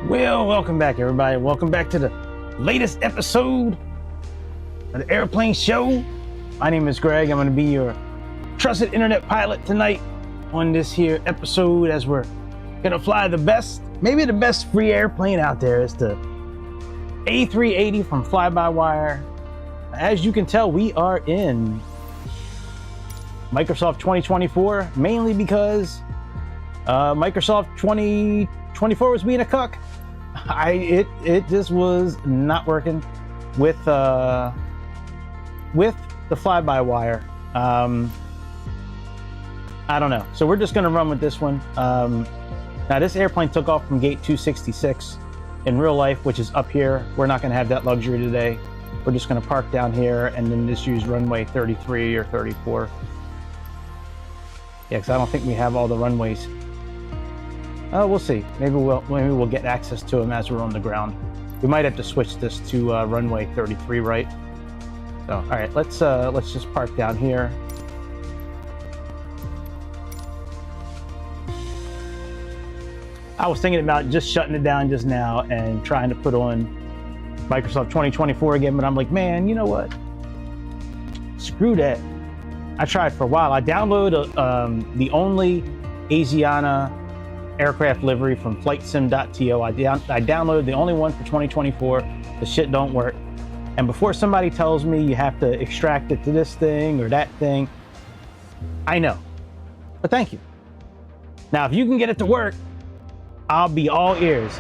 Well, welcome back, everybody. Welcome back to the latest episode of the Airplane Show. My name is Greg. I'm going to be your trusted internet pilot tonight on this here episode as we're going to fly the best, maybe the best free airplane out there. It's the A380 from FlyByWire. As you can tell, we are in Microsoft 2024, mainly because Microsoft 2024 was being a cuck. It just was not working with the FlyByWire. I don't know. So we're just going to run with this one. Now this airplane took off from gate 266 in real life, which is up here. We're not going to have that luxury today. We're just going to park down here and then just use runway 33 or 34. Yeah, because I don't think we have all the runways. We'll see. Maybe we'll get access to them as we're on the ground. We might have to switch this to runway 33, right? So, all right, let's just park down here. I was thinking about just shutting it down just now and trying to put on Microsoft 2024 again, but I'm like, man, you know what? Screw that. I tried for a while. I downloaded the only Asiana aircraft livery from FlightSim.to. I downloaded the only one for 2024. The shit don't work. And before somebody tells me you have to extract it to this thing or that thing, I know. But thank you. Now, if you can get it to work, I'll be all ears.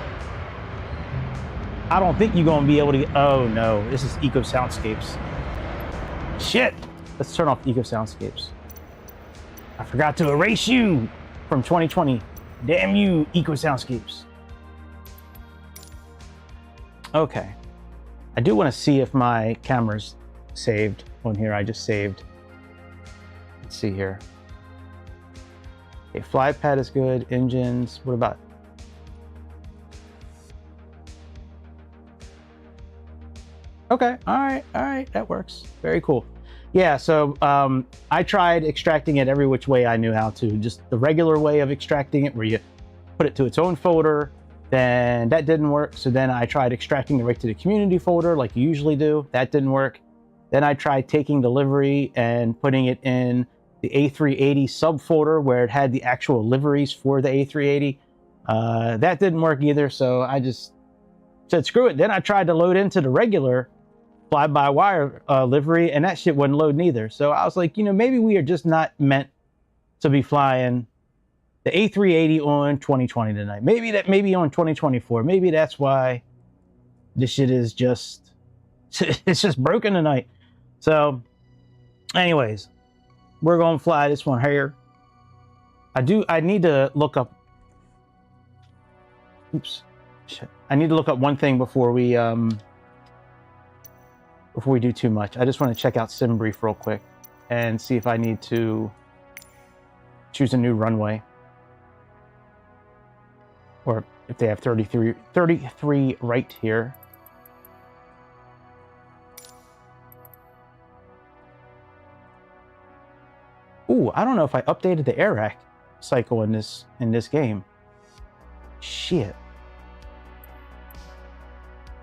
I don't think you're gonna be able to. Oh no, this is Eco Soundscapes. Shit. Let's turn off Eco Soundscapes. I forgot to erase you from 2020. Damn you, Eco Soundscapes. Okay. I do want to see if my camera's saved on here. I just saved. Let's see here. Okay, fly pad is good. Engines. What about? Okay. All right. That works. Very cool. Yeah, so I tried extracting it every which way I knew how to. Just the regular way of extracting it where you put it to its own folder, then that didn't work. So then I tried extracting it right to the community folder like you usually do. That didn't work. Then I tried taking the livery and putting it in the A380 subfolder where it had the actual liveries for the A380. That didn't work either, so I just said screw it. Then I tried to load into the regular fly-by-wire livery, and that shit wasn't loading either. So I was like, you know, maybe we are just not meant to be flying the A380 on 2020 tonight. Maybe on 2024. Maybe that's why this shit is just, it's just broken tonight. So anyways, we're going to fly this one here. I need to look up, oops, shit. I need to look up one thing before we do too much. I just want to check out SimBrief real quick and see if I need to choose a new runway or if they have 33 right here. Ooh, I don't know if I updated the air rack cycle in this game. Shit.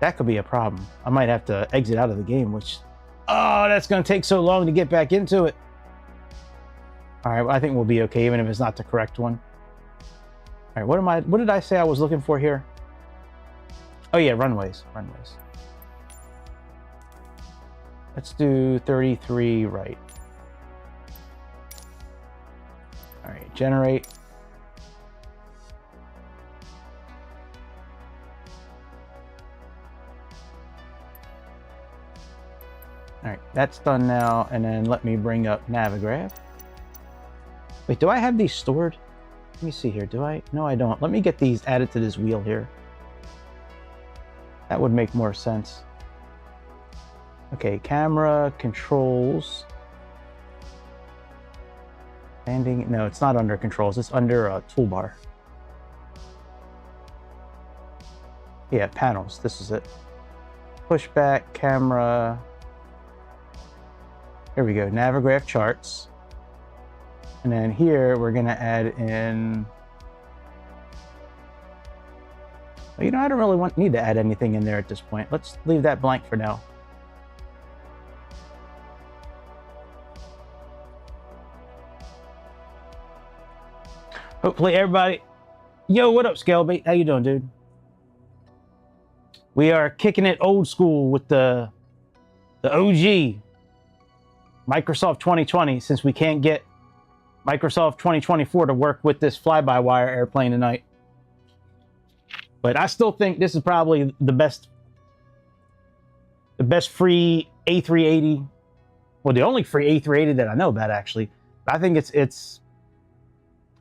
That could be a problem. I might have to exit out of the game, which, oh, that's going to take so long to get back into it. All right, well, I think we'll be okay, even if it's not the correct one. All right, what did I say I was looking for here? Oh yeah, runways. Let's do 33 right. All right, generate. All right, that's done now, and then let me bring up Navigraph. Wait, do I have these stored? Let me see here, do I? No, I don't. Let me get these added to this wheel here. That would make more sense. Okay, camera, controls. Landing, no, it's not under controls, it's under a toolbar. Yeah, panels, this is it. Pushback, camera. Here we go, Navigraph charts. And then here we're gonna add in Well, you know, I don't really need to add anything in there at this point. Let's leave that blank for now. Hopefully everybody... Yo, what up, Scalebait? How you doing, dude? We are kicking it old school with the OG Microsoft 2020, since we can't get Microsoft 2024 to work with this fly-by-wire airplane tonight. But I still think this is probably the best free A380. Well, the only free A380 that I know about, actually. I think it's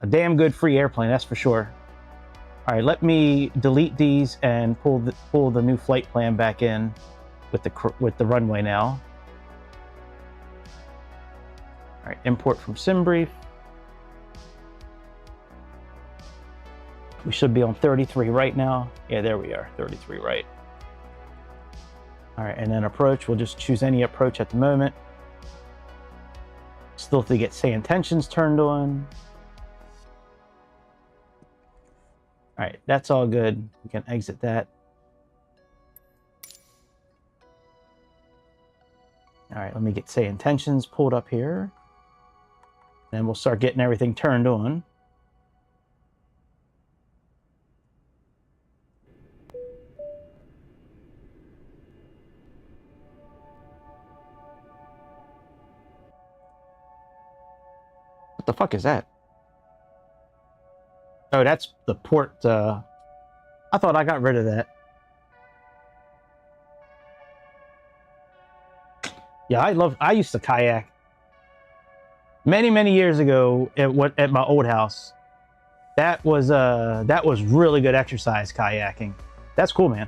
a damn good free airplane, that's for sure. All right, let me delete these and pull the new flight plan back in with the runway now. All right, import from SimBrief. We should be on 33 right now. Yeah, there we are, 33 right. All right, and then approach, we'll just choose any approach at the moment. Still have to get SayIntentions turned on. All right, that's all good. We can exit that. All right, let me get SayIntentions pulled up here. And we'll start getting everything turned on. What the fuck is that? Oh, that's the port. I thought I got rid of that. Yeah, I used to kayak many years ago at my old house. That was really good exercise, kayaking. That's cool, man.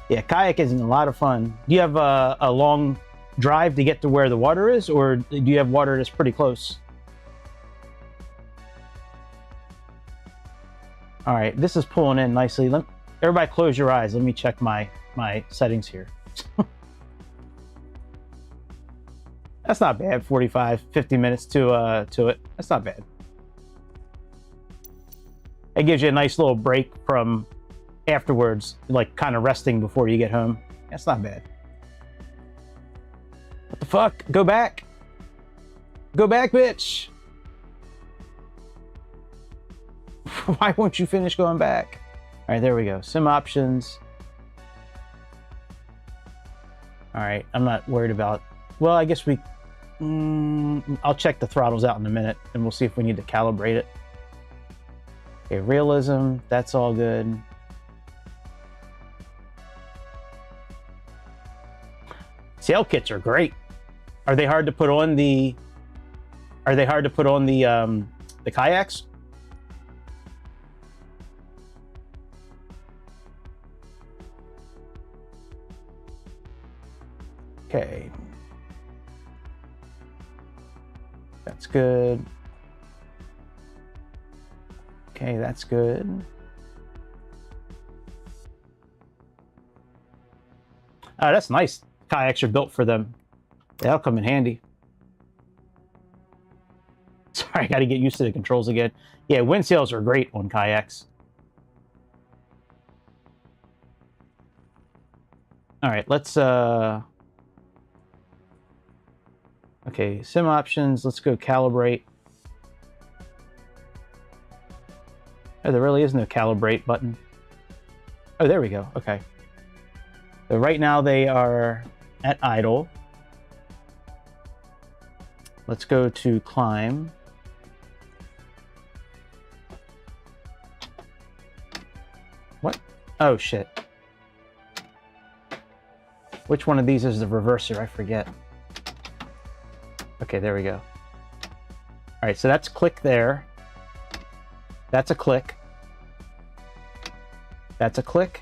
Yeah, kayak is a lot of fun. Do you have a long drive to get to where the water is, or do you have water that's pretty close? All right, this is pulling in nicely. Everybody close your eyes. Let me check my settings here. That's not bad. 45, 50 minutes to it. That's not bad. It gives you a nice little break from afterwards, like kind of resting before you get home. That's not bad. What the fuck? Go back. Go back, bitch. Why won't you finish going back? All right, there we go. Sim options. All right, I'm not worried about... Well, I guess we... I'll check the throttles out in a minute, and we'll see if we need to calibrate it. Okay, realism, that's all good. Sail kits are great. Are they hard to put on the... Are they hard to put on the kayaks? Okay. That's good. Okay, that's good. Oh, that's nice. Kayaks are built for them. That'll come in handy. Sorry, I got to get used to the controls again. Yeah, wind sails are great on kayaks. All right, let's... Okay, sim options, let's go calibrate. Oh, there really is no calibrate button. Oh, there we go, okay. So right now they are at idle. Let's go to climb. What? Oh, shit. Which one of these is the reverser? I forget. Okay, there we go. All right, so that's click there. That's a click. That's a click.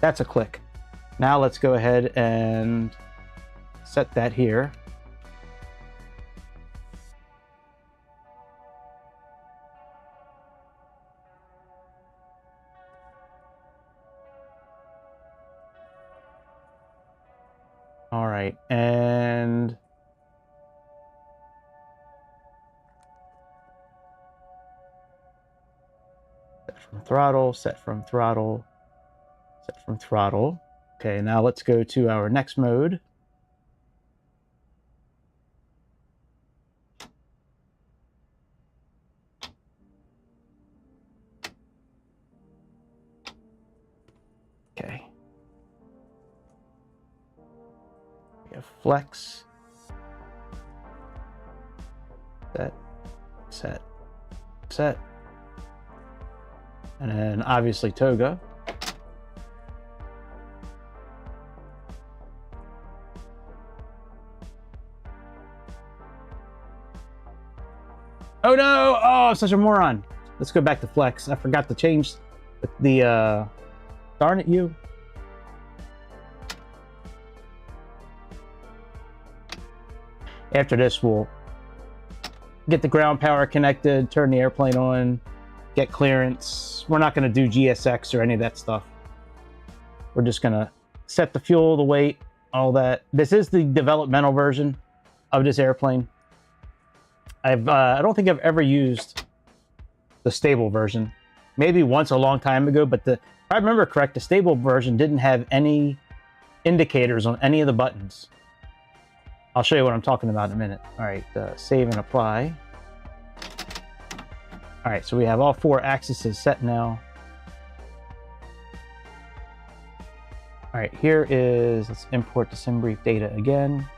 That's a click. Now let's go ahead and set that here. All right, and from throttle, set from throttle, set from throttle. Okay, now let's go to our next mode. Okay. We have flex. Set, set, set. And then obviously toga. Oh no! Oh, I'm such a moron. Let's go back to flex. I forgot to change the darn it, you. After this, we'll get the ground power connected, turn the airplane on, get clearance. We're not going to do GSX or any of that stuff. We're just going to set the fuel, the weight, all that. This is the developmental version of this airplane. I don't think I've ever used the stable version. Maybe once a long time ago, but if I remember correct, the stable version didn't have any indicators on any of the buttons. I'll show you what I'm talking about in a minute. All right, save and apply. All right, so we have all 4 axes set now. All right, here is, let's import the SimBrief data again.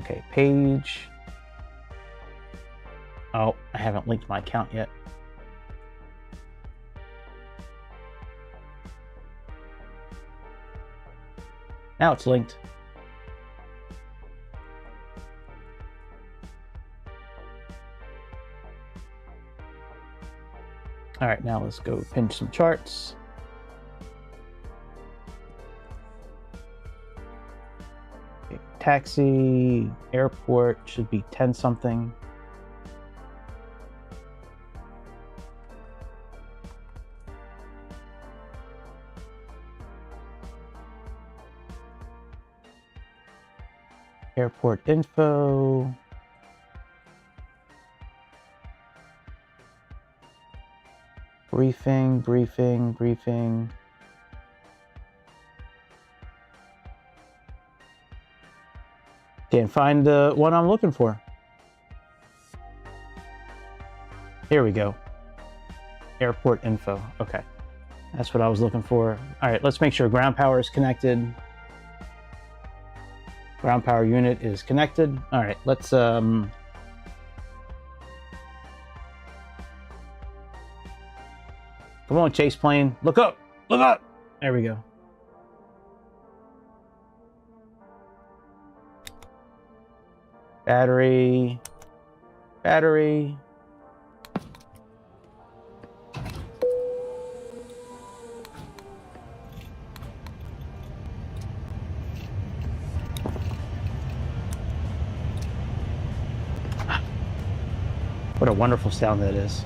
Okay, page. Oh, I haven't linked my account yet. Now it's linked. All right, now let's go pinch some charts. Okay, taxi, airport should be 10 something. Airport info. Briefing, briefing, briefing. Can't find the one I'm looking for. Here we go. Airport info. Okay. That's what I was looking for. All right, let's make sure ground power is connected. Ground power unit is connected. All right, let's come on, chase plane. Look up. Look up. There we go. Battery. Battery. What a wonderful sound that is.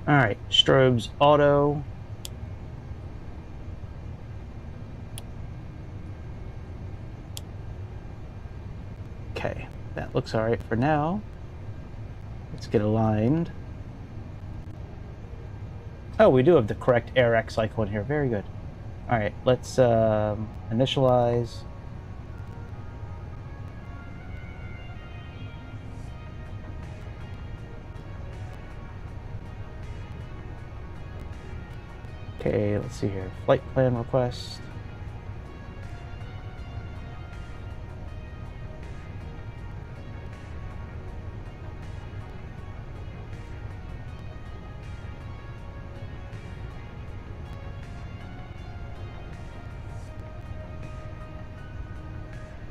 All right, strobes auto. Okay, that looks all right for now. Let's get aligned. Oh, we do have the correct AirX cycle in here. Very good. All right, let's initialize. Okay, let's see here. Flight plan request.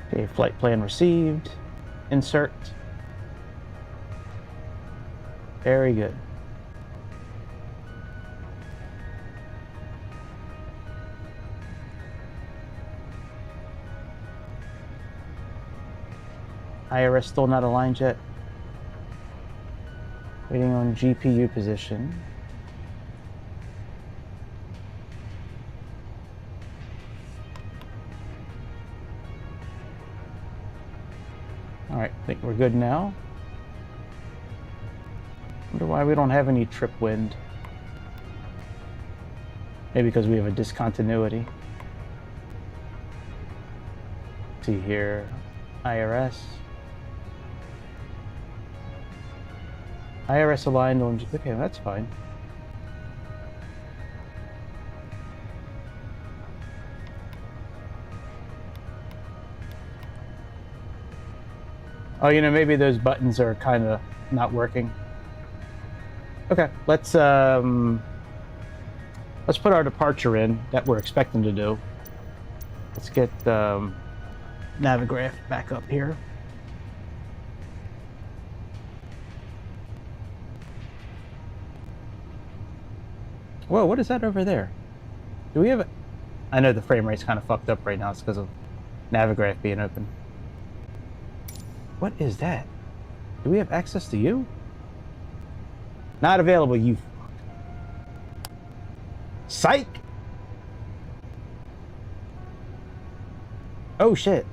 Okay, flight plan received. Insert. Very good. IRS still not aligned yet. Waiting on GPU position. All right, I think we're good now. Wonder why we don't have any trip wind. Maybe because we have a discontinuity. Let's see here, IRS. IRS aligned on, okay, that's fine. Oh, you know, maybe those buttons are kind of not working. Okay, let's put our departure in that we're expecting to do. Let's get Navigraph back up here. Whoa, what is that over there? Do we have a... I know the frame rate's kind of fucked up right now. It's because of Navigraph being open. What is that? Do we have access to you? Not available, you... Psych! Oh, shit.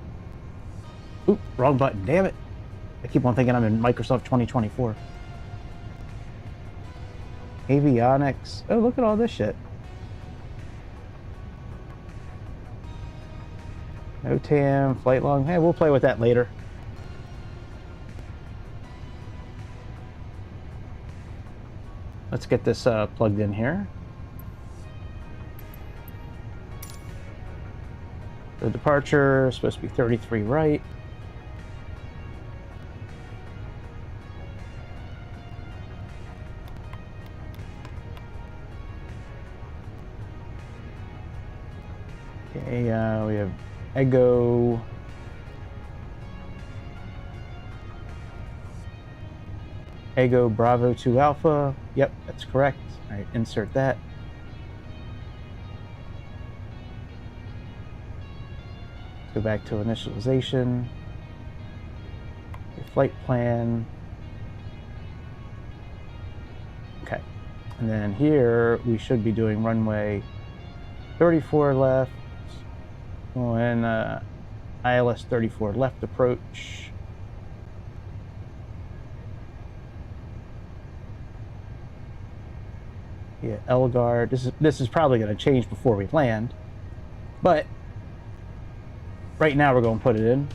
Oop, wrong button. Damn it. I keep on thinking I'm in Microsoft 2024. Avionics. Oh, look at all this shit. No TAM, flight long. Hey, we'll play with that later. Let's get this plugged in here. The departure is supposed to be 33 right. Okay, we have Ego. Ego Bravo 2 Alpha. Yep, that's correct. All right, insert that. Go back to initialization. Flight plan. Okay, and then here we should be doing runway 34 left. And ILS 34 left approach. Yeah, Elgar. This is probably going to change before we land, but right now we're going to put it in.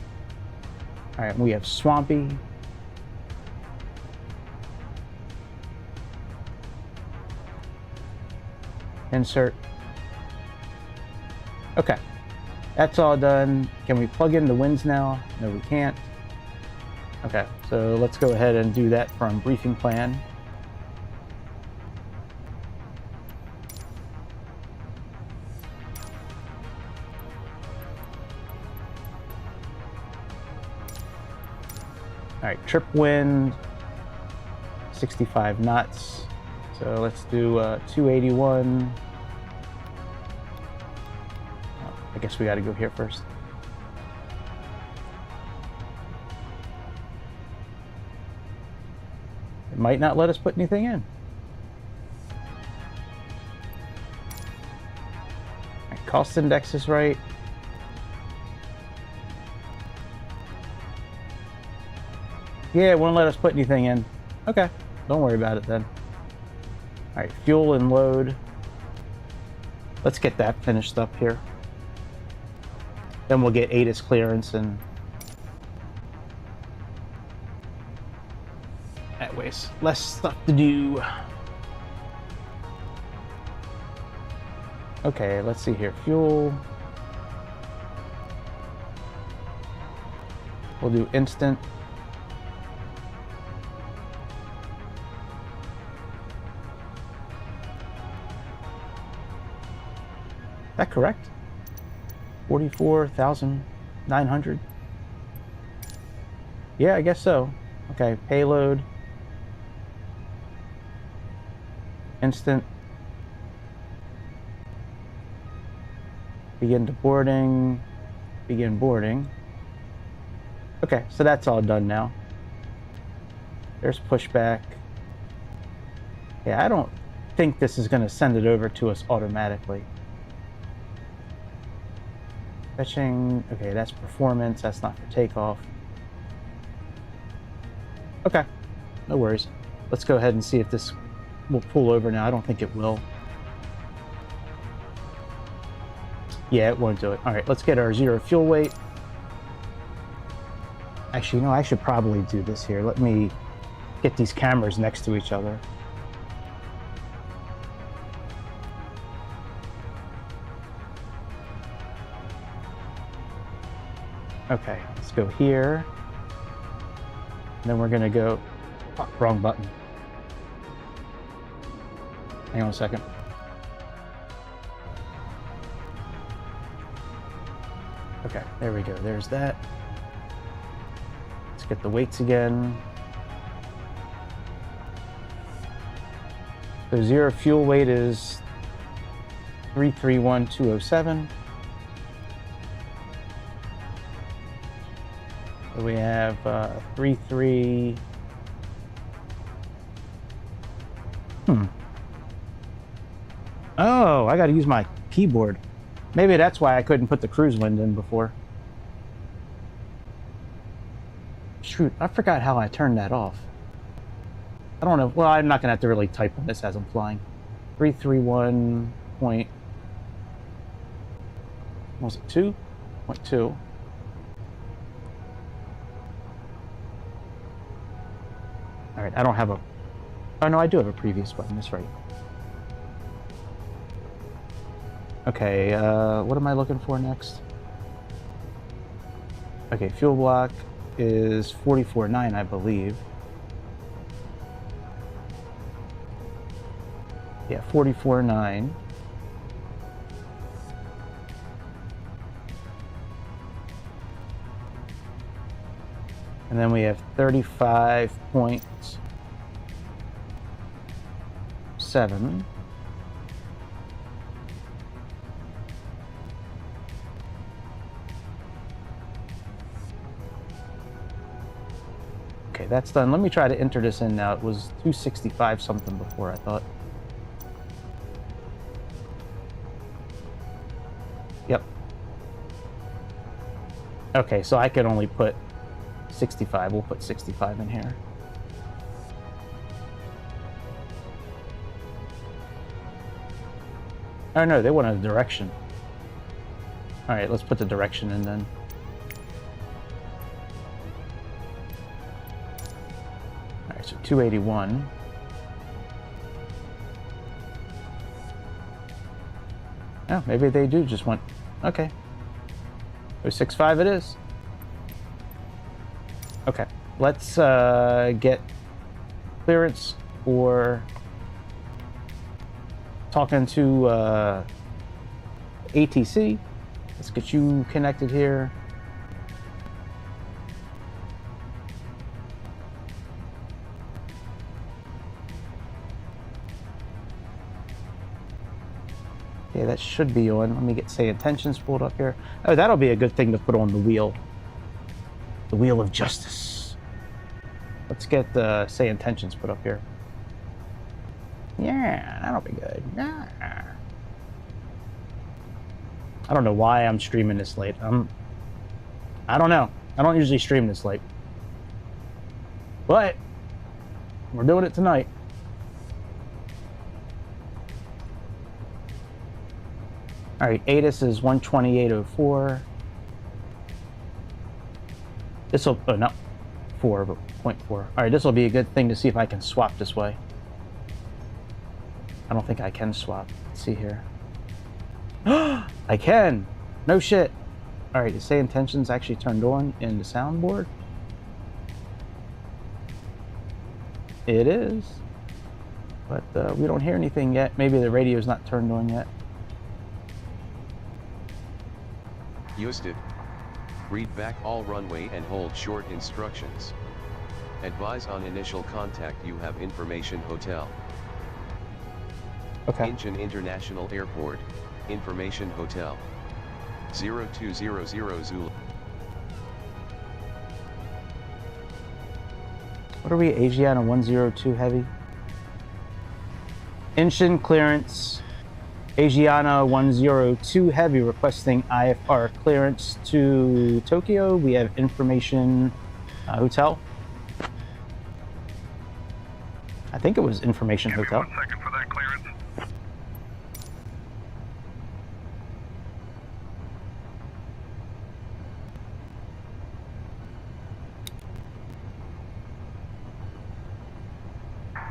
All right, we have Swampy. Insert. Okay. That's all done. Can we plug in the winds now? No, we can't. Okay, so let's go ahead and do that from briefing plan. All right, trip wind, 65 knots. So let's do 281. I guess we got to go here first. It might not let us put anything in. All right, cost index is right. Yeah, it won't let us put anything in. Okay, don't worry about it then. All right, fuel and load. Let's get that finished up here. Then we'll get ATIS clearance and that way's less stuff to do. Okay, let's see here. Fuel. We'll do instant. Is that correct? 44,900. Yeah, I guess so. Okay, payload. Instant. Begin to boarding. Begin boarding. Okay, so that's all done now. There's pushback. Yeah, I don't think this is going to send it over to us automatically. Fetching. Okay, that's performance. That's not for takeoff. Okay, no worries. Let's go ahead and see if this will pull over now. I don't think it will. Yeah, it won't do it. All right, let's get our 0 fuel weight. Actually, no, I should probably do this here. Let me get these cameras next to each other. Okay, let's go here. And then we're gonna go, oh, wrong button. Hang on a second. Okay, there we go, there's that. Let's get the weights again. So 0 fuel weight is 331,207. So we have 33. Oh, I got to use my keyboard. Maybe that's why I couldn't put the cruise wind in before. Shoot, I forgot how I turned that off. I don't know. Well, I'm not going to have to really type on this as I'm flying. 331 point... What was it? 2.2. All right, I don't have a... Oh, no, I do have a previous button. That's right. Okay, what am I looking for next? Okay, fuel block is 44.9, I believe. Yeah, 44.9. And then we have 35.7. Okay, that's done. Let me try to enter this in now. It was 265 something before, I thought. Yep. Okay, so I could only put 65. We'll put 65 in here. Oh no, they want a direction. All right, let's put the direction in then. All right, so 281. Oh, maybe they do just want, okay. 065 it is. Okay, let's get clearance for talking to ATC. Let's get you connected here. Okay, that should be on. Let me get SayIntentions pulled up here. Oh, that'll be a good thing to put on the wheel. The wheel of justice. Let's get the SayIntentions put up here. Yeah, that'll be good. Yeah. I don't know why I'm streaming this late. I don't know. I don't usually stream this late. But we're doing it tonight. All right, ATIS is 128.04. This will, oh, not 4, but 0.4. All right, this will be a good thing to see if I can swap this way. I don't think I can swap. Let's see here. I can! No shit! All right, is SayIntentions actually turned on in the soundboard? It is. But we don't hear anything yet. Maybe the radio's not turned on yet. Houston. Read back all runway and hold short instructions. Advise on initial contact you have information hotel. Okay. Incheon International Airport, Information Hotel. 0200 Zulu. What are we, Asiana 102 heavy? Incheon clearance, Asiana 102 heavy requesting IFR clearance to Tokyo. We have Information Hotel. I think it was Information Hotel. 1 second for that clearance.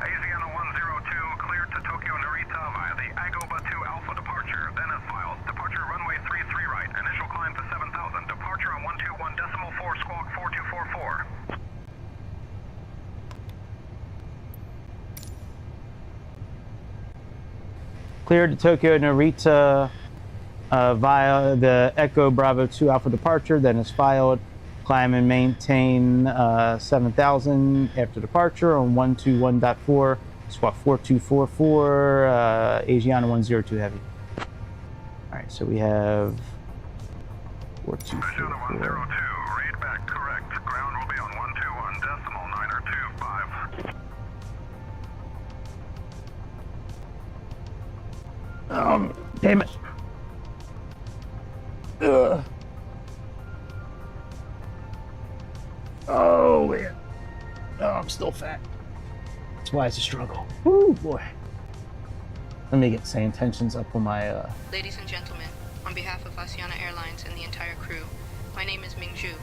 Asiana 102 cleared to Tokyo Narita via the Agoba 2 Alpha departure, then as filed. Departure runway 33 right, initial climb to 7,000. Departure on 121.4 squawk 4244. Cleared to Tokyo Narita via the Echo Bravo 2 Alpha departure, then is filed. Climb and maintain 7,000 after departure on 121.4, squawk 4244, Asiana 102 heavy. All right, so we have Asiana 102, 4244. read back correct. Ground will be on 121.25. Damn it. Ugh. Oh, man. Oh, I'm still fat. That's why it's a struggle. Woo, boy. Let me get SayIntentions up on my, Ladies and gentlemen, on behalf of Asiana Airlines and the entire crew, my name is Ming Zhu.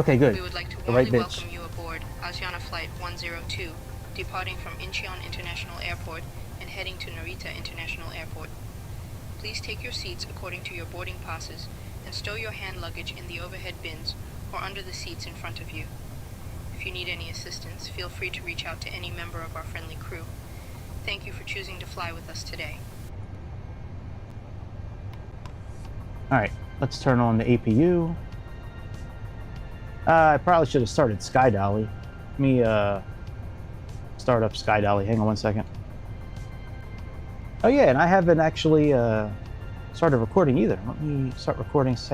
Okay, good. We would like to The right warmly bitch. welcome you aboard Asiana Flight 102, departing from Incheon International Airport and heading to Narita International Airport. Please take your seats according to your boarding passes and stow your hand luggage in the overhead bins or under the seats in front of you. If you need any assistance, feel free to reach out to any member of our friendly crew. Thank you for choosing to fly with us today. All right, let's turn on the APU. I probably should have started Sky Dolly. Let me start up Sky Dolly. Hang on 1 second. Oh yeah, and I haven't actually started recording either. Let me start recording OBS.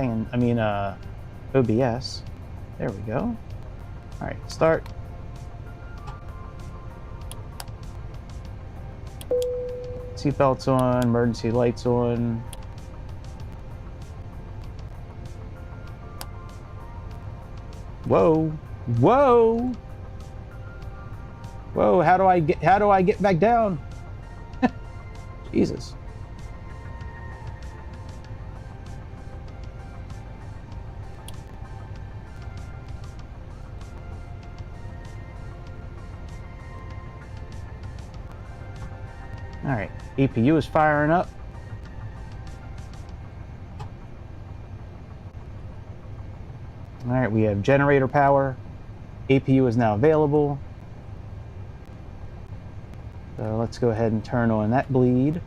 There we go. All right, start. Seatbelts on, emergency lights on. Whoa, whoa, whoa! How do I get back down? Jesus. All right, APU is firing up. All right, we have generator power. APU is now available. So let's go ahead and turn on that bleed.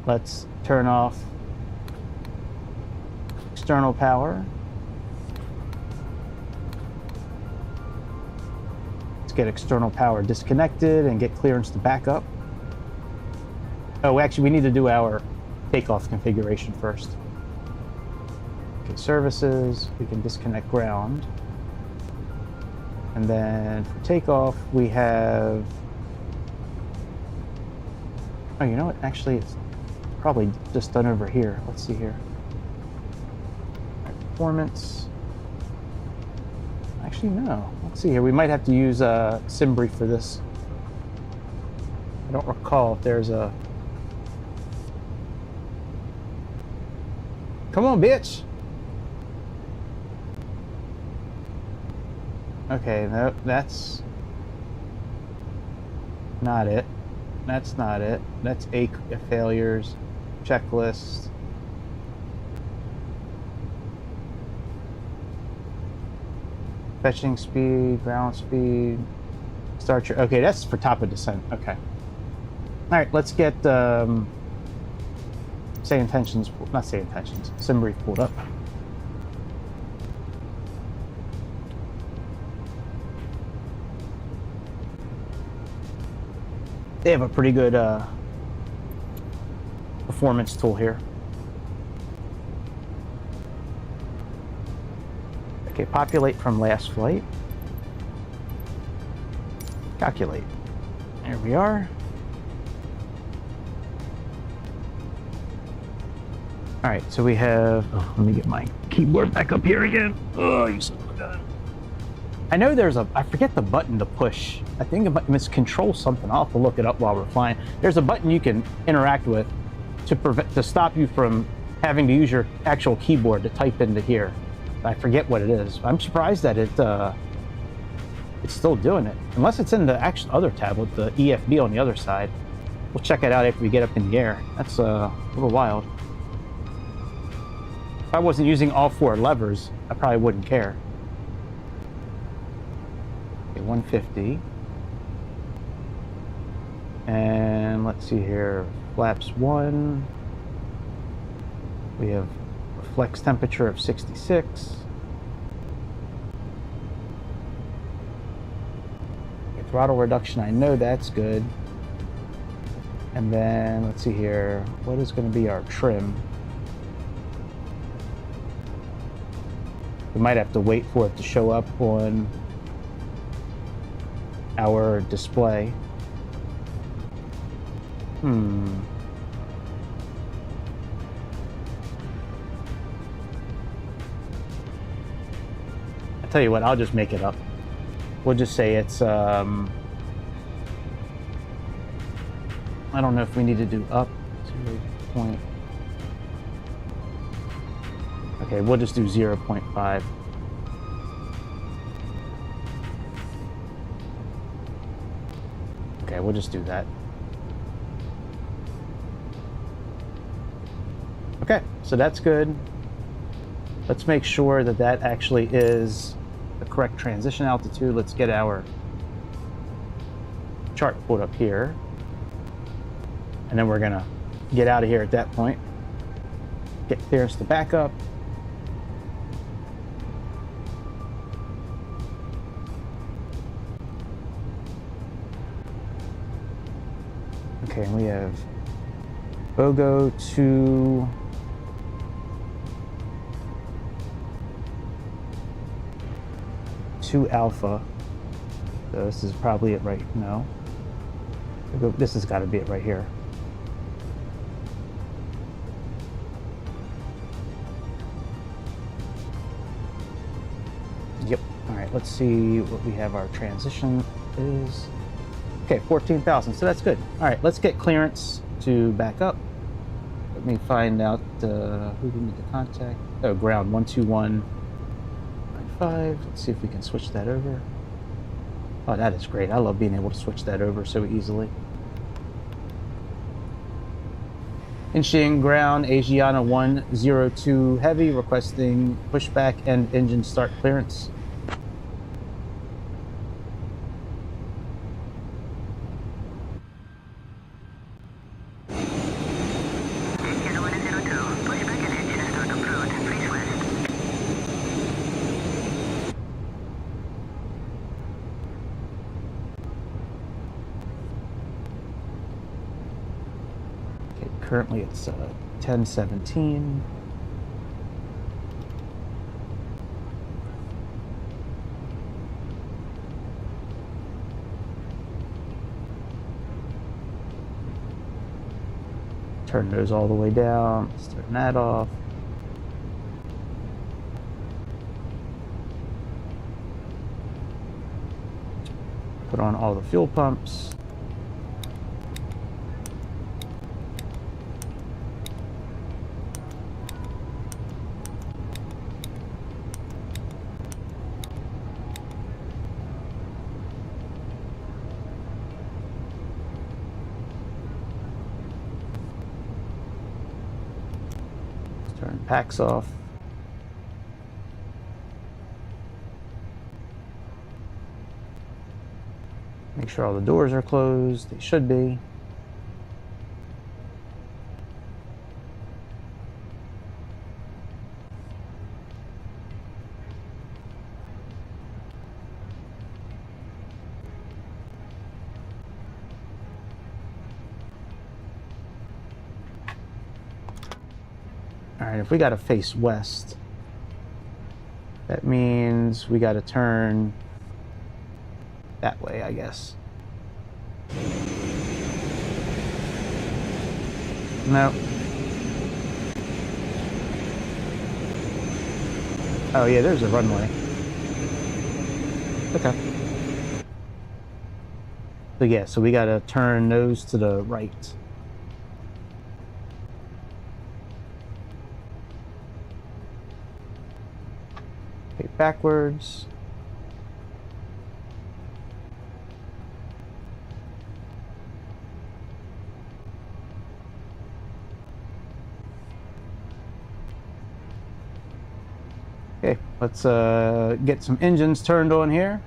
Let's turn off external power. Let's get external power disconnected and get clearance to back up. Oh, actually, we need to do our takeoff configuration first. Okay, services, we can disconnect ground. And then for takeoff, we have... Oh, you know what? Actually, it's probably just done over here. Let's see here. All right, performance. Actually, no. Let's see here. We might have to use SimBrief for this. I don't recall if there's a... Come on, bitch! Okay, no, that's not it. That's not it. That's A failures, checklist. Fetching speed, ground speed, start your, okay, that's for top of descent, okay. All right, let's get SayIntentions, not SayIntentions, SimBrief pulled up. They have a pretty good performance tool here. Okay, populate from last flight. Calculate. There we are. All right, so we have, oh, let me get my keyboard back up here again. Oh, you son of a gun. I know there's a, I forget the button to push. I think it's control something. I'll have to look it up while we're flying. There's a button you can interact with to stop you from having to use your actual keyboard to type into here. I forget what it is. I'm surprised that it's still doing it. Unless it's in the actual other tablet, the EFB on the other side. We'll check it out after we get up in the air. That's a little wild. If I wasn't using all 4 levers, I probably wouldn't care. Okay, 150. And let's see here. Flaps 1. We have a flex temperature of 66. Okay, throttle reduction, I know that's good. And then let's see here. What is going to be our trim? We might have to wait for it to show up on our display. I tell you what, I'll just make it up. We'll just say it's I don't know if we need to do up 0. Okay, we'll just do 0.5. Okay, we'll just do that. Okay, so that's good. Let's make sure that that actually is the correct transition altitude. Let's get our chart pulled up here. And then we're gonna get out of here at that point. Get clearance to back up. Okay, and we have BOGO to Alpha. So this is probably it right now. This has got to be it right here. Yep. All right, let's see what we have our transition is. Okay, 14,000, so that's good. All right, let's get clearance to back up. Let me find out who we need to contact. Oh, ground 121.5. Let's see if we can switch that over. Oh, that is great. I love being able to switch that over so easily. Inching ground, Asiana 102 heavy, requesting pushback and engine start clearance. Currently it's 10:17. Turn those all the way down. Let's turn that off. Put on all the fuel pumps. Turn packs off. Make sure all the doors are closed. They should be. All right, if we got to face west, that means we got to turn that way, I guess. No. Oh yeah, there's a runway. Okay. So yeah, so we gotta turn those to the right. Okay, backwards. Okay, let's get some engines turned on here.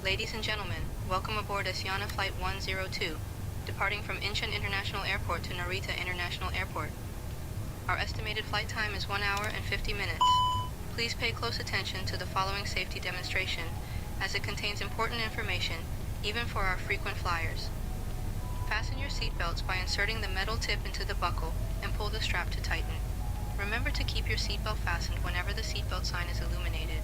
Ladies and gentlemen, welcome aboard Asiana Flight 102, departing from Incheon International Airport to Narita International Airport. Our estimated flight time is 1 hour and 50 minutes. Please pay close attention to the following safety demonstration, as it contains important information, even for our frequent flyers. Fasten your seatbelts by inserting the metal tip into the buckle and pull the strap to tighten. Remember to keep your seatbelt fastened whenever the seatbelt sign is illuminated.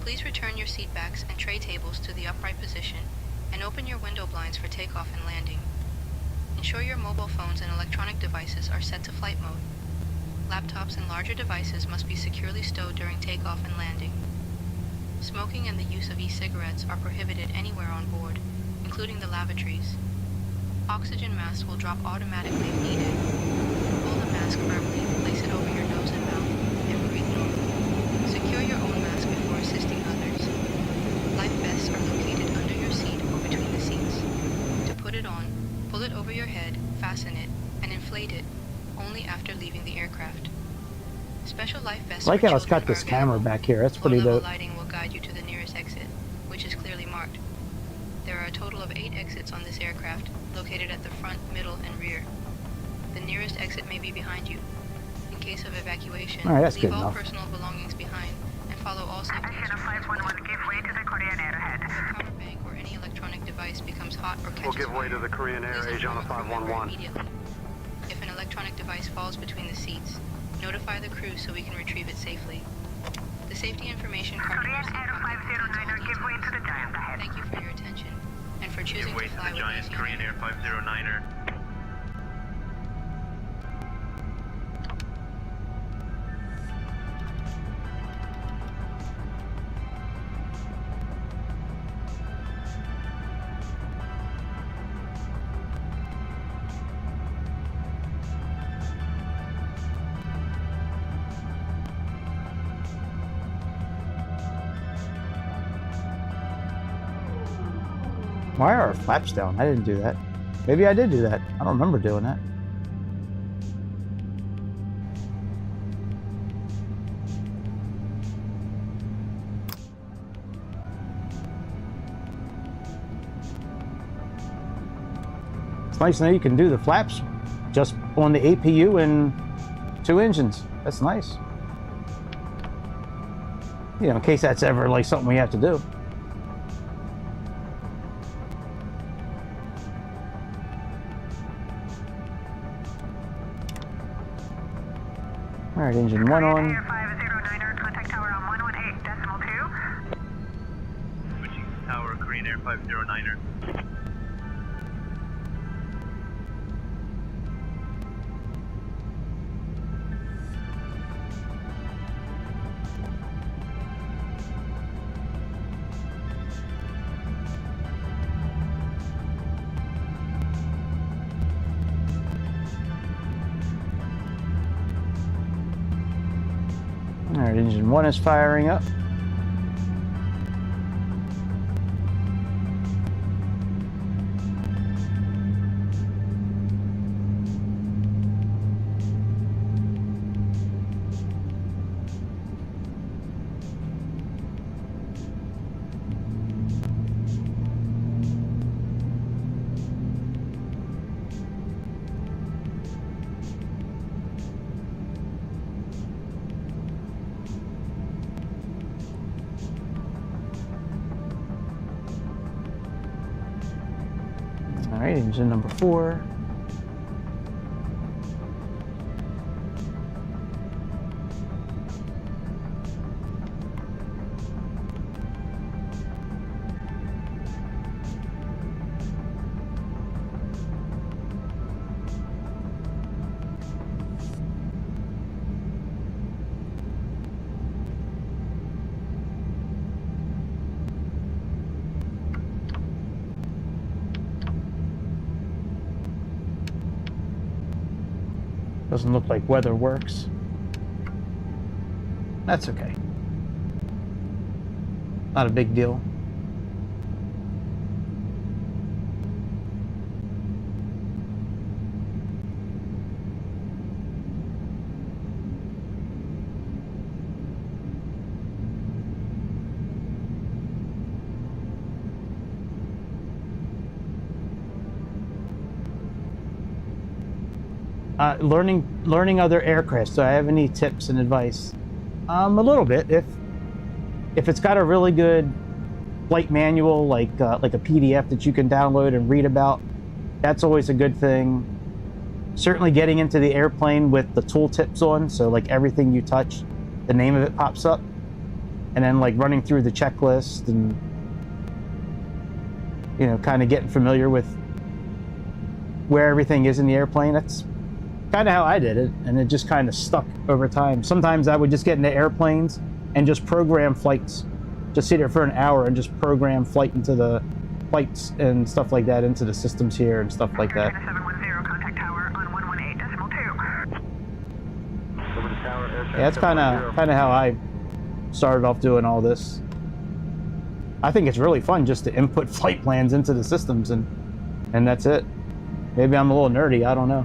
Please return your seatbacks and tray tables to the upright position and open your window blinds for takeoff and landing. Ensure your mobile phones and electronic devices are set to flight mode. Laptops and larger devices must be securely stowed during takeoff and landing. Smoking and the use of e-cigarettes are prohibited anywhere on board, including the lavatories. Oxygen masks will drop automatically if needed. Pull the mask firmly, place it over your nose and mouth, and breathe normally. Secure your own mask before assisting others. Life vests are located under your seat or between the seats. To put it on, pull it over your head, fasten it, and inflate it, only after leaving the aircraft. Special life vests I like for how it's got children this are camera available. back here. That's pretty Low-level dope. lighting will guide you to the nearest exit, which is clearly marked. There are a total of 8 exits on this aircraft, located at the front, middle, and rear. The nearest exit may be behind you. In case of evacuation, All right, that's leave good all enough. personal belongings behind and follow all safety Asiana instructions. 511, give way to the Korean Air ahead. If a power bank or any electronic device becomes hot or catches We'll give way fire, to the Korean Air, please inform Asiana a crew member 511. immediately. If an electronic device falls between the seats, notify the crew so we can retrieve it safely. The safety information card in your Korean seat Air pocket contains 509er, all give way to the details. Giant ahead. Thank you for your attention and for choosing to fly with Asiana. Korean Air 509er. Why are our flaps down? I didn't do that. Maybe I did do that. I don't remember doing that. It's nice to know you can do the flaps just on the APU and 2 engines. That's nice. You know, in case that's ever like something we have to do. All right, engine 1 on. Air 509er, contact tower on 118.2. Switching to tower, Korean Air 509er. All right, engine 1 is firing up. All right, engine number 4. Doesn't look like weather works. That's okay. Not a big deal. Learning other aircraft. So I have any tips and advice? A little bit. If it's got a really good flight manual, like a PDF that you can download and read about, that's always a good thing. Certainly getting into the airplane with the tooltips on, so like everything you touch, the name of it pops up, and then like running through the checklist and, you know, kind of getting familiar with where everything is in the airplane. That's kind of how I did it, and it just kind of stuck over time. Sometimes I would just get into airplanes and just program flights, just sit there for an hour and just program flight into the flights and stuff like that into the systems here and stuff like that. 710, contact tower on 118.2. Yeah, that's kind of how I started off doing all this. I think it's really fun just to input flight plans into the systems, and that's it. Maybe I'm a little nerdy, I don't know.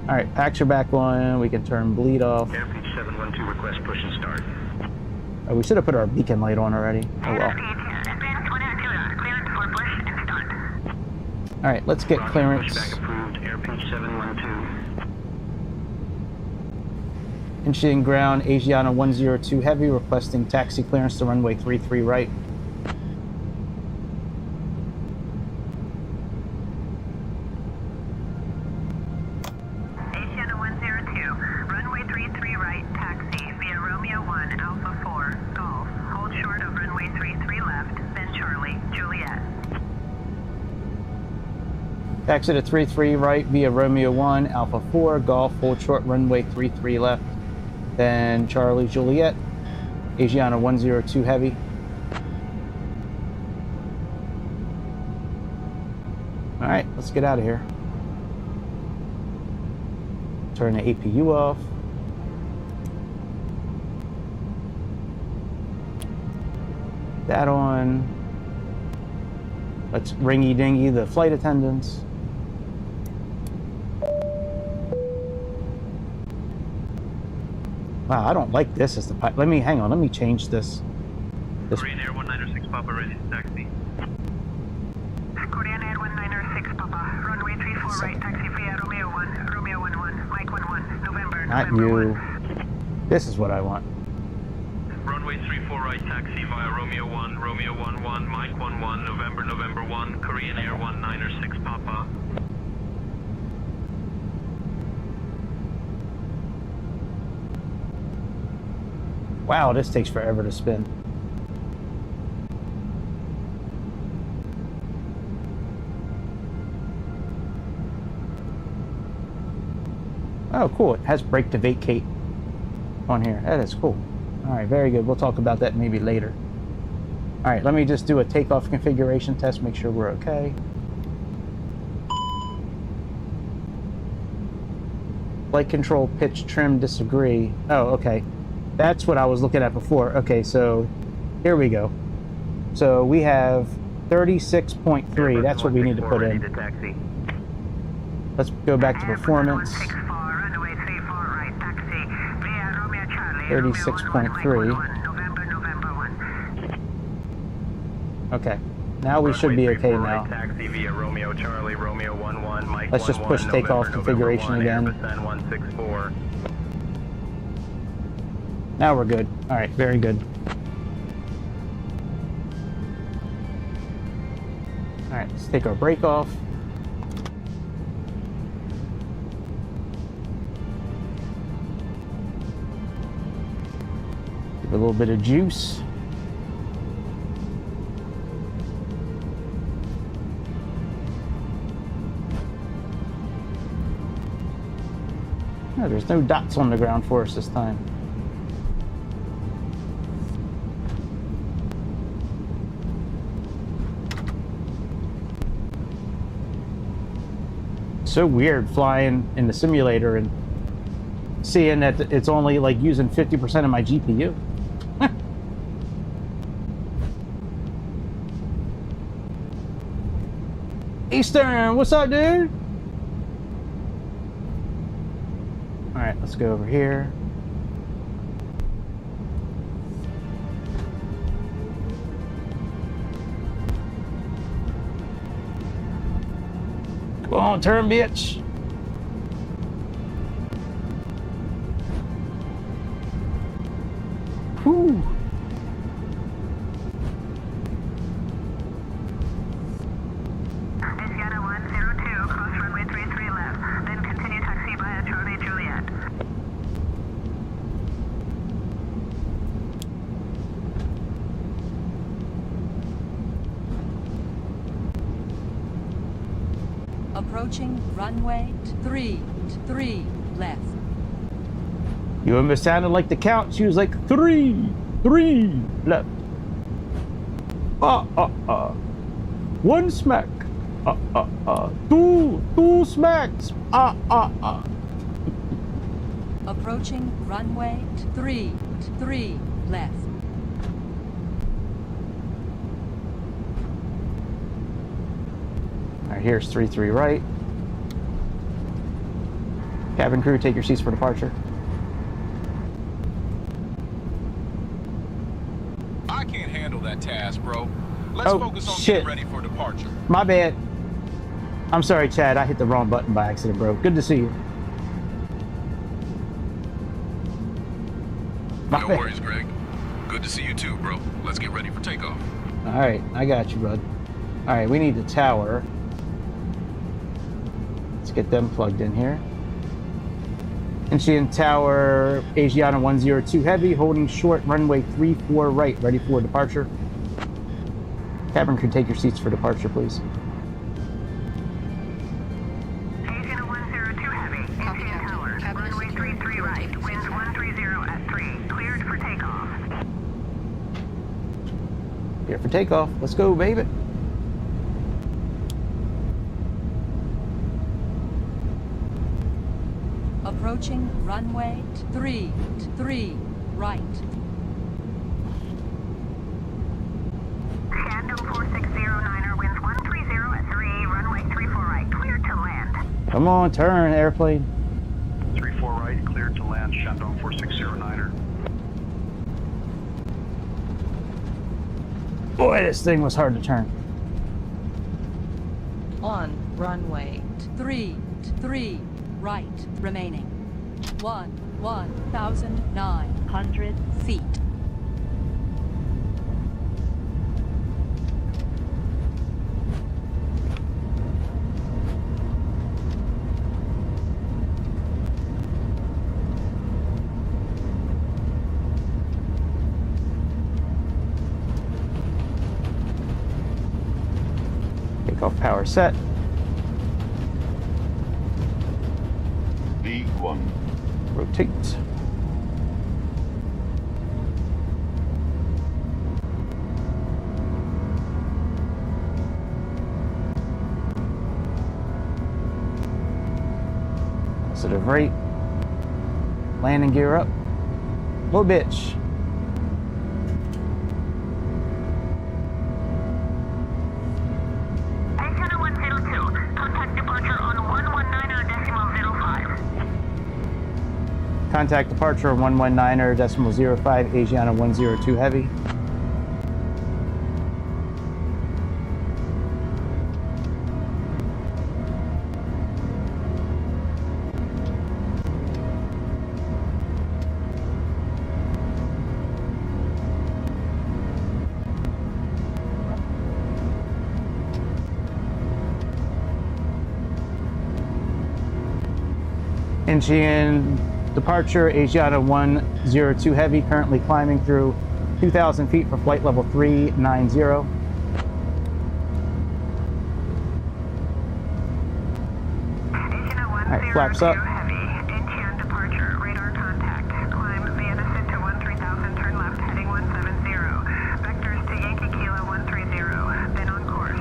All right, packs are back on. We can turn bleed off. Airspeed 712, request push and start. Oh, we should have put our beacon light on already. Oh well. All right, let's get clearance. Pushback approved. Airspeed 712. Inching ground, Asiana 102 heavy, requesting taxi clearance to runway 33 right. Asiana 102, runway 33 right, taxi via Romeo 1, Alpha 4, Golf. Hold short of runway 33 left, then Charlie, Juliet. Taxi to 33 right via Romeo 1, Alpha 4, Golf, hold short runway 33 left, then Charlie, Juliet, Asiana 102 heavy. All right, let's get out of here. Turn the APU off. That on. Let's ringy dingy the flight attendants. Wow, I don't like this as the pilot. Hang on, let me change this. Korean Air 196 Papa, ready to taxi. Korean Air 196 Papa, runway 34 right, taxi via Romeo 1, Romeo 11, Mike 11, November, Not November you. 1. This is what I want. Runway 34 right, taxi via Romeo 1, Romeo 11, Mike 11, November, November 1, Korean Air 196 Papa. Wow, this takes forever to spin. Oh, cool. It has brake to vacate on here. That is cool. All right, very good. We'll talk about that maybe later. All right, let me just do a takeoff configuration test, make sure we're okay. Flight control, pitch, trim, disagree. Oh, okay. That's what I was looking at before. Okay, so here we go. So we have 36.3. That's what we need to put in. Let's go back to performance. 36.3. Okay. Now we should be okay now. Let's just push takeoff configuration again. Now we're good. All right, very good. All right, let's take our brake off. Give it a little bit of juice. Oh, there's no dots on the ground for us this time. So weird flying in the simulator and seeing that it's only like using 50% of my GPU. Eastern, what's up, dude? All right, let's go over here. Come on, turn, bitch. Whew. Asiana 102, cross runway 33 left, then continue taxi via Charlie Juliet. Approaching runway 33 left. You almost sounded like the count. She was like, three left. One smack. Two smacks. Approaching runway 33 left. All right, here's 33 right. Cabin crew, take your seats for departure. I can't handle that task, bro. Let's focus on shit. getting ready for departure. My bad. I'm sorry, Chad. I hit the wrong button by accident, bro. Good to see you. No worries, Greg. Good to see you too, bro. Let's get ready for takeoff. All right, I got you, bud. All right, we need the tower. Let's get them plugged in here. Asiana Tower, Asiana 102 Heavy, holding short, runway 34 right, ready for departure. Cabin crew, take your seats for departure, please. Asiana 102 Heavy, Copy, Asiana Captain. Tower, Cabin is runway secure. 33 right, winds 130 at 3, cleared for takeoff. Here for takeoff. Let's go, baby. Approaching runway 33 right. Shandong 4609er, winds 130 at 3, runway 34 right, cleared to land. Come on, turn, airplane. 34 right, cleared to land, Shandong 4609er. Boy, this thing was hard to turn. On runway 33 right remaining. 1,900 feet. Takeoff power set. V1. Rotate. Positive rate. Landing gear up. Little bitch. Asiana 102, contact departure on 119.05. Contact departure 119.05, Asiana 102 Heavy. Engine departure, Asiana 102 Heavy, currently climbing through 2,000 feet for flight level 390. All right, flaps up. Heavy, Incheon departure, radar contact, climb Vienna Cinta 13,000, turn left, heading 170. Vectors to Yankee Kilo 130, then on course.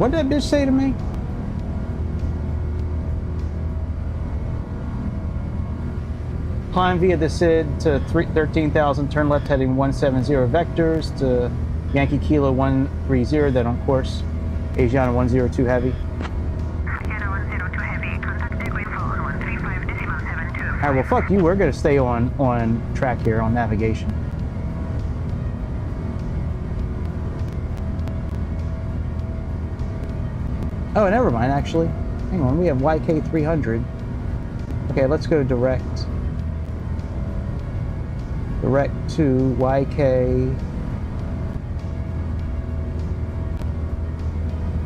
What did that bitch say to me? Climb via the SID to 13,000, turn left heading 170 vectors to Yankee Kilo 130, then on course. Asiana 102 Heavy. Asiana 102 Heavy, contact takeaway phone 135.72. Alright, well fuck you, we're gonna stay on track here on navigation. Oh, never mind actually. Hang on, we have YK 300. Okay, let's go direct to YK.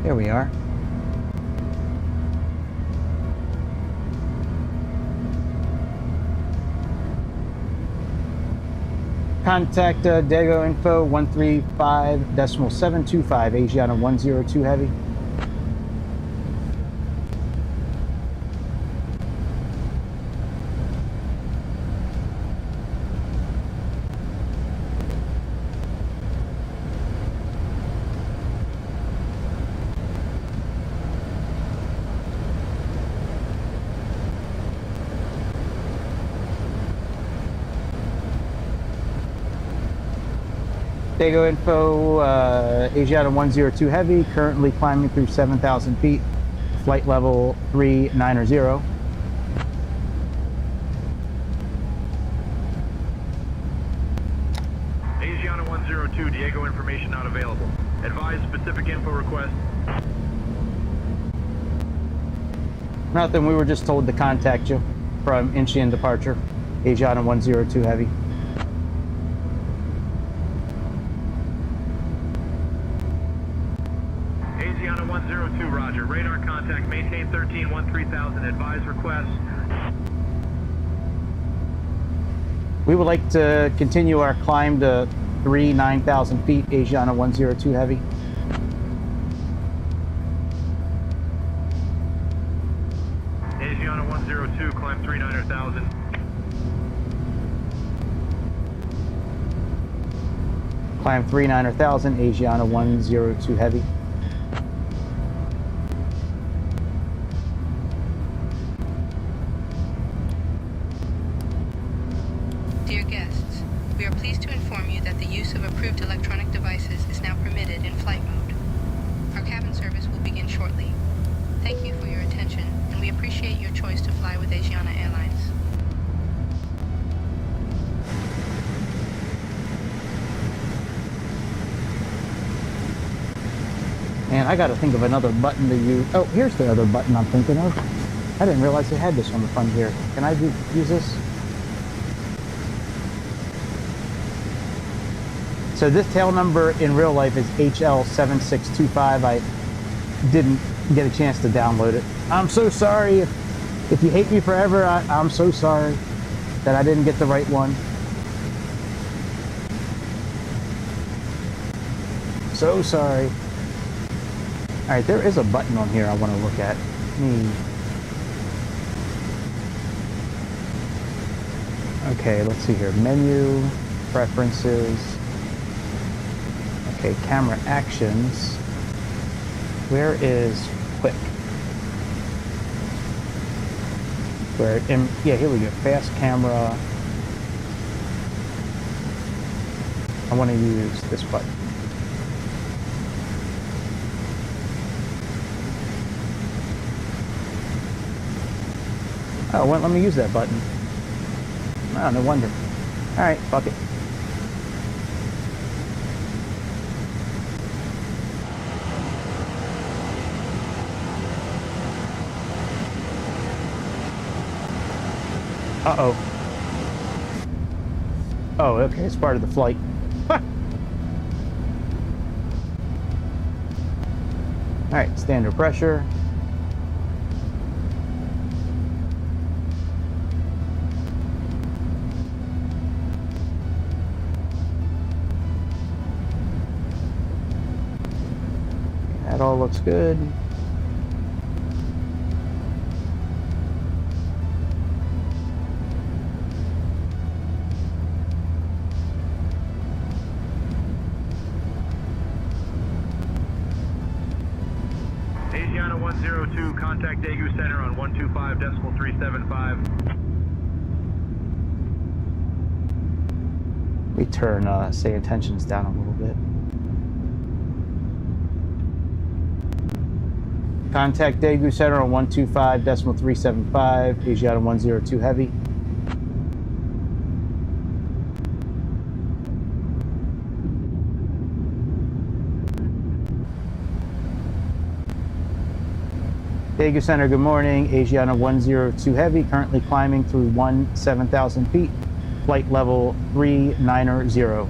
There we are. Contact Dago info 135.725 Asiana 102 Heavy. Dago info, Asiana 102 Heavy, currently climbing through 7,000 feet, flight level 390. Asiana 102, Diego information not available. Advise specific info request. Nothing, we were just told to contact you from Incheon departure, Asiana 102 Heavy. Asiana 102, roger. Radar contact, maintain 13,000, advise request. We would like to continue our climb to 9,000 feet, Asiana 102 Heavy. Asiana 102, climb 39,000. Climb 39,000, Asiana 102 Heavy. Dear guests, we are pleased to inform you that the use of approved electronic devices is now permitted in flight mode. Our cabin service will begin shortly. Thank you for your attention, and we appreciate your choice to fly with Asiana Airlines. Man, I gotta think of another button to use. Oh, here's the other button I'm thinking of. I didn't realize they had this on the front here. Can I use this? So this tail number in real life is HL7625. I didn't get a chance to download it. I'm so sorry. If you hate me forever, I'm so sorry that I didn't get the right one. So sorry. All right, there is a button on here I want to look at. Okay, let's see here. Menu, preferences. Okay, camera actions. Where is quick? Yeah, here we go. Fast camera. I want to use this button. Oh, well, let me use that button. Oh, no wonder. All right, fuck it. Uh-oh. Oh, okay, it's part of the flight. All right, standard pressure. That all looks good. 102, contact Daegu Center on 125.375. Let me turn SayIntentions down a little bit. Contact Daegu Center on 125.375, Asiana 102 Heavy. Daegu Center, good morning. Asiana 102 Heavy, currently climbing through 7,000 feet. Flight level 390.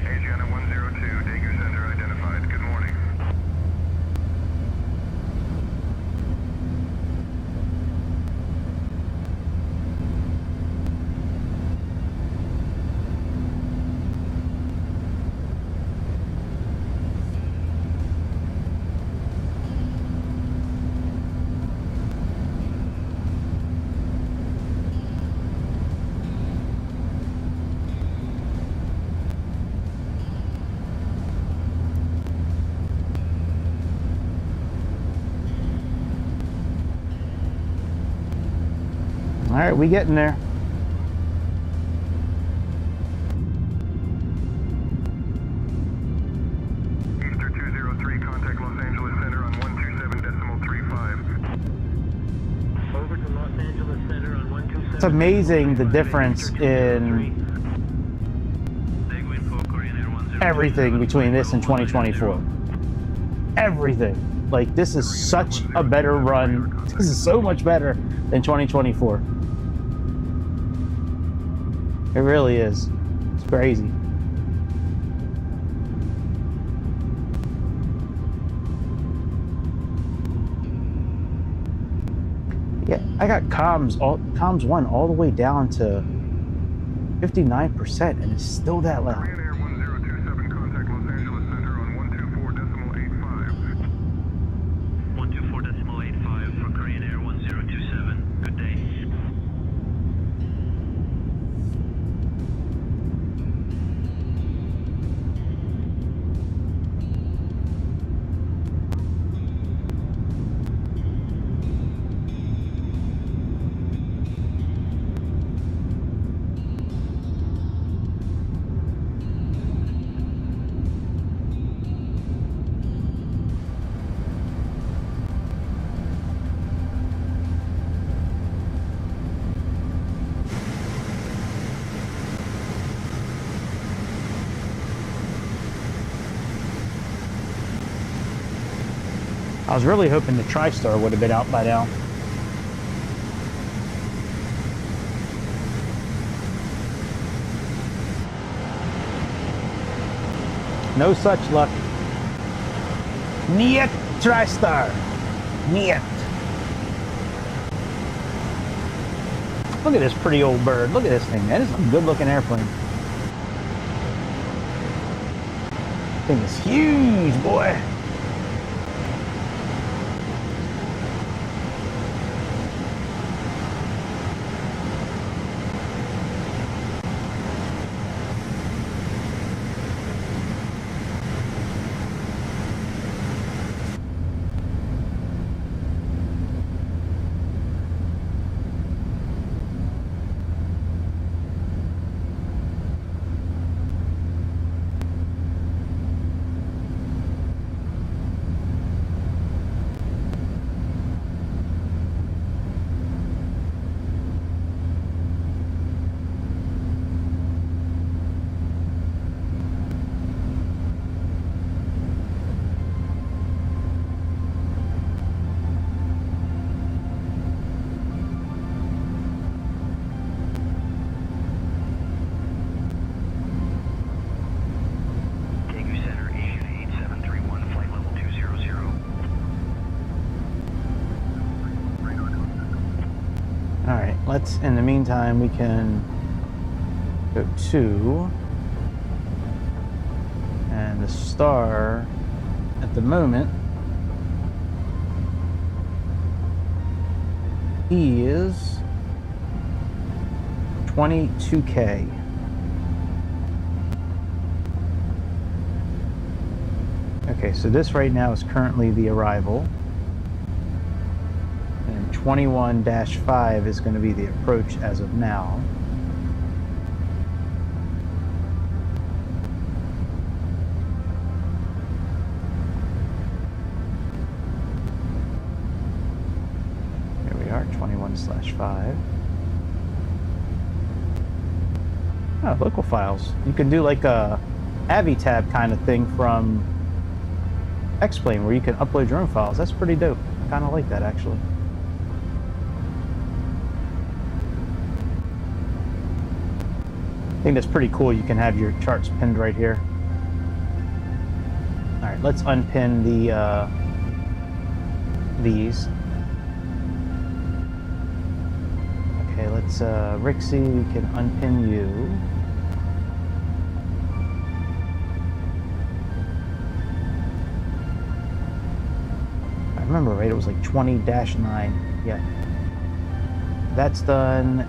Asiana 102, Daegu Center identified. Good morning. All right, we getting there. Easter 203, contact Los Angeles Center on 127.35. Over to Los Angeles Center on 127. It's amazing the difference in everything between this and 2024. Everything. Like, this is such a better run. This is so much better than 2024. It really is. It's crazy. Yeah, I got comms 1 all the way down to 59%, and it's still that low. Korean Air 1027, contact Los Angeles Center on 124.85. 124.85 for Korean Air 1027. Good day. I was really hoping the TriStar would have been out by now. No such luck. Niet TriStar. Niet. Look at this pretty old bird. Look at this thing, man. This is a good looking airplane. This thing is huge, boy. Let's, in the meantime, we can go to, and the star at the moment is 22K. Okay, so this right now is currently the arrival. And 21-5 is going to be the approach as of now. Here we are, 21/5. Oh, local files. You can do like a AviTab kind of thing from X-Plane where you can upload your own files. That's pretty dope. I kind of like that actually. I think that's pretty cool. You can have your charts pinned right here. All right, let's unpin the these. Okay, let's Rixie, we can unpin you. I remember right, it was like 20-9. Yeah. That's done.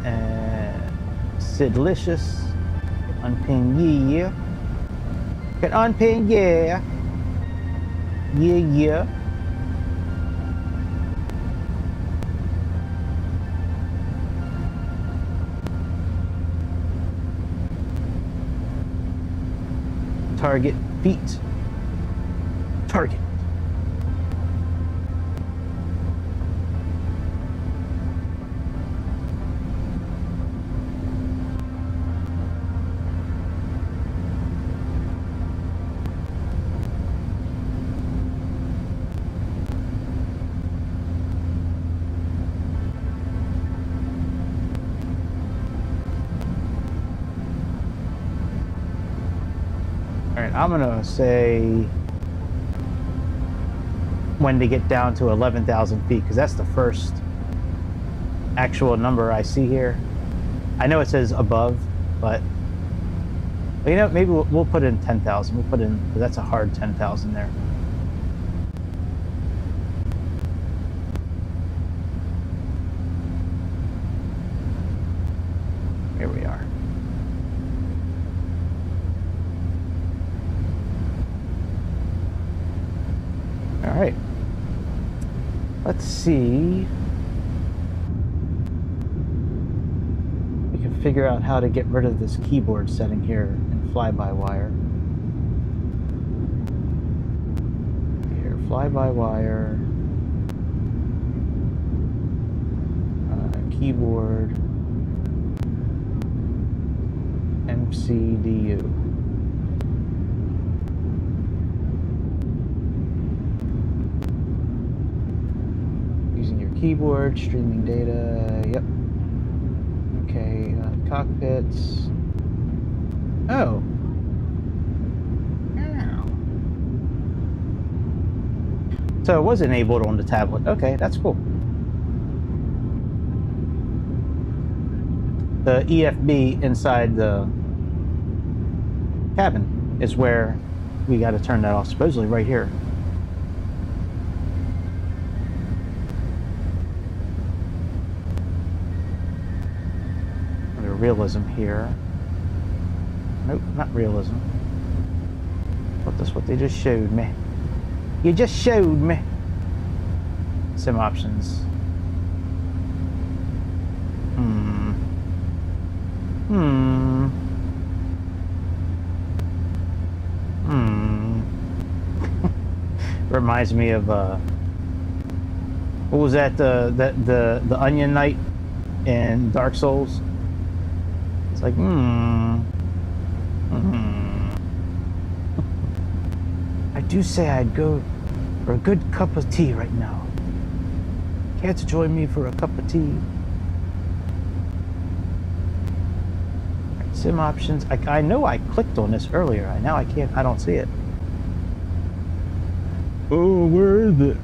Sidlicious. Unpin yeah. Can unpin yeah. Yeah. Target feet. Target. I'm gonna say when to get down to 11,000 feet, because that's the first actual number I see here. I know it says above, but you know, maybe we'll put in 10,000. We'll put in, because that's a hard 10,000 there. Here we are. All right, let's see. We can figure out how to get rid of this keyboard setting here in FlyByWire. Here, FlyByWire, keyboard, MCDU. Keyboard, streaming data, yep. Okay, cockpits. Oh. So it was enabled on the tablet. Okay, that's cool. The EFB inside the cabin is where we got to turn that off, supposedly right here. Realism here. Nope, not realism. But that's what they just showed me. You just showed me. Sim options. Reminds me of what was that? The Onion Knight in Dark Souls. It's like, I do say I'd go for a good cup of tea right now. Care to join me for a cup of tea? Right, sim options. I know I clicked on this earlier. Now I can't. I don't see it. Oh, where is it?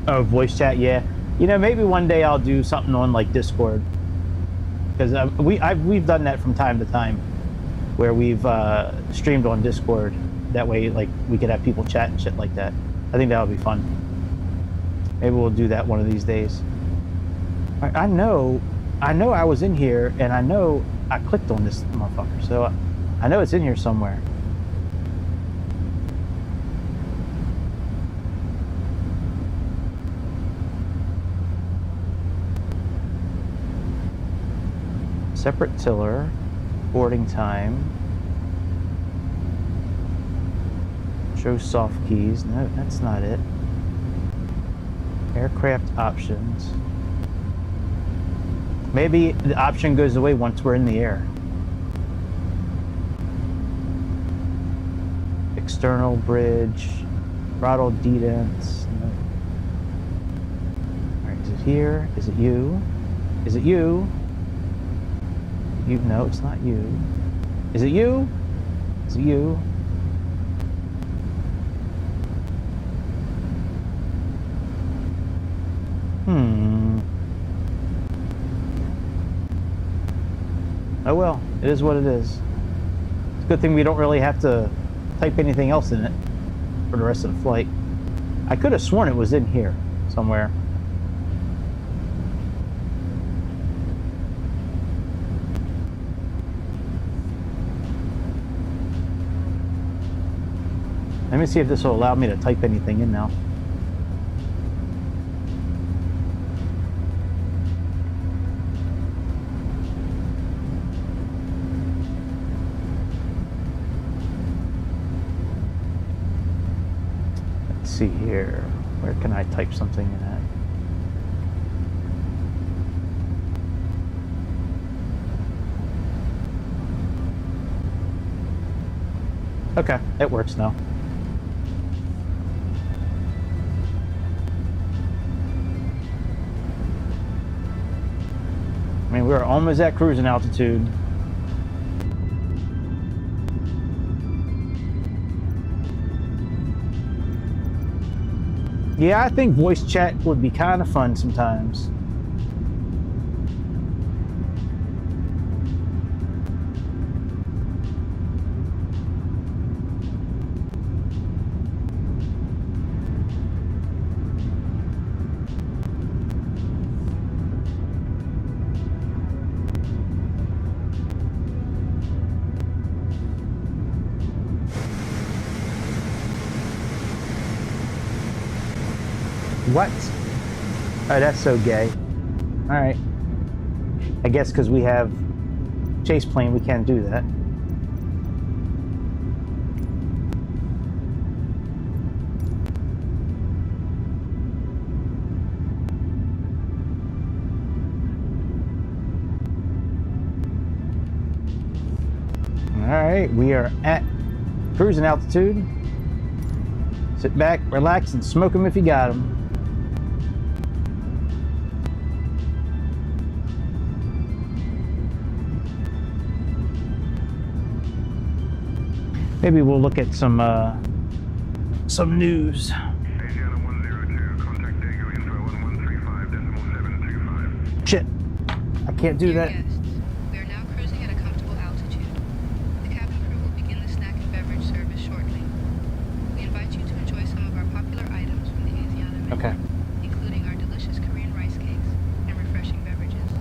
Oh, voice chat. Yeah. You know, maybe one day I'll do something on like Discord, because we've done that from time to time, where we've streamed on Discord. That way, like, we could have people chat and shit like that. I think that would be fun. Maybe we'll do that one of these days. I know I was in here, and I know I clicked on this motherfucker. So I know it's in here somewhere. Separate tiller, boarding time, show soft keys. No, that's not it. Aircraft options. Maybe the option goes away once we're in the air. External bridge, throttle detents. No. All right, is it here? Is it you? Is it you? You? No, it's not you. Is it you? Is it you? Oh well, it is what it is. It's a good thing we don't really have to type anything else in it for the rest of the flight. I could have sworn it was in here somewhere. Let me see if this will allow me to type anything in now. Let's see here. Where can I type something in at? Okay, it works now. I mean, we're almost at cruising altitude. Yeah, I think voice chat would be kind of fun sometimes. What? Oh, that's so gay. All right. I guess because we have chase plane, we can't do that. All right, we are at cruising altitude. Sit back, relax, and smoke them if you got them. Maybe we'll look at some news. Asiana 102, contact Dago info 1135.725. Shit, I can't do that. Dear guests, we are now cruising at a comfortable altitude. The cabin crew will begin the snack and beverage service shortly. We invite you to enjoy some of our popular items from the Asiana menu, Okay. including our delicious Korean rice cakes and refreshing beverages.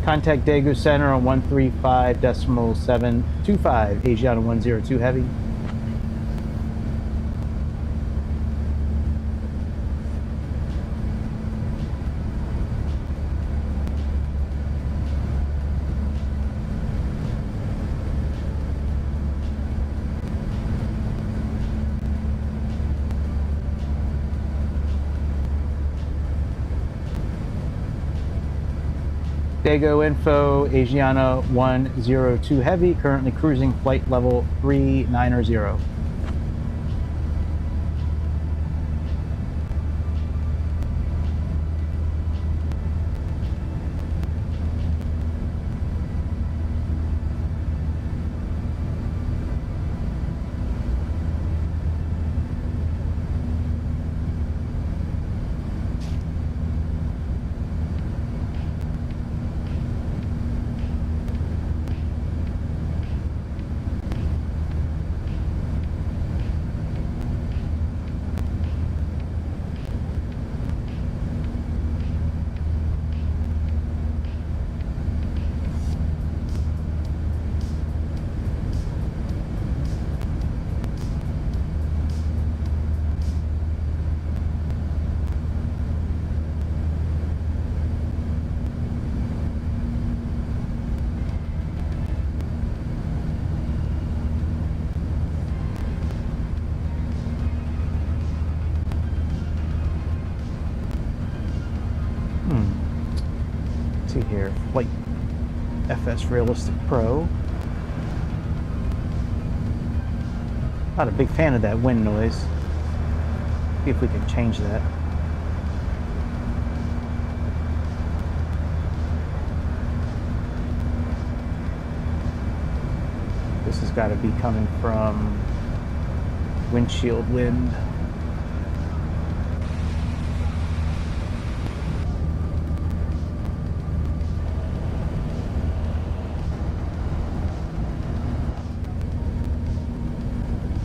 Contact Daegu Center on 135.725, Asiana 102 Heavy. Dago info, Asiana 102 Heavy, currently cruising flight level 390. here. Flight FS Realistic Pro. Not a big fan of that wind noise. See if we can change that. This has got to be coming from windshield wind.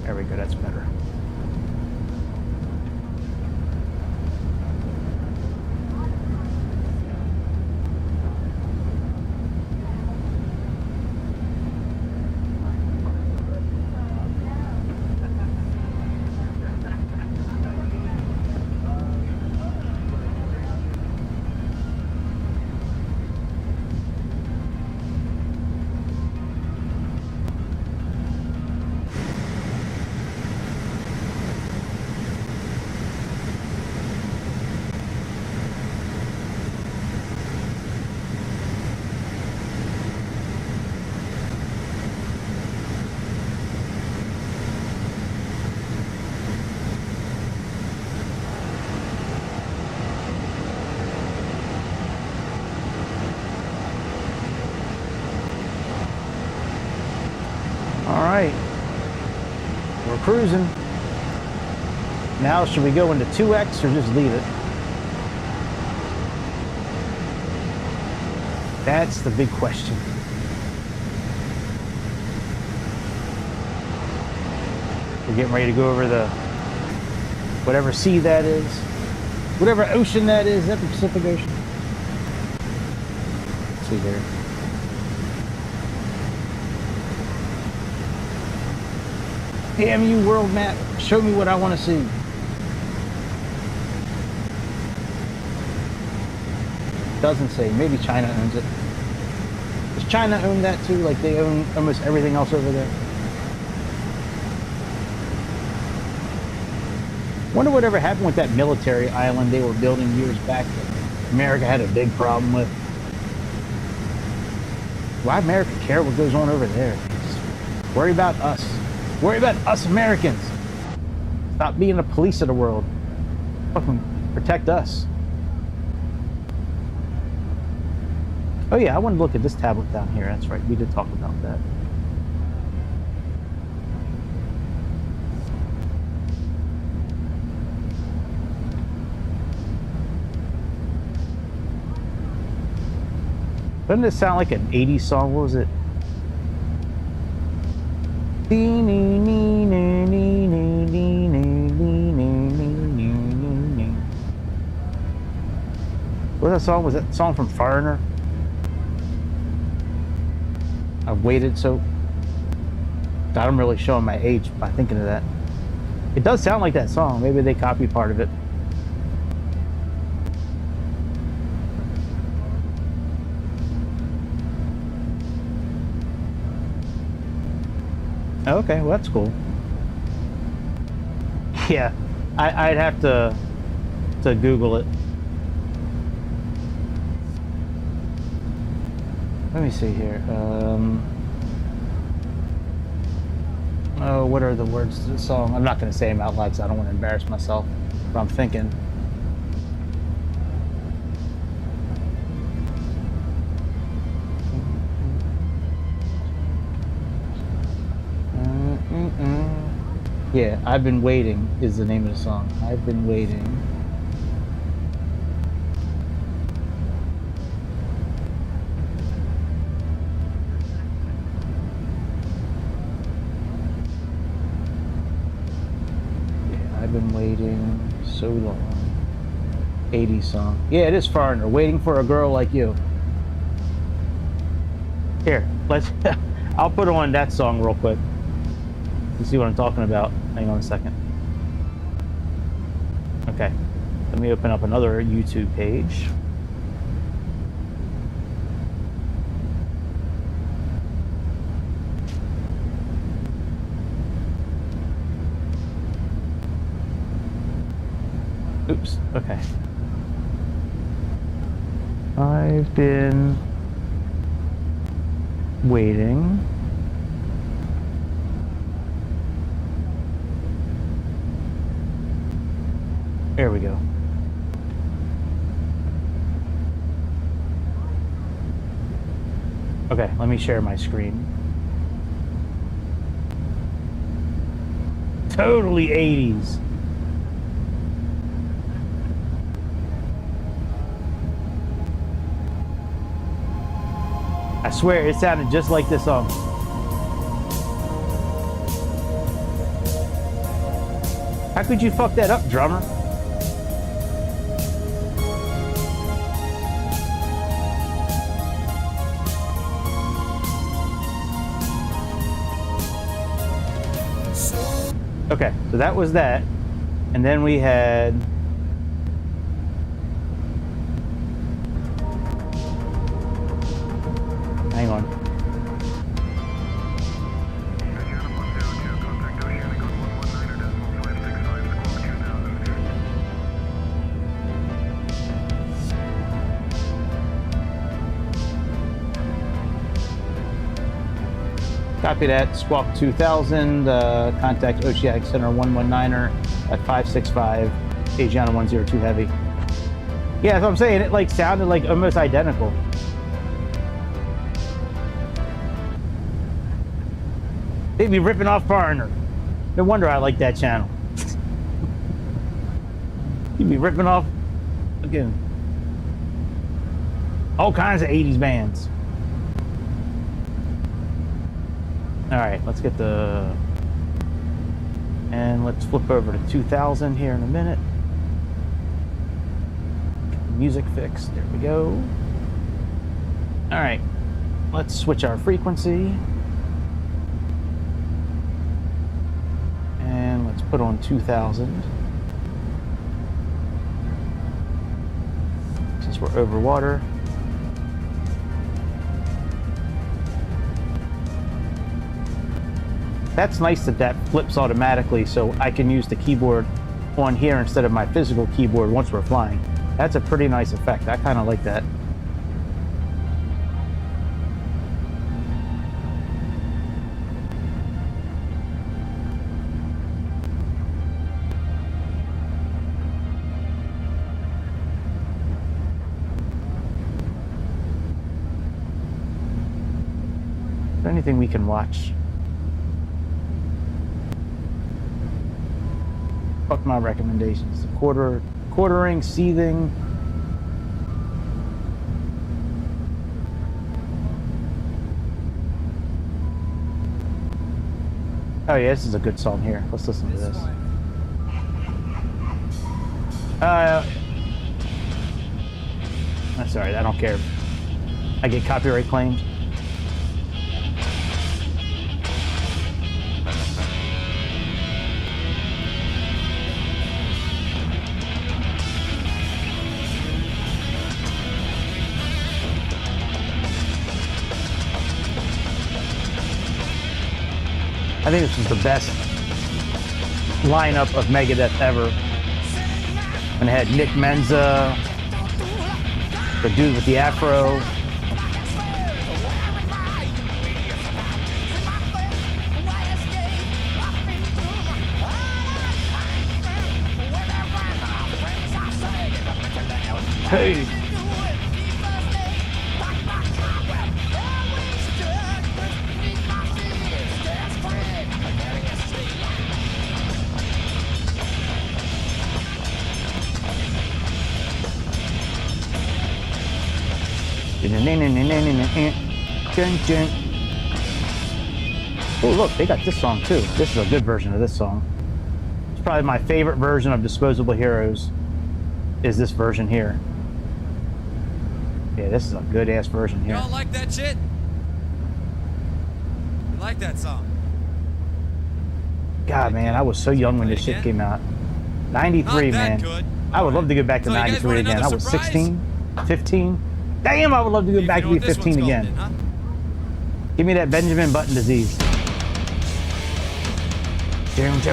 There we go, that's better. Alright, we're cruising. Now should we go into 2X or just leave it? That's the big question. We're getting ready to go over the whatever sea that is, whatever ocean that is. Is that the Pacific Ocean? Let's see here. Damn you, world map. Show me what I want to see. Doesn't say. Maybe China owns it. Does China own that too? Like they own almost everything else over there? Wonder whatever happened with that military island they were building years back that America had a big problem with. Why America care what goes on over there? Just worry about us. Worry about us Americans. Stop being the police of the world. Fucking protect us. Oh yeah, I want to look at this tablet down here. That's right, we did talk about that. Doesn't this sound like an 80s song? What was it? What was that song? Was that song from Foreigner? I've waited so... God, I'm really showing my age by thinking of that. It does sound like that song. Maybe they copied part of it. Okay, well that's cool. Yeah, I'd have to Google it. Let me see here. Oh, what are the words to the song? I'm not going to say them out loud because I don't want to embarrass myself. But I'm thinking. Yeah, I've Been Waiting is the name of the song. I've Been Waiting. Yeah, I've been waiting so long. 80s song. Yeah, it is Foreigner. Waiting for a Girl Like You. Here, let's... I'll put on that song real quick. You see what I'm talking about? Hang on a second. Okay, let me open up another YouTube page. Oops, okay. I've been waiting. There we go. Okay, let me share my screen. Totally 80s. I swear it sounded just like this song. How could you fuck that up, drummer? Okay, so that was that. And then we had... Hang on. Asiana 102, contact Oceanic on 119.565, squawk 2000. Copy that. Squawk 2000. Contact Oceanic Center 119er at 565. Asiana 102 Heavy. Yeah, that's what I'm saying. It like sounded like almost identical. They'd be ripping off Foreigner. No wonder I like that channel. You'd be ripping off, again, all kinds of 80s bands. All right, let's get the, and let's flip over to 2000 here in a minute. Get the music fixed, there we go. All right, let's switch our frequency. And let's put on 2000. Since we're over water. That's nice that that flips automatically, so I can use the keyboard on here instead of my physical keyboard once we're flying. That's a pretty nice effect. I kind of like that. Is there anything we can watch? Fuck my recommendations. Quartering, seething. Oh yeah, this is a good song here. Let's listen to this. That's alright, I don't care. I get copyright claims. I think this was the best lineup of Megadeth ever. And it had Nick Menza, the dude with the afro. Hey. Oh look, they got this song too. This is a good version of this song. It's probably my favorite version of Disposable Heroes is this version here. Yeah, this is a good ass version here. You don't like that shit? You like that song? God man, I was so young when this shit came out. 93, man. Good. I would love to go back to 93 again. I was 16, 15. Damn, I would love to go back to be 15 again. Then, huh? Give me that Benjamin Button disease. Chum.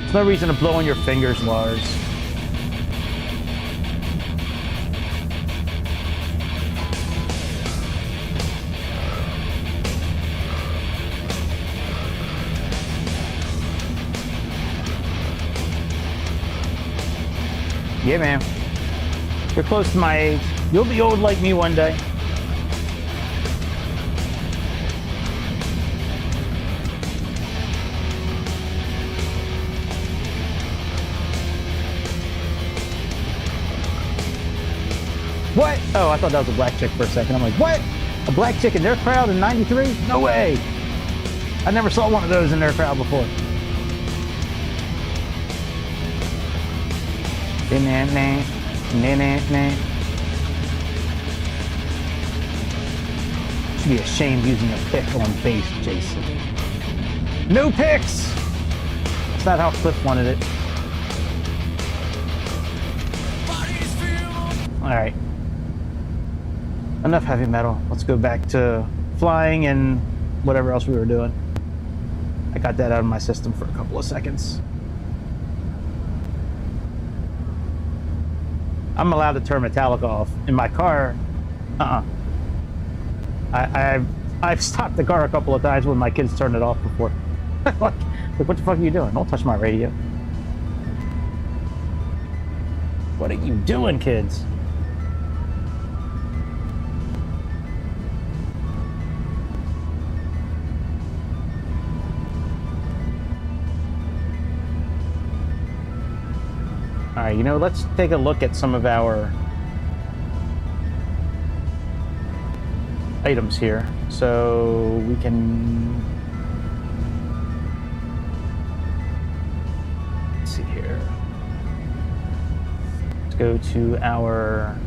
There's no reason to blow on your fingers, Lars. Yeah, man. You're close to my age. You'll be old like me one day. What? Oh, I thought that was a black chick for a second. I'm like, what? A black chick in their crowd in 93? No way. I never saw one of those in their crowd before. Should be ashamed using a pick on base, Jason. No picks! That's not how Cliff wanted it. Alright. Enough heavy metal. Let's go back to flying and whatever else we were doing. I got that out of my system for a couple of seconds. I'm allowed to turn metallic off. In my car, I've stopped the car a couple of times when my kids turned it off before. like, what the fuck are you doing? Don't touch my radio. What are you doing, kids? All right, you know, let's take a look at some of our items here. So we can, let's see here. Let's go to our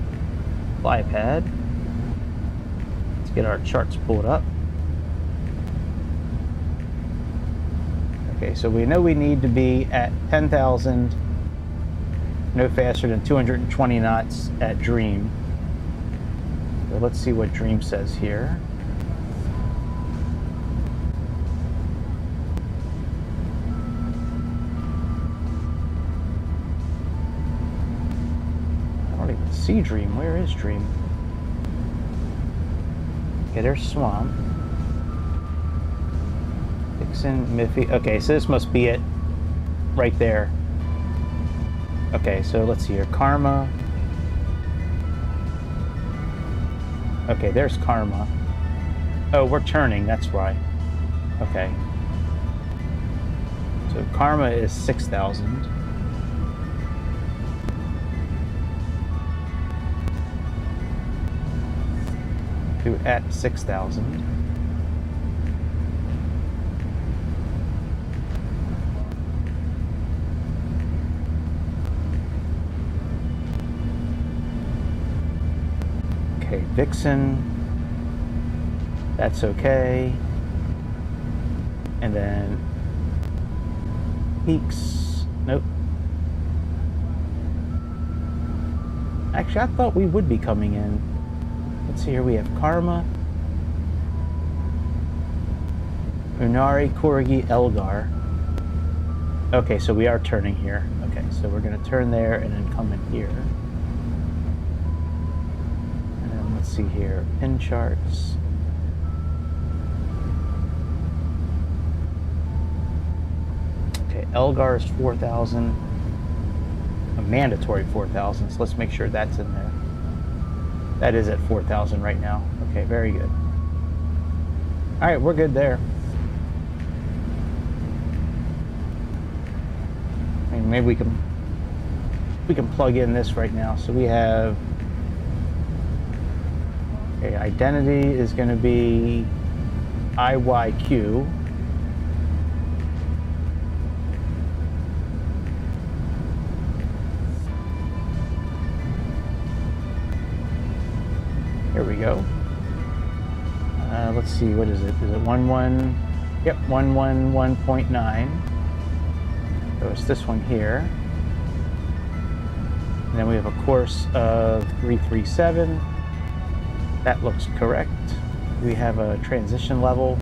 fly pad. Let's get our charts pulled up. Okay, so we know we need to be at 10,000. No faster than 220 knots at Dream. So let's see what Dream says here. I don't even see Dream. Where is Dream? Okay, there's Swamp. Dixon, Miffy. Okay, so this must be it right there. Okay, so let's see here. Karma. Okay, there's Karma. Oh, we're turning, that's why. Okay. So Karma is 6,000. To at 6,000. Okay, Vixen, that's okay. And then Peaks, nope. Actually, I thought we would be coming in. Let's see here, we have Karma, Unari, Corgi, Elgar. Okay, so we are turning here. Okay, so we're gonna turn there and then come in here. Let's see here, pin charts. Okay, Elgar is 4,000. A mandatory 4,000, so let's make sure that's in there. That is at 4,000 right now. Okay, very good. All right, we're good there. I mean, maybe we can plug in this right now. So we have. Okay, identity is going to be IYQ. Here we go. Let's see, what is it? Is it 11? Yep, 111.9. So it's this one here. And then we have a course of 337. That looks correct. We have a transition level,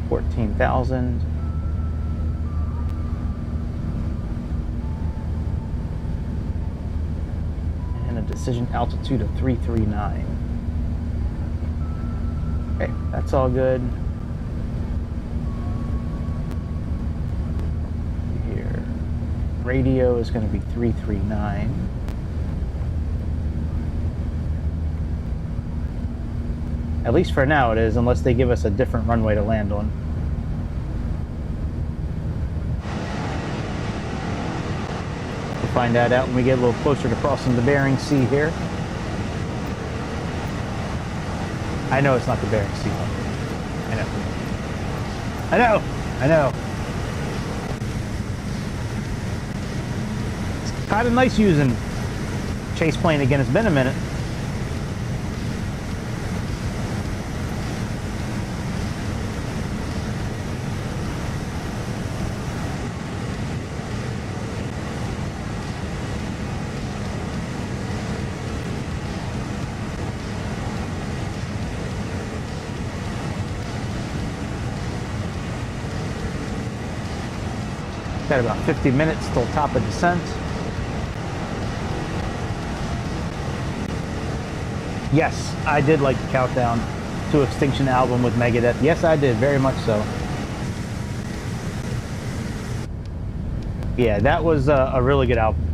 14,000. precision altitude of 339. Okay, that's all good. Here, radio is going to be 339. At least for now it is, unless they give us a different runway to land on. We'll find that out when we get a little closer to crossing the Bering Sea here. I know it's not the Bering Sea. I know. I know. I know. It's kind of nice using chase plane again. It's been a minute. Got about 50 minutes till top of descent. Yes, I did like the Countdown to Extinction album with Megadeth. Yes, I did, very much so. Yeah, that was a really good album.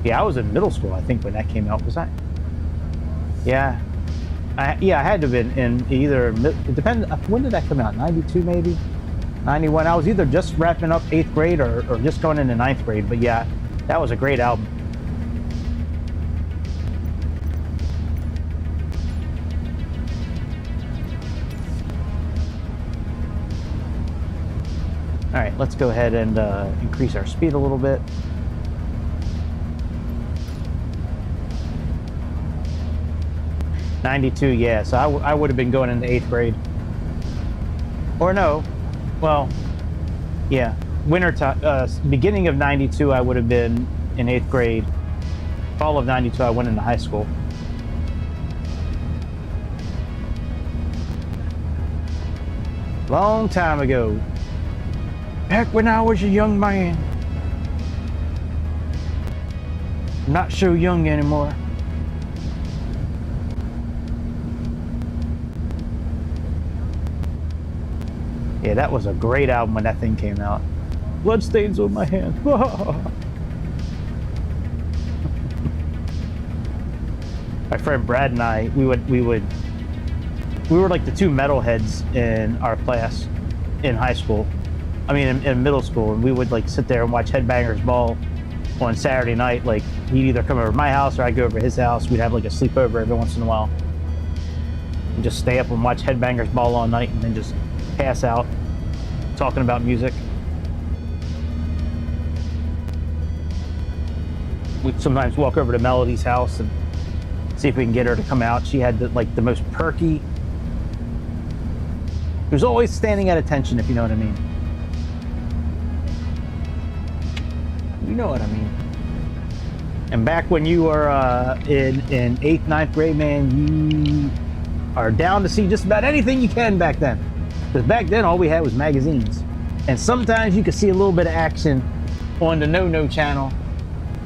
Yeah, I was in middle school, I think, when that came out. Was I? Yeah. I had to have been in either, it depends, when did that come out? 92 maybe? 91. I was either just wrapping up 8th grade or just going into 9th grade, but yeah, that was a great album. All right, let's go ahead and increase our speed a little bit. '92, yeah, so I would have been going into 8th grade. Or no. Well, yeah, winter time, beginning of '92, I would have been in 8th grade. Fall of '92, I went into high school. Long time ago. Back when I was a young man. Not so young anymore. Yeah, that was a great album when that thing came out. Bloodstains on my hands. My friend Brad and I, we were like the two metalheads in our class in high school. I mean, in middle school, and we would like sit there and watch Headbangers Ball on Saturday night. Like, he'd either come over to my house or I'd go over to his house. We'd have like a sleepover every once in a while. And just stay up and watch Headbangers Ball all night and then just pass out talking about music. We'd sometimes walk over to Melody's house and see if we can get her to come out. She had the most perky. She was always standing at attention, if you know what I mean. You know what I mean. And back when you were in 8th, 9th grade, man, you are down to see just about anything you can back then. Because back then, all we had was magazines. And sometimes you could see a little bit of action on the No-No channel.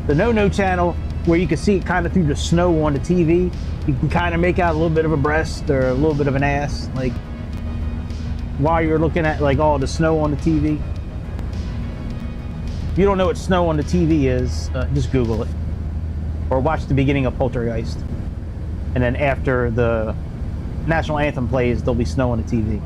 The No-No channel, where you could see it kind of through the snow on the TV. You can kind of make out a little bit of a breast or a little bit of an ass, like, while you're looking at, like, all the snow on the TV. If you don't know what snow on the TV is, just Google it. Or watch the beginning of Poltergeist. And then after the national anthem plays, there'll be snow on the TV.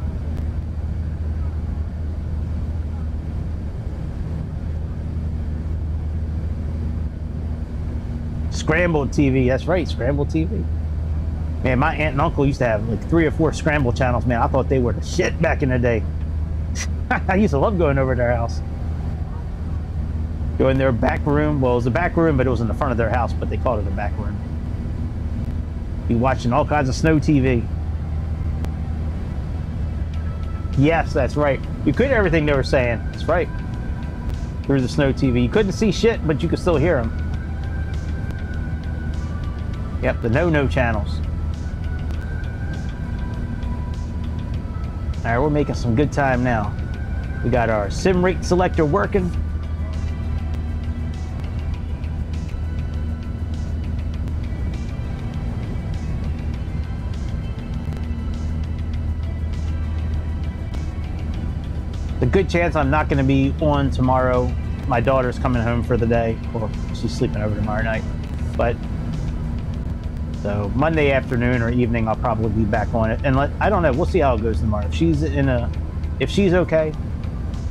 Scrambled TV, that's right, scrambled TV. Man, my aunt and uncle used to have like 3 or 4 scramble channels, man. I thought they were the shit back in the day. I used to love going over to their house. Go in their back room. Well, it was a back room, but it was in the front of their house, but they called it a back room. Be watching all kinds of snow TV. Yes, that's right. You could hear everything they were saying. That's right. Through the snow TV. You couldn't see shit, but you could still hear them. Yep, the No-No channels. All right, we're making some good time now. We got our sim rate selector working. The good chance I'm not going to be on tomorrow. My daughter's coming home for the day, or she's sleeping over tomorrow night. But so Monday afternoon or evening, I'll probably be back on it. And I don't know. We'll see how it goes tomorrow. If she's okay,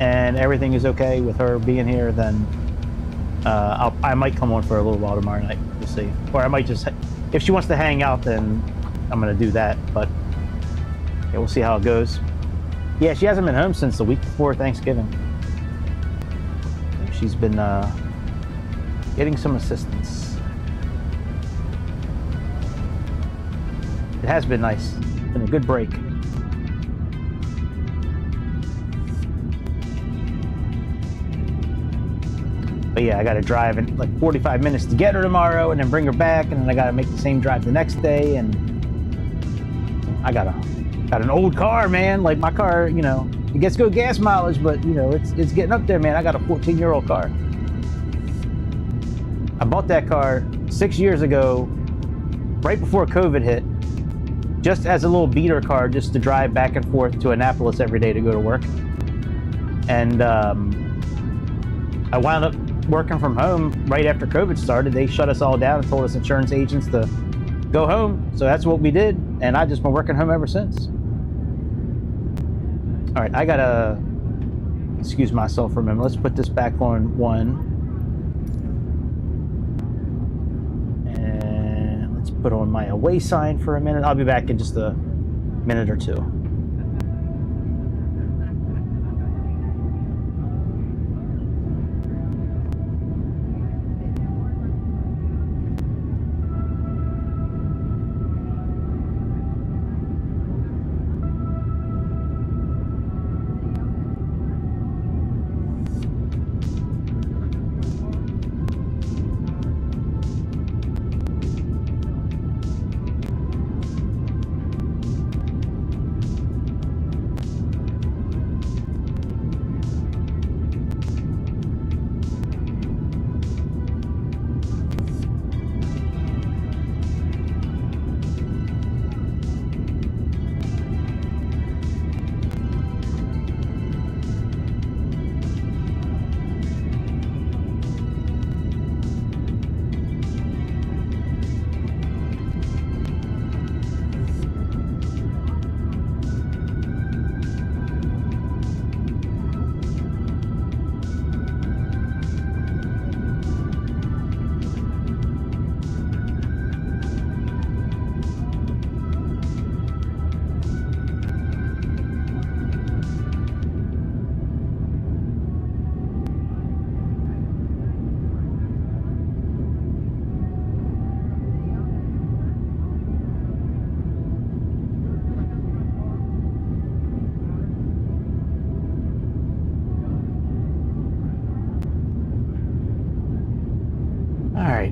and everything is okay with her being here, then I might come on for a little while tomorrow night. We'll see. Or I might just, if she wants to hang out, then I'm going to do that. But yeah, we'll see how it goes. Yeah, she hasn't been home since the week before Thanksgiving. She's been getting some assistance. It has been nice. It's been a good break. But yeah, I got to drive in like 45 minutes to get her tomorrow, and then bring her back, and then I got to make the same drive the next day. And I got an old car, man. Like my car, you know, it gets good gas mileage, but you know, it's getting up there, man. I got a 14-year-old car. I bought that car 6 years ago, right before COVID hit, just as a little beater car, just to drive back and forth to Annapolis every day to go to work. And I wound up working from home right after COVID started. They shut us all down and told us insurance agents to go home. So that's what we did, and I've just been working home ever since. All right, I gotta excuse myself for a minute. Let's put this back on 1. And let's put on my away sign for a minute. I'll be back in just a minute or two.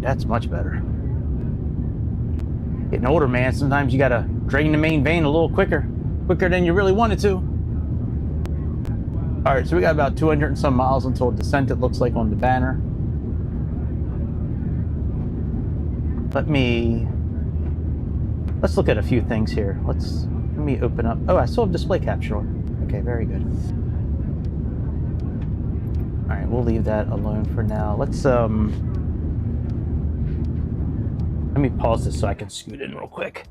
That's much better. Getting older, man, sometimes you gotta drain the main vein a little quicker than you really wanted to. All right, so we got about 200 and some miles until descent, it looks like on the banner. Let's look at a few things here. Let me open up. Oh, I still have display capture on. Okay, very good. All right, we'll leave that alone for now. Let me pause this so I can scoot in real quick.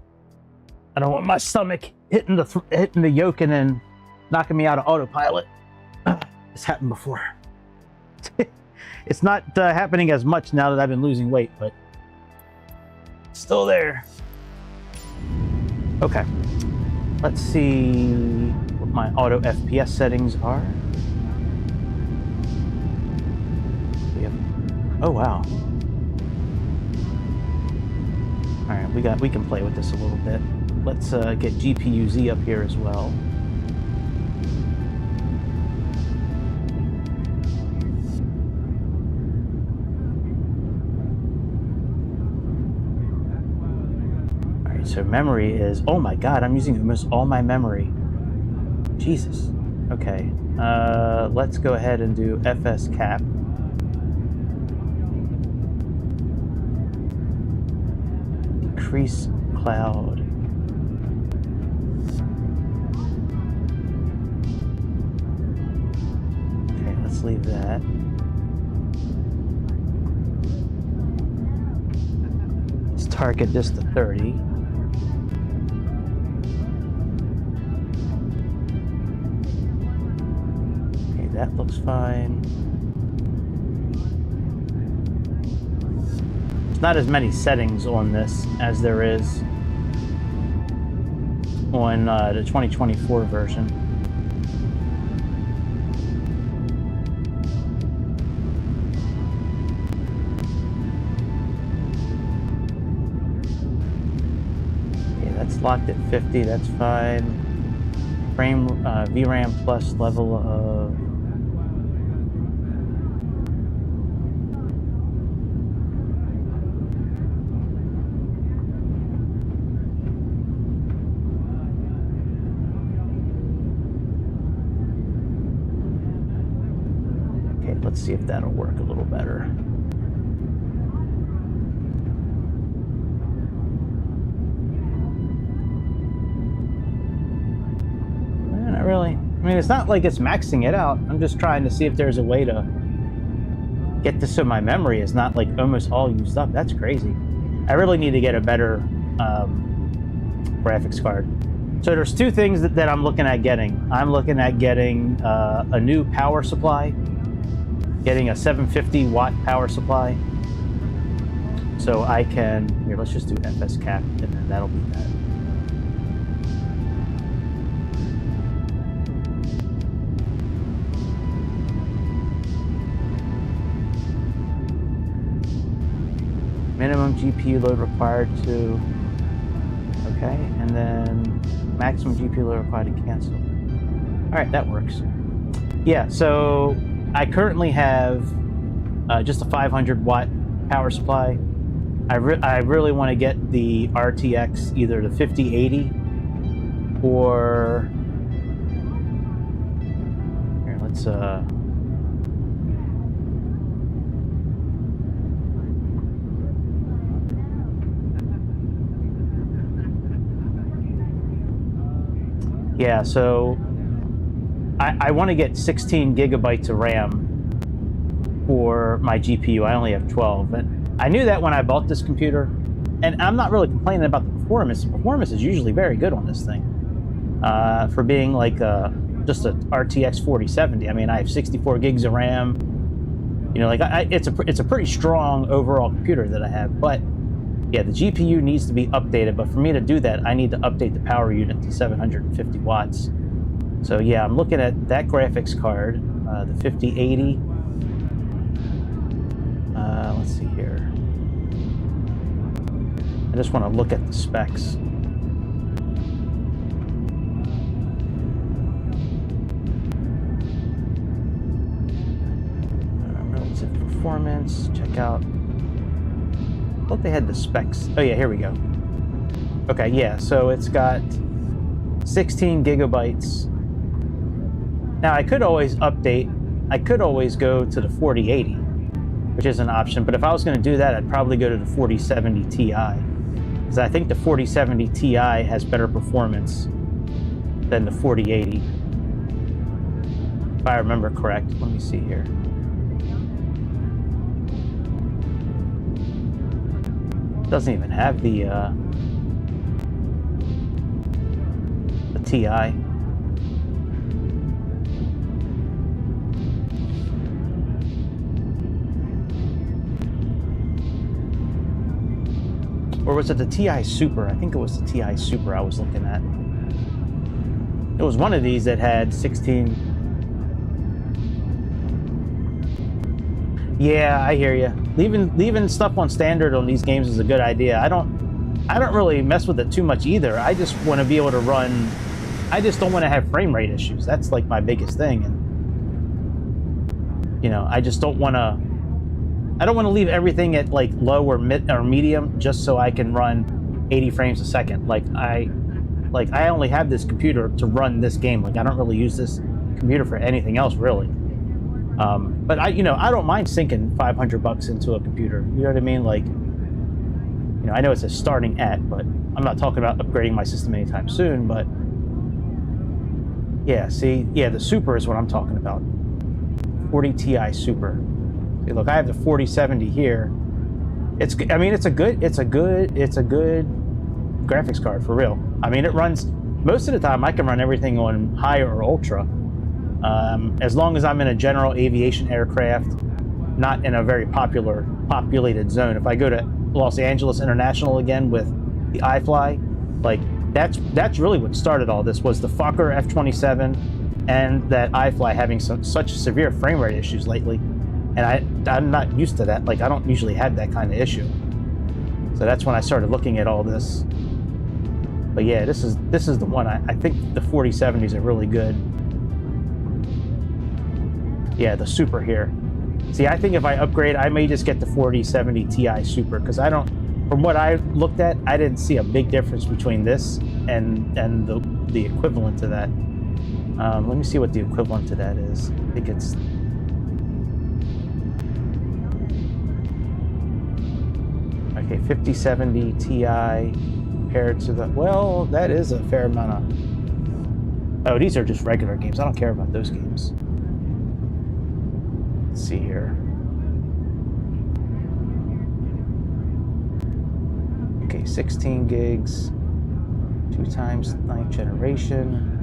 I don't want my stomach hitting the yoke and then knocking me out of autopilot. It's happened before. It's not happening as much now that I've been losing weight, but it's still there. Okay, let's see what my Auto FPS settings are. Oh wow. All right, we can play with this a little bit. Let's get GPU-Z up here as well. All right, so memory is, oh my God, I'm using almost all my memory. Jesus. Okay, let's go ahead and do FS cap. Increase cloud. let's leave that. Let's target this to 30. Okay, that looks fine. There's not as many settings on this as there is on the 2024 version. Okay, that's locked at 50, that's fine. Frame VRAM plus level of let's see if that'll work a little better. Not really. I mean, it's not like it's maxing it out. I'm just trying to see if there's a way to get this so my memory is not like almost all used up. That's crazy. I really need to get a better graphics card. So there's two things that I'm looking at getting. I'm looking at getting a new power supply. Getting a 750 watt power supply, so I can, here, let's just do FS cap, and then that'll be that. Minimum GPU load required to, okay, and then maximum GPU load required to cancel. All right, that works. Yeah, so I currently have just a 500 watt power supply. I really want to get the RTX, either the 5080 or here, let's yeah, so I want to get 16 gigabytes of RAM for my GPU. I only have 12. And I knew that when I bought this computer, and I'm not really complaining about the performance. The performance is usually very good on this thing. For being like just a RTX 4070. I mean, I have 64 gigs of RAM. You know, like it's a pretty strong overall computer that I have. But yeah, the GPU needs to be updated. But for me to do that, I need to update the power unit to 750 watts. So yeah, I'm looking at that graphics card, the 5080. Let's see here. I just want to look at the specs. Relative performance, check out. I thought they had the specs. Oh yeah, here we go. Okay, yeah, so it's got 16 gigabytes. Now I could always update, I could always go to the 4080, which is an option, but if I was going to do that, I'd probably go to the 4070 Ti, because I think the 4070 Ti has better performance than the 4080, if I remember correct. Let me see here. It doesn't even have the Ti. Or was it the Ti Super? I think it was the Ti Super I was looking at. It was one of these that had 16. Yeah, I hear you. Leaving stuff on standard on these games is a good idea. I don't really mess with it too much either. I just want to be able to run. I just don't want to have frame rate issues. That's like my biggest thing, and you know, I just don't want to. I don't want to leave everything at like low or mid or medium just so I can run 80 frames a second. Like I only have this computer to run this game. Like I don't really use this computer for anything else really. But I don't mind sinking $500 into a computer. You know what I mean? Like, you know, I know it's a starting at, but I'm not talking about upgrading my system anytime soon. But yeah, see, yeah, the Super is what I'm talking about. 40 Ti Super. See, look, I have the 4070 here. I mean, it's a good graphics card for real. I mean, it runs most of the time. I can run everything on high or ultra, as long as I'm in a general aviation aircraft, not in a very populated zone. If I go to Los Angeles International again with the iFly, like that's really what started all this, was the Fokker F-27 and that iFly having such severe frame rate issues lately. And I'm not used to that. Like, I don't usually have that kind of issue. So that's when I started looking at all this. But yeah, this is the one. I think the 4070s are really good. Yeah, the Super here. See, I think if I upgrade, I may just get the 4070 Ti Super, because I don't, from what I looked at, I didn't see a big difference between this and the equivalent to that. Let me see what the equivalent to that is. I think it's... Okay, 5070 Ti compared to the... Well, that is a fair amount of... Oh, these are just regular games. I don't care about those games. Let's see here. Okay, 16 gigs. 2 times 9th generation.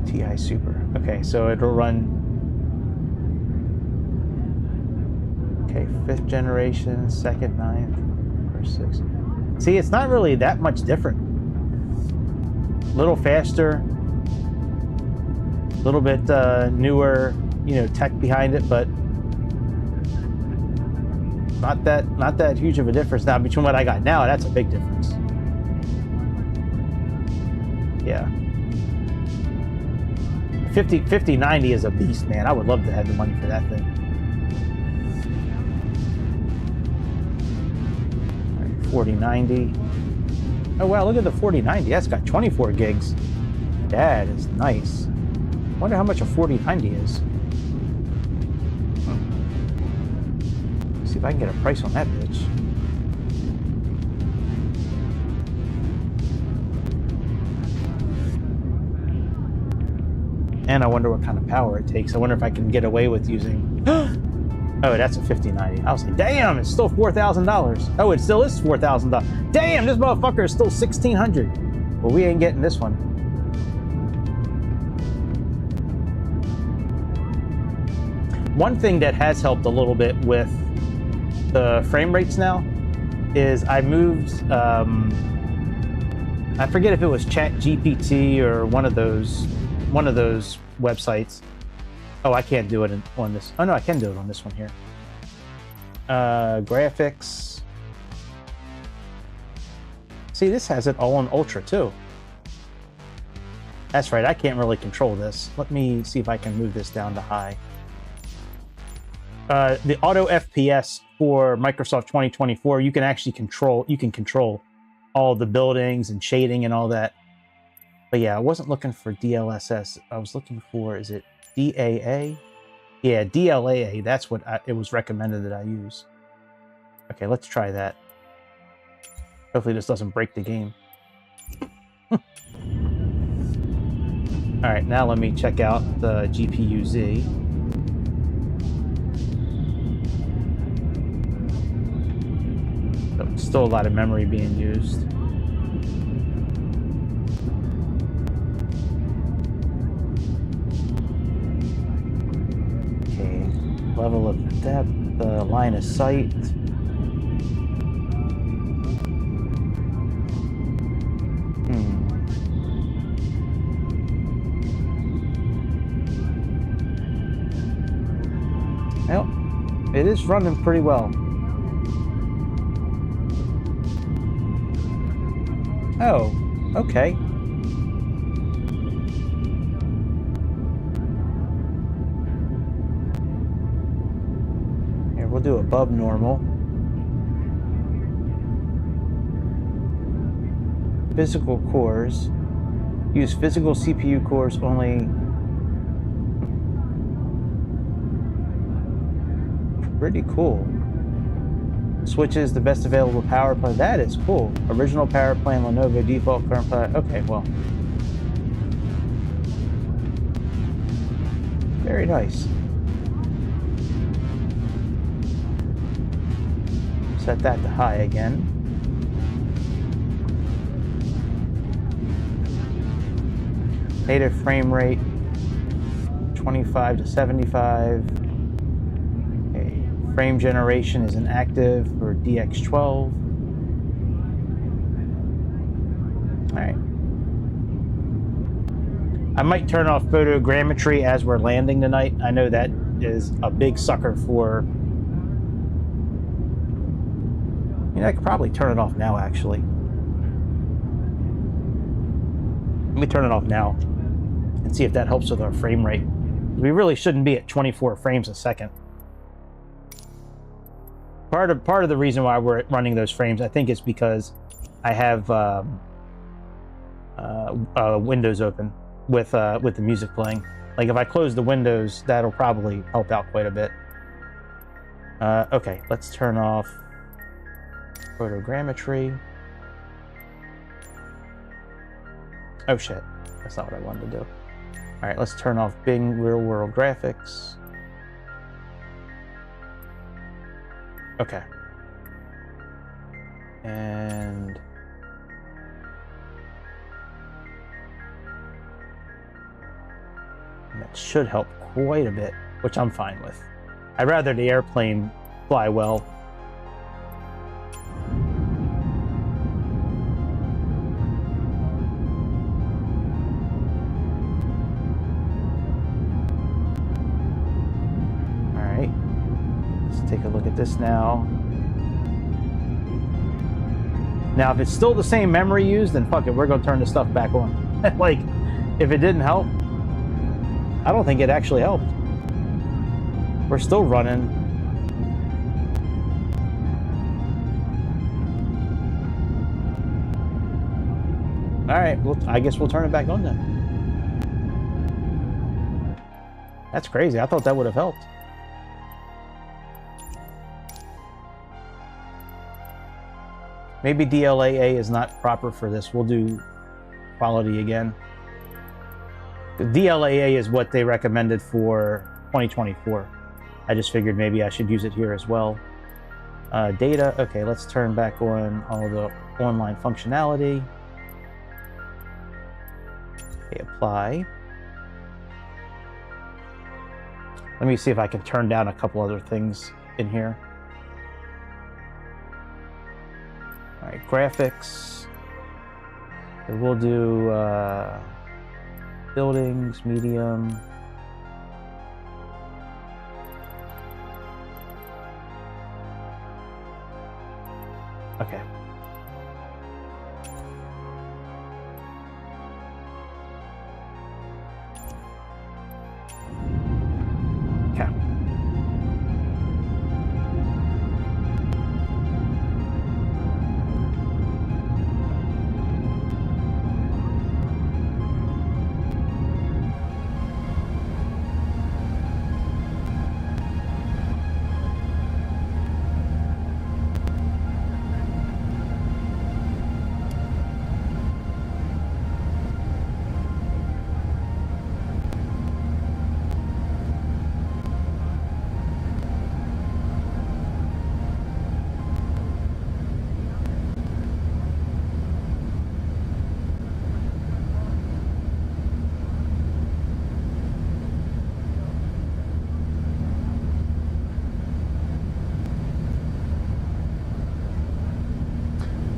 Ti Super. Okay, so it'll run. Okay, 5th generation, 2nd, 9th, or 6th. See, it's not really that much different. A little faster, a little bit newer, you know, tech behind it, but not that huge of a difference. Now, between what I got now, that's a big difference. Yeah. 5090 is a beast, man. I would love to have the money for that thing. All right, 4090. Oh wow, look at the 4090. That's got 24 gigs. That is nice. Wonder how much a 4090 is. Let's see if I can get a price on that bitch. And I wonder what kind of power it takes. I wonder if I can get away with using... Oh, that's a 5090. I was like, damn, it's still $4,000. Oh, it still is $4,000. Damn, this motherfucker is still $1,600. Well, we ain't getting this one. One thing that has helped a little bit with the frame rates now is I moved... I forget if it was ChatGPT or one of those websites. Oh, I can't do it on this. Oh no, I can do it on this one here. Graphics. See, this has it all on ultra too. That's right, I can't really control this. Let me see if I can move this down to high. The Auto FPS for Microsoft 2024, you can actually control all the buildings and shading and all that. But yeah, I wasn't looking for DLSS. I was looking for, is it DAA? Yeah, DLAA. That's what it was recommended that I use. Okay, let's try that. Hopefully this doesn't break the game. All right, now let me check out the GPU-Z. Oh, still a lot of memory being used. Level of depth, line of sight. Well, it is running pretty well. Oh, okay. We'll do above normal. Physical cores. Use physical CPU cores only. Pretty cool. Switches the best available power plan. That is cool. Original power plan, Lenovo default current plan. Okay, well. Very nice. Set that to high again. Native frame rate 25 to 75. Okay. Frame generation is inactive for DX12. Alright. I might turn off photogrammetry as we're landing tonight. I know that is a big sucker for... I mean, I could probably turn it off now, actually. Let me turn it off now and see if that helps with our frame rate. We really shouldn't be at 24 frames a second. Part of the reason why we're running those frames, I think, is because I have windows open with the music playing. Like, if I close the windows, that'll probably help out quite a bit. Okay, let's turn off photogrammetry. Oh shit, that's not what I wanted to do. All right, let's turn off Bing Real World Graphics. Okay. And that should help quite a bit, which I'm fine with. I'd rather the airplane fly well. Take a look at this now. Now, if it's still the same memory used, then fuck it, we're gonna turn the stuff back on. Like, if it didn't help, I don't think it actually helped. We're still running. All right, well, I guess we'll turn it back on then. That's crazy. I thought that would have helped. Maybe DLAA is not proper for this. We'll do quality again. The DLAA is what they recommended for 2024. I just figured maybe I should use it here as well. Data, okay, let's turn back on all the online functionality. Okay, apply. Let me see if I can turn down a couple other things in here. All right, graphics. So we'll do buildings, medium. Okay. Okay.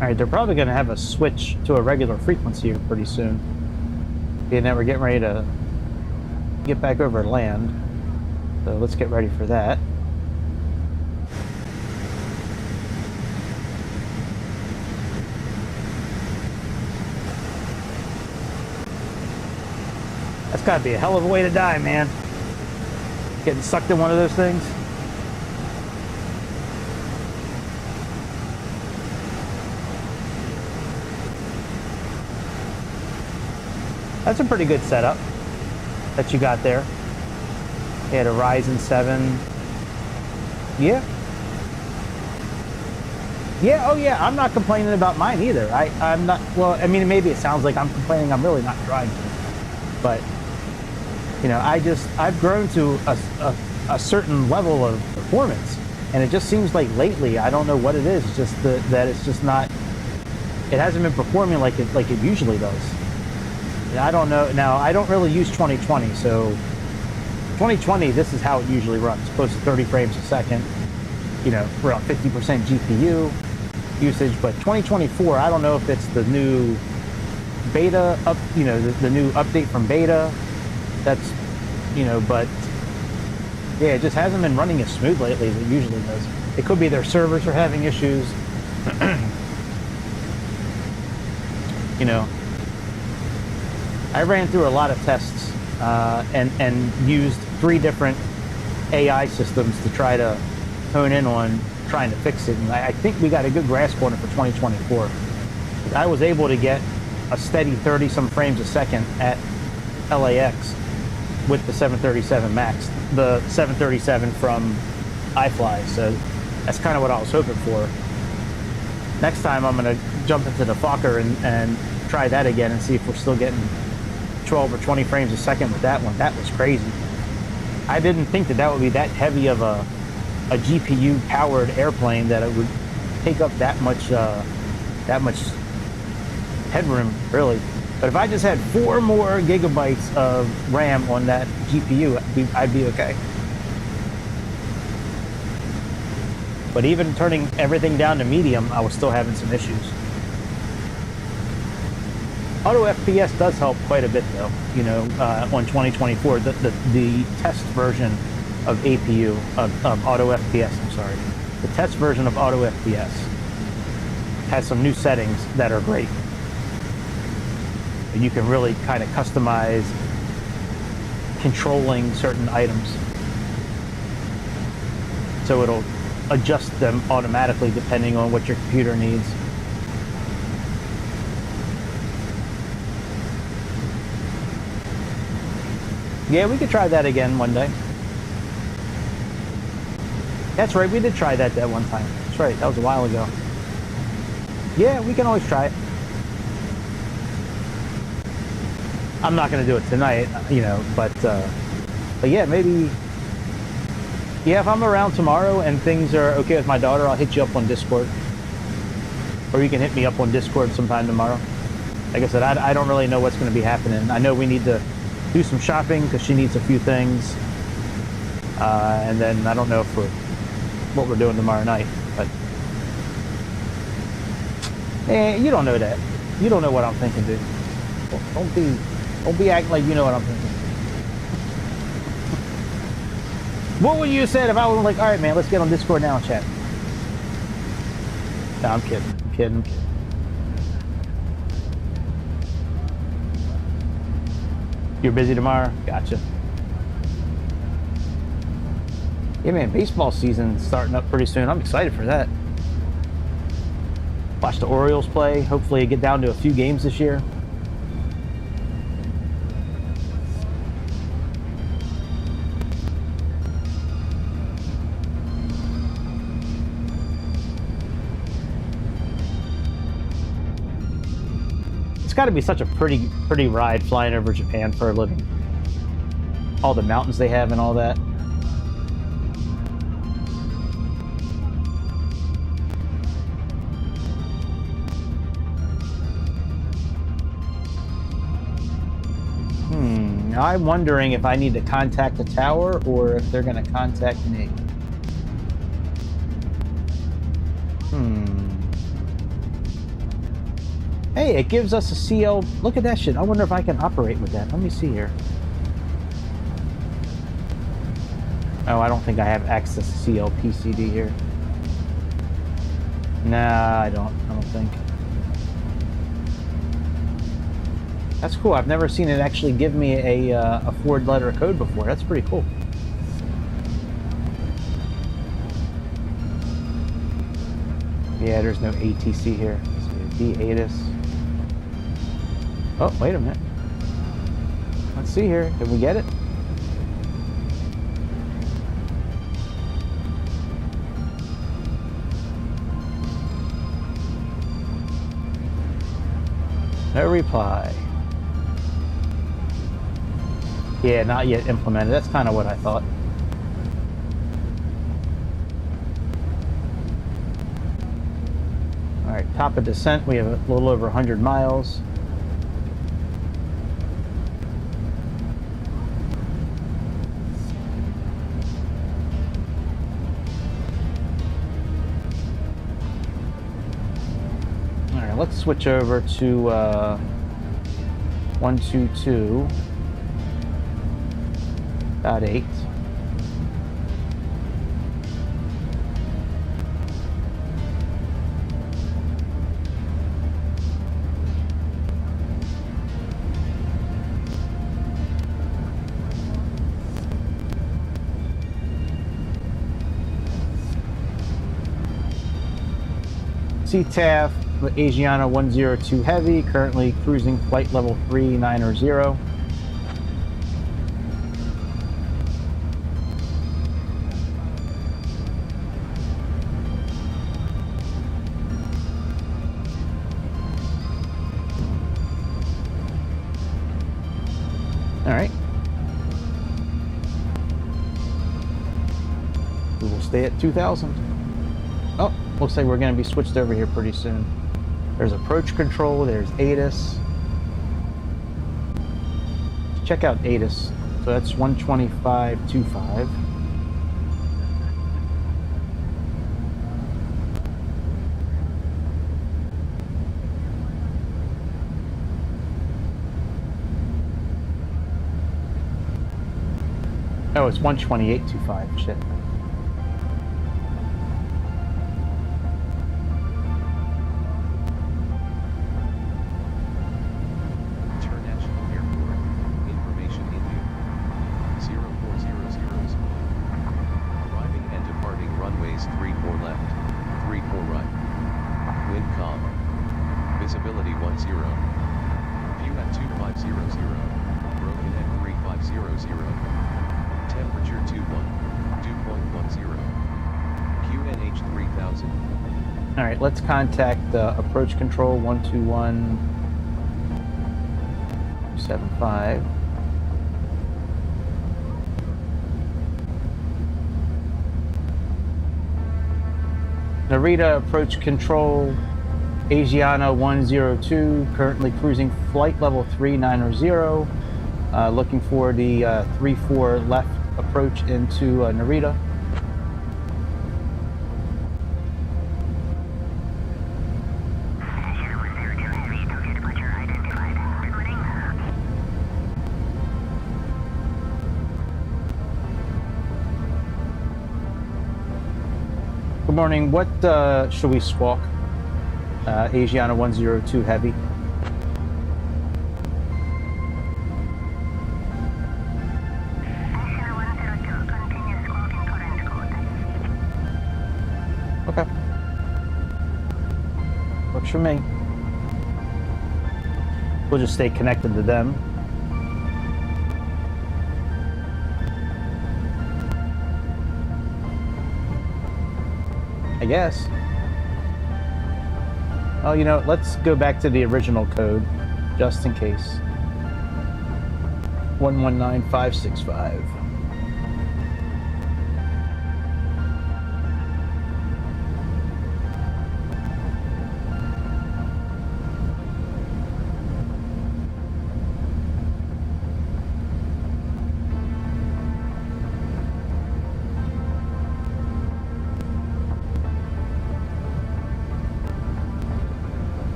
All right, they're probably going to have a switch to a regular frequency pretty soon. Being that we're getting ready to get back over land. So let's get ready for that. That's got to be a hell of a way to die, man. Getting sucked in one of those things. That's a pretty good setup that you got there. You had a Ryzen 7. Yeah. Yeah, oh yeah, I'm not complaining about mine either. I'm not, well, I mean, maybe it sounds like I'm complaining. I'm really not trying to. But, you know, I've grown to a certain level of performance. And it just seems like lately, I don't know what it is, just that it's just not, it hasn't been performing like it usually does. And I don't know, now I don't really use 2020, so 2020, this is how it usually runs, close to 30 frames a second, you know, around 50% GPU usage. But 2024, I don't know if it's the new beta up, you know, the new update from beta. That's, you know, but yeah, it just hasn't been running as smooth lately as it usually does. It could be their servers are having issues. You know, I ran through a lot of tests and used 3 different AI systems to try to hone in on trying to fix it. And I think we got a good grasp on it for 2024. I was able to get a steady 30-some frames a second at LAX with the 737 MAX, the 737 from iFly. So that's kind of what I was hoping for. Next time I'm going to jump into the Fokker and try that again and see if we're still getting 12 or 20 frames a second with that one. That was crazy. I didn't think that would be that heavy of a GPU powered airplane, that it would take up that much headroom, really. But if I just had 4 more gigabytes of RAM on that GPU, I'd be okay. But even turning everything down to medium, I was still having some issues. Auto FPS does help quite a bit, though. You know, on 2024, the test version of APU of Auto FPS. I'm sorry, the test version of Auto FPS has some new settings that are great. You can really kind of customize controlling certain items, so it'll adjust them automatically depending on what your computer needs. Yeah, we could try that again one day. That's right, we did try that one time. That's right, that was a while ago. Yeah, we can always try it. I'm not going to do it tonight, you know, but yeah, maybe. Yeah, if I'm around tomorrow and things are okay with my daughter, I'll hit you up on Discord. Or you can hit me up on Discord sometime tomorrow. Like I said, I don't really know what's going to be happening. I know we need to do some shopping because she needs a few things. And then I don't know what we're doing tomorrow night. But you don't know that. You don't know what I'm thinking, dude. Don't be acting like you know what I'm thinking. What would you have said if I was like, all right, man, let's get on Discord now and chat? No, I'm kidding. I'm kidding. You're busy tomorrow? Gotcha. Yeah, man, baseball season's starting up pretty soon. I'm excited for that. Watch the Orioles play. Hopefully get down to a few games this year. It's got to be such a pretty ride flying over Japan for a living. All the mountains they have and all that. I'm wondering if I need to contact the tower or if they're going to contact me. Hey, it gives us a CL. Look at that shit. I wonder if I can operate with that. Let me see here. Oh, I don't think I have access to CL PCD here. Nah, I don't think. That's cool. I've never seen it actually give me a 4-letter code before. That's pretty cool. Yeah, there's no ATC here. The ATIS. Oh, wait a minute. Let's see here. Did we get it? No reply. Yeah, not yet implemented. That's kind of what I thought. All right, top of descent. We have a little over 100 miles. All right, let's switch over to 122.8. CTAF, Asiana 102 Heavy, currently cruising flight level 390. All right. We will stay at 2,000. Oh, looks like we're going to be switched over here pretty soon. There's approach control, there's ATIS. Check out ATIS. So that's 125.25. Oh, it's 128.25. Shit. International Airport. Information India. 0400. Arriving and departing runways 34 left, 34 right. Wind calm. Visibility 10. View at 2500. Broken at 3500. Temperature 2.10. QNH 3000. All right, let's contact approach control 121.75. Narita approach control Asiana 102, currently cruising flight level 390. Looking for the 34 left approach into Narita. Good morning. What should we squawk? Asiana 102 Heavy. Okay. Works for me. We'll just stay connected to them. I guess. Oh, you know, let's go back to the original code, just in case. 119565.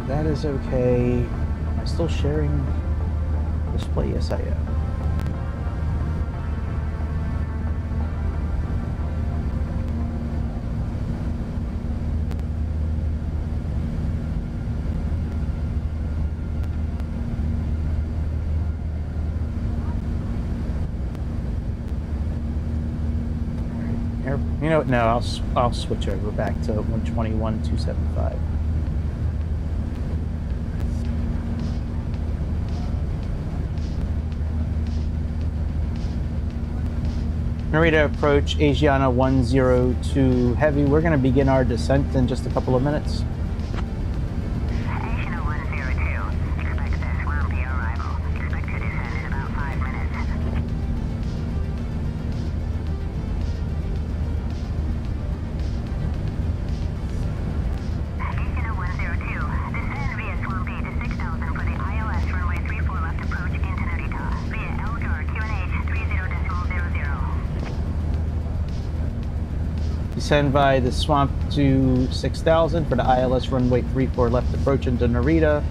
That is okay. Am I still sharing display? Yes, I am. You know what? No, I'll switch over back to 121.275. Narita approach, Asiana 102 Heavy. We're going to begin our descent in just a couple of minutes. Asiana 102, expect a swampy arrival. Expect to descend in about 5 minutes. Asiana 102, descend via swampy to 6000 for the ILS runway 34 left approach into Narita via Elgar QNH 30.00. Descend by the swamp to 6000 for the ILS runway 34 left approach into Narita.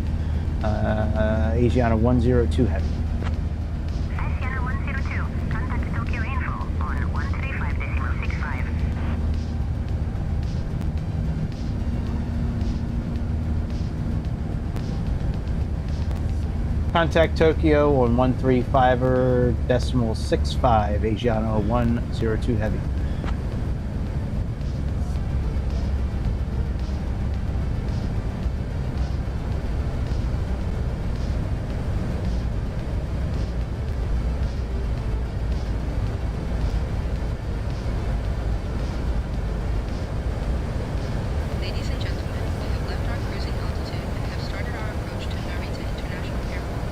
Asiana 102 Heavy. Asiana 102, contact Tokyo info on 135.65. Contact Tokyo on 135.65, Asiana 102 Heavy. Ladies and gentlemen, we have left our cruising altitude and have started our approach to Narita International Airport.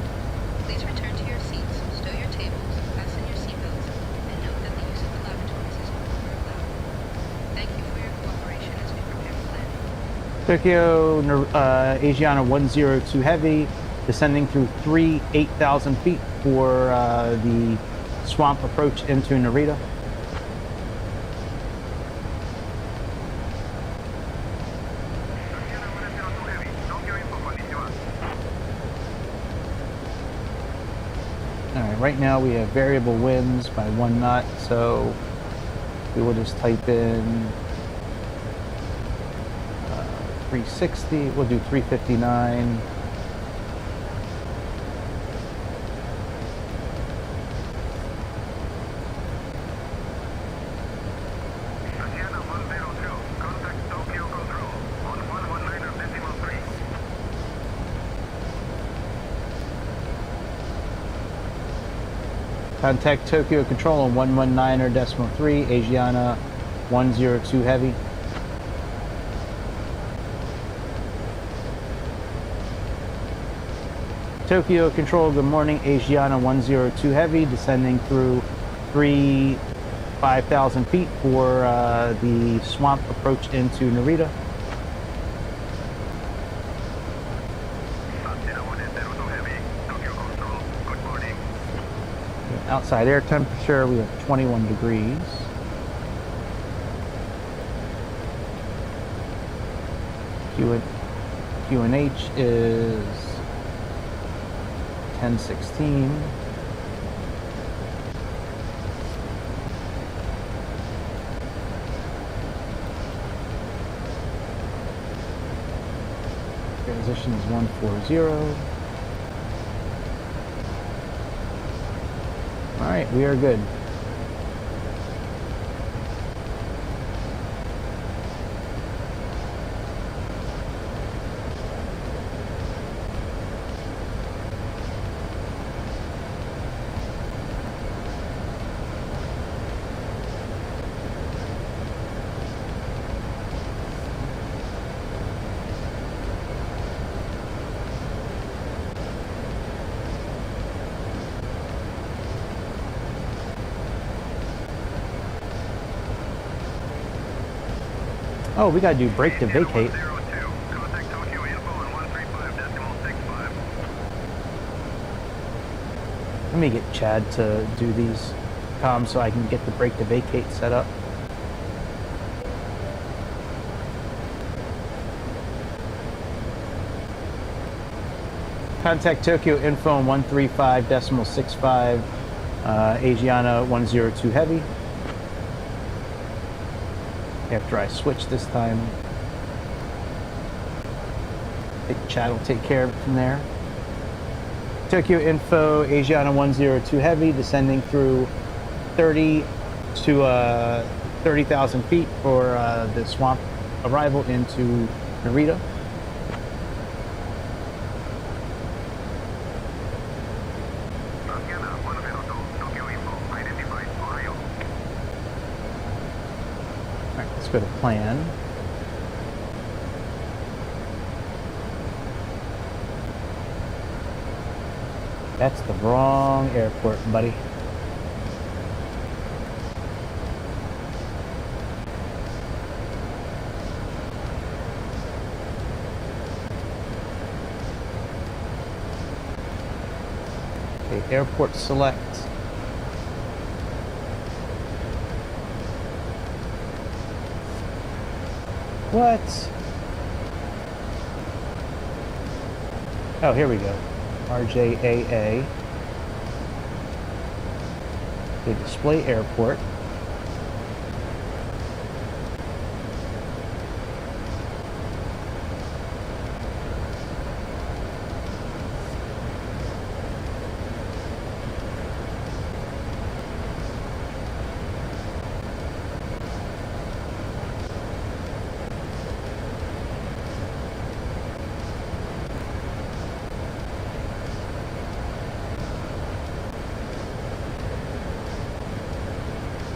Please return to your seats, stow your tables, fasten your seatbelts, and note that the use of the lavatories is no longer allowed. Thank you for your cooperation as we prepare for landing. Tokyo, Asiana 102 Heavy, descending through 8,000 feet for the swamp approach into Narita. Asiana 102 heavy, Tokyo info, konnichiwa. Alright, right now we have variable winds by 1 knot, so we will just type in 360, we'll do 359. Asiana 102, contact Tokyo control on 119.3. Contact Tokyo Control on 119.3, Asiana 102 Heavy. Tokyo Control, good morning, Asiana 102 Heavy, descending through 5,000 feet for the swamp approach into Narita. Asiana 102 heavy, Tokyo control, good morning. Outside air temperature, we have 21 degrees. QNH is 1016. Transition is 140. All right, we are good. Oh, we gotta do break to vacate. Contact Tokyo info on 135.65. Let me get Chad to do these comms so I can get the break to vacate set up. Contact Tokyo info on 135.65, Asiana 102 Heavy. After I switch this time, I think Chad will take care of it from there. Tokyo info, Asiana 102 Heavy, descending through 30,000 feet for the swamp arrival into Narita. Asiana 102, Tokyo info, identified Ohio. go to plan. That's the wrong airport, buddy. Okay, airport select. What? Oh, here we go. RJAA. Okay, display airport.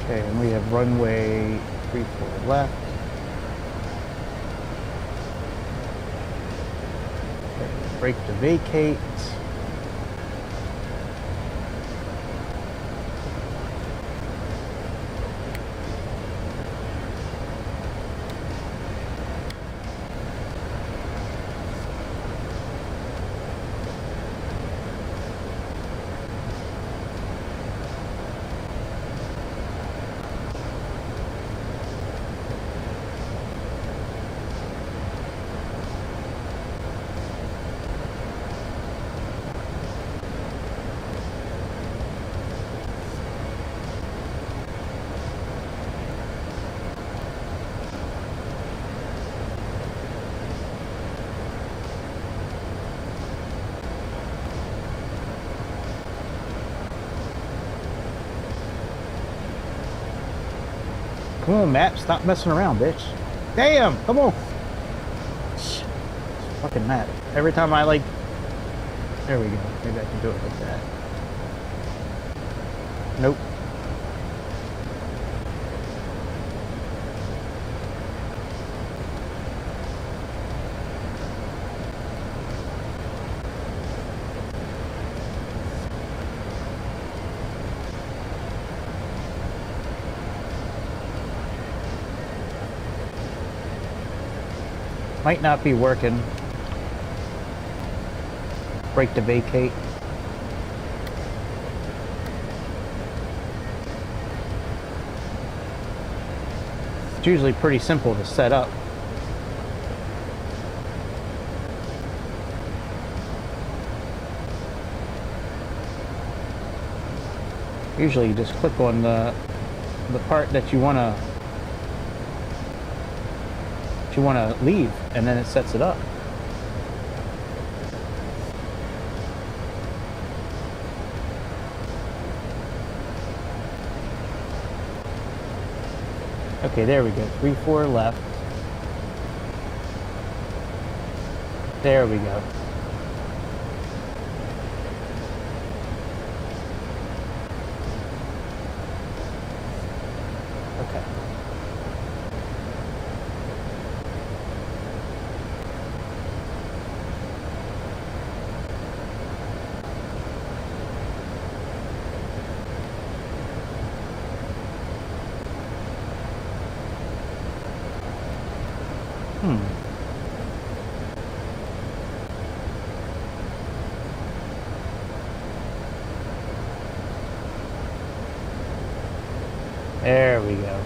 Okay, and we have runway 34 left. Okay, brake to vacate. Come on, Matt. Stop messing around, bitch. Damn! Come on! Fucking Matt. Every time I, like... There we go. Maybe I can do it like that. Nope. Might not be working. Brake to vacate. It's usually pretty simple to set up. Usually you just click on the part that you want to leave, and then it sets it up. Okay, there we go. 3-4 left. There we go. Okay. There we go.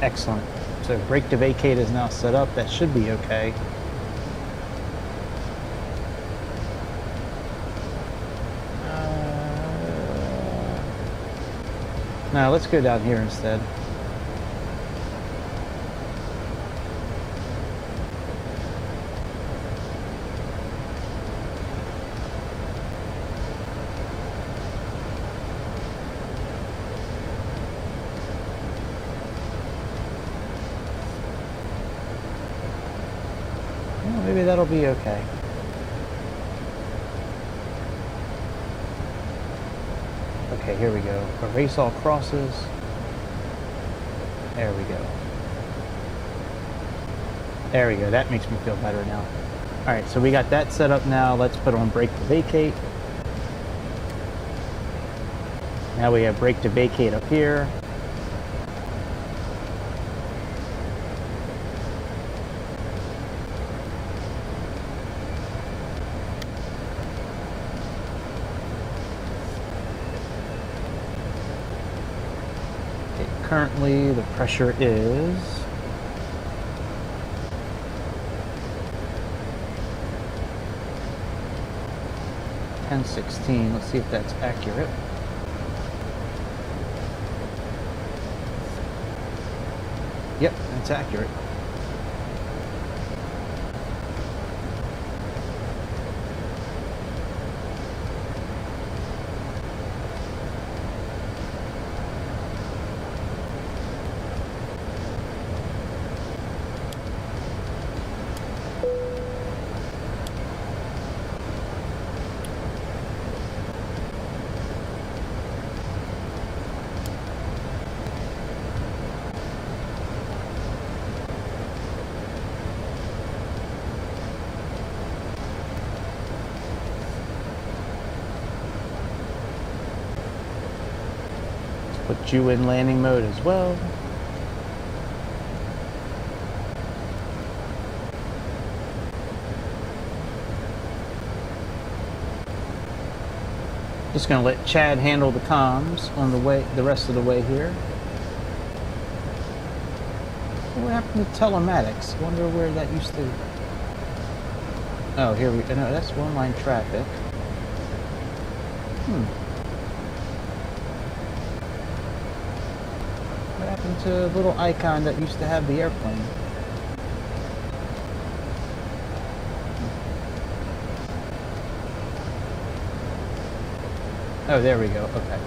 Excellent. So brake to vacate is now set up. That should be okay. Now let's go down here instead. maybe that'll be okay. Okay, here we go. Erase all crosses. There we go. There we go. That makes me feel better now. Alright, so we got that set up now. Let's put on brake to vacate. Now we have brake to vacate up here. Okay, currently the pressure is 1016. Let's see if that's accurate. Yep, that's accurate. Put you in landing mode as well. Just gonna let Chad handle the comms on the way, the rest of the way here. What happened to telematics? Wonder where that used to. Oh, here we go. No, that's one line traffic. What happened to the little icon that used to have the airplane? Oh, there we go. Okay.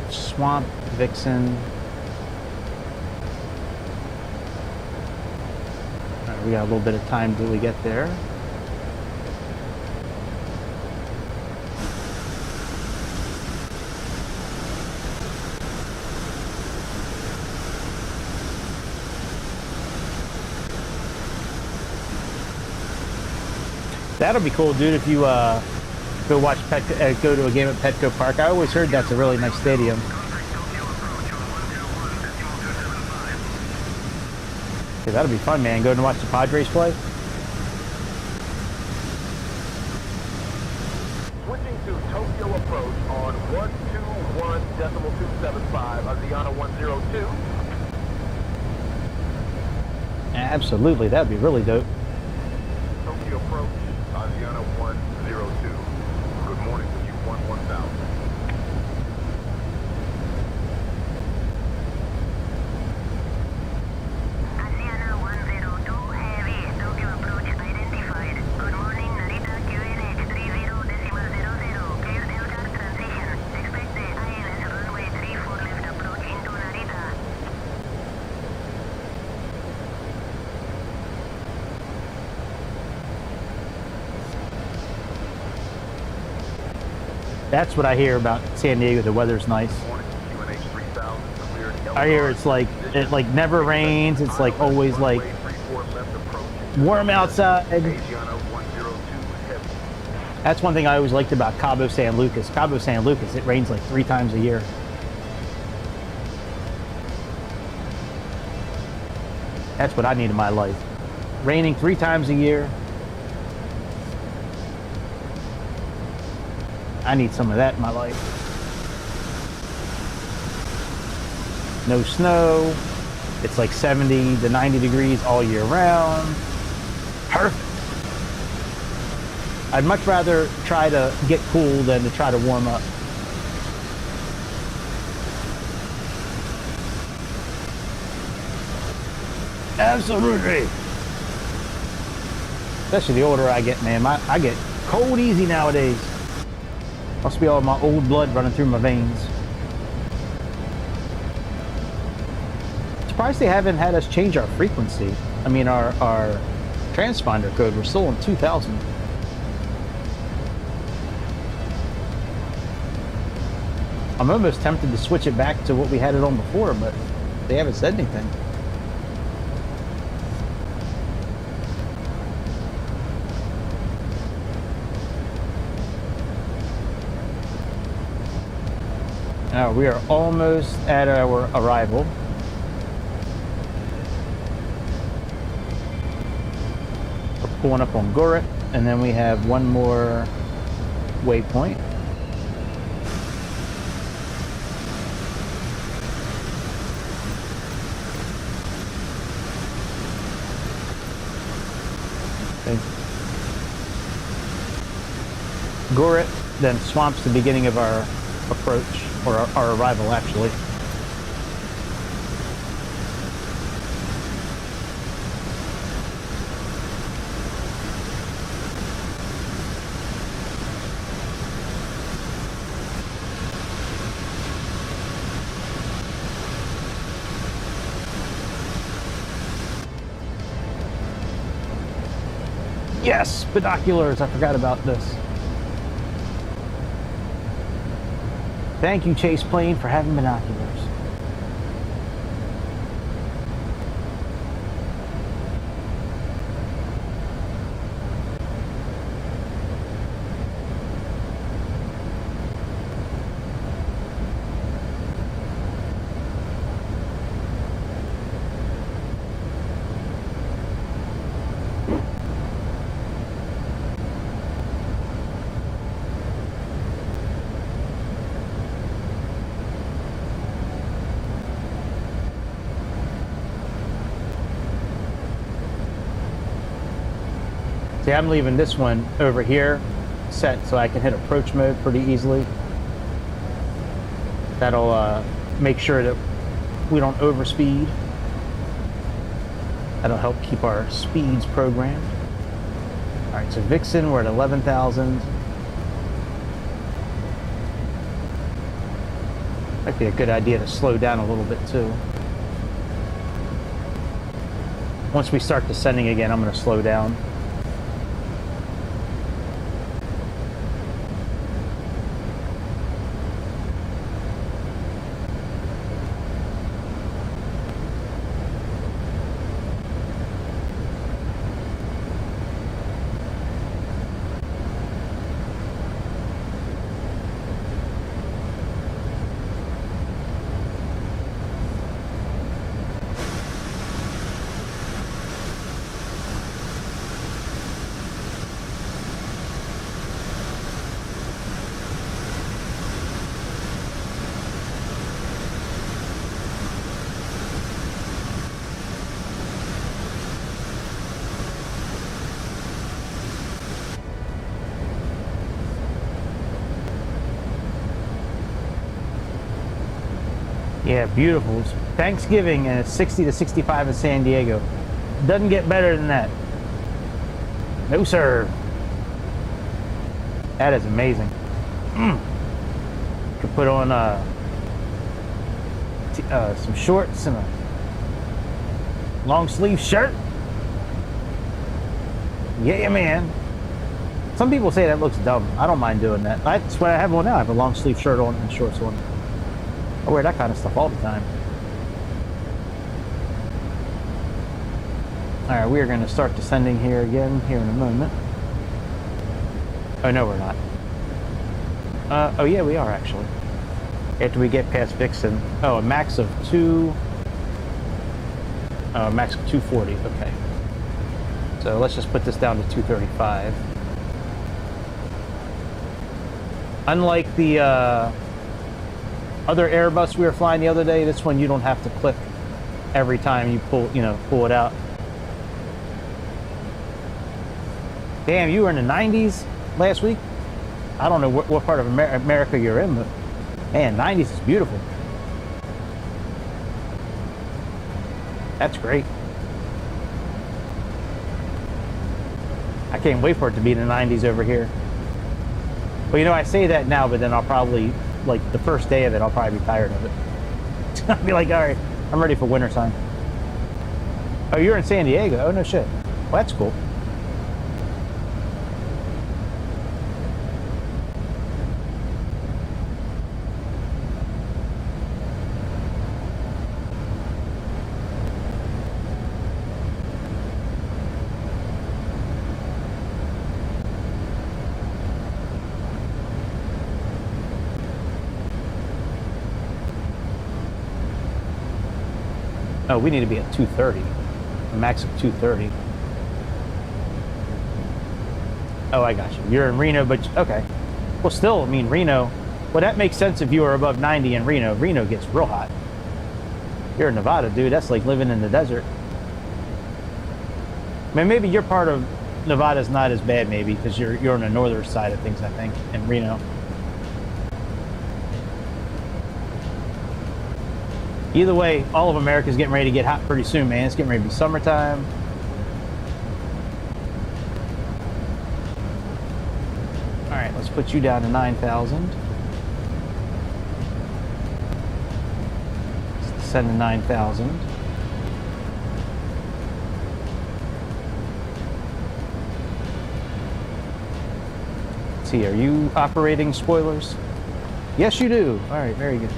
Swamp, Vixen. Alright, we got a little bit of time till we get there. That'll be cool, dude, if you go watch go to a game at Petco Park. I always heard that's a really nice stadium. Okay, that'll be fun, man. Going to watch the Padres play. Switching to Tokyo approach on 121.275, Asiana 102. Absolutely, that'd be really dope. Tokyo approach, Asiana 102. Good morning to you, 1000. Asiana 102 heavy, Tokyo approach identified. Good morning, Narita QNH 30.00. Clear Delta transition. Expect the ILS runway 34 left approach into Narita. That's what I hear about San Diego. The weather's nice. I hear it's like it never rains. It's like always like warm outside. That's one thing I always liked about Cabo San Lucas. Cabo San Lucas, it rains like 3 times a year. That's what I need in my life. Raining 3 times a year. I need some of that in my life. No snow. It's like 70 to 90 degrees all year round. Perfect. I'd much rather try to get cool than to try to warm up. Absolutely. Especially the older I get, man. I get cold easy nowadays. Must be all my old blood running through my veins. Surprised they haven't had us change our frequency. I mean, our transponder code. We're still on 2000. I'm almost tempted to switch it back to what we had it on before, but they haven't said anything. Now we are almost at our arrival. We're pulling up on Gorit, and then we have one more waypoint. Okay. Gorit, then swamp's the beginning of our approach, or our arrival actually. Yes, binoculars, I forgot about this. Thank you, Chase Plane, for having binoculars. See, I'm leaving this one over here set so I can hit approach mode pretty easily. That'll make sure that we don't overspeed. That'll help keep our speeds programmed. All right, so Vixen, we're at 11,000. Might be a good idea to slow down a little bit too. Once we start descending again, I'm going to slow down. Yeah, beautiful. It's Thanksgiving and it's 60 to 65 in San Diego. Doesn't get better than that. No, sir. That is amazing. Could put on some shorts and a long sleeve shirt. Yeah, man. Some people say that looks dumb. I don't mind doing that. That's what I have on now. I have a long sleeve shirt on and shorts on. I wear that kind of stuff all the time. All right, we are going to start descending here again here in a moment. Oh, no, we're not. Oh, yeah, we are actually. After we get past Vixen. Oh, a max of 240. Okay. So let's just put this down to 235. Unlike the other Airbus we were flying the other day, this one you don't have to click every time you pull it out. Damn, you were in the 90s last week? I don't know what part of America you're in, but man, 90s is beautiful. That's great. I can't wait for it to be in the 90s over here. But you know, I say that now, but then I'll probably, like, the first day of it, I'll probably be tired of it. I'll be like, all right, I'm ready for winter time. Oh, you're in San Diego? Oh, no shit. Well, that's cool. Oh, we need to be at 230. A max of 230. Oh, I got you. You're in Reno, but okay. Well, still, I mean, Reno. Well, that makes sense if you are above 90 in Reno. Reno gets real hot. You're in Nevada, dude. That's like living in the desert. I mean, maybe your part of Nevada's not as bad, maybe, because you're on the northern side of things, I think, in Reno. Either way, all of America's getting ready to get hot pretty soon, man. It's getting ready to be summertime. All right, let's put you down to 9,000. Let's descend to 9,000. Let's see, are you operating spoilers? Yes, you do. All right, very good.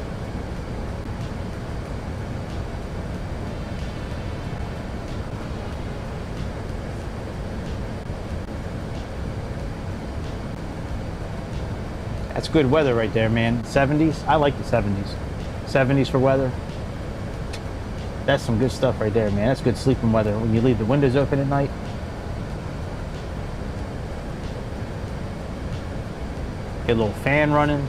That's good weather right there, man. 70s. I like the 70s. 70s for weather. That's some good stuff right there, man. That's good sleeping weather when you leave the windows open at night. Get a little fan running.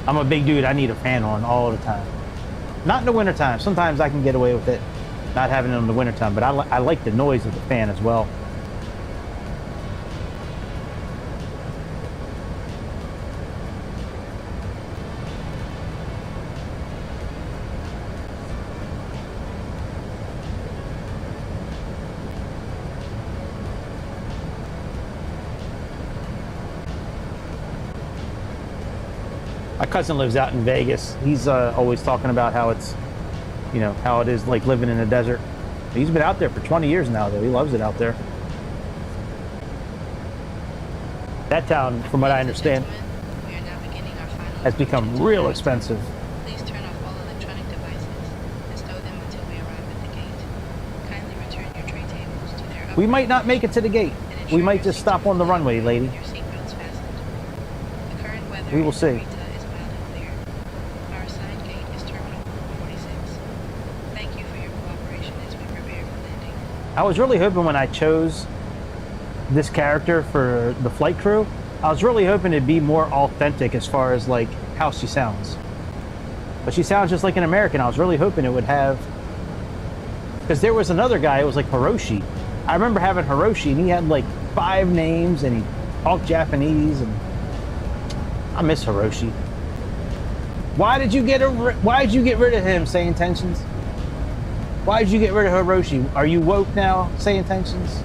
I'm a big dude. I need a fan on all the time. Not in the wintertime. Sometimes I can get away with it not having it in the wintertime, but I like the noise of the fan as well. My cousin lives out in Vegas. He's always talking about how it's, you know, how it is like living in the desert. He's been out there for 20 years now, though. He loves it out there. That town, from what I understand, has become real expensive. Please turn off all electronic devices and stow them until we arrive at the gate. Kindly return your tray tables to their We might not make it to the gate. We might just stop on the runway, lady. Your seatbelts fastened. The current weather We will see. in Narita is mild and clear. Our assigned gate is Terminal 46. Thank you for your cooperation as we prepare for landing. I was really hoping when I chose this character for the flight crew, I was really hoping it'd be more authentic as far as like how she sounds. But she sounds just like an American. I was really hoping it would have, because there was another guy, it was like Hiroshi. I remember having Hiroshi and he had like 5 names and he talked Japanese, and I miss Hiroshi. Why did you get rid of him, SayIntentions? Why did you get rid of Hiroshi? Are you woke now, SayIntentions?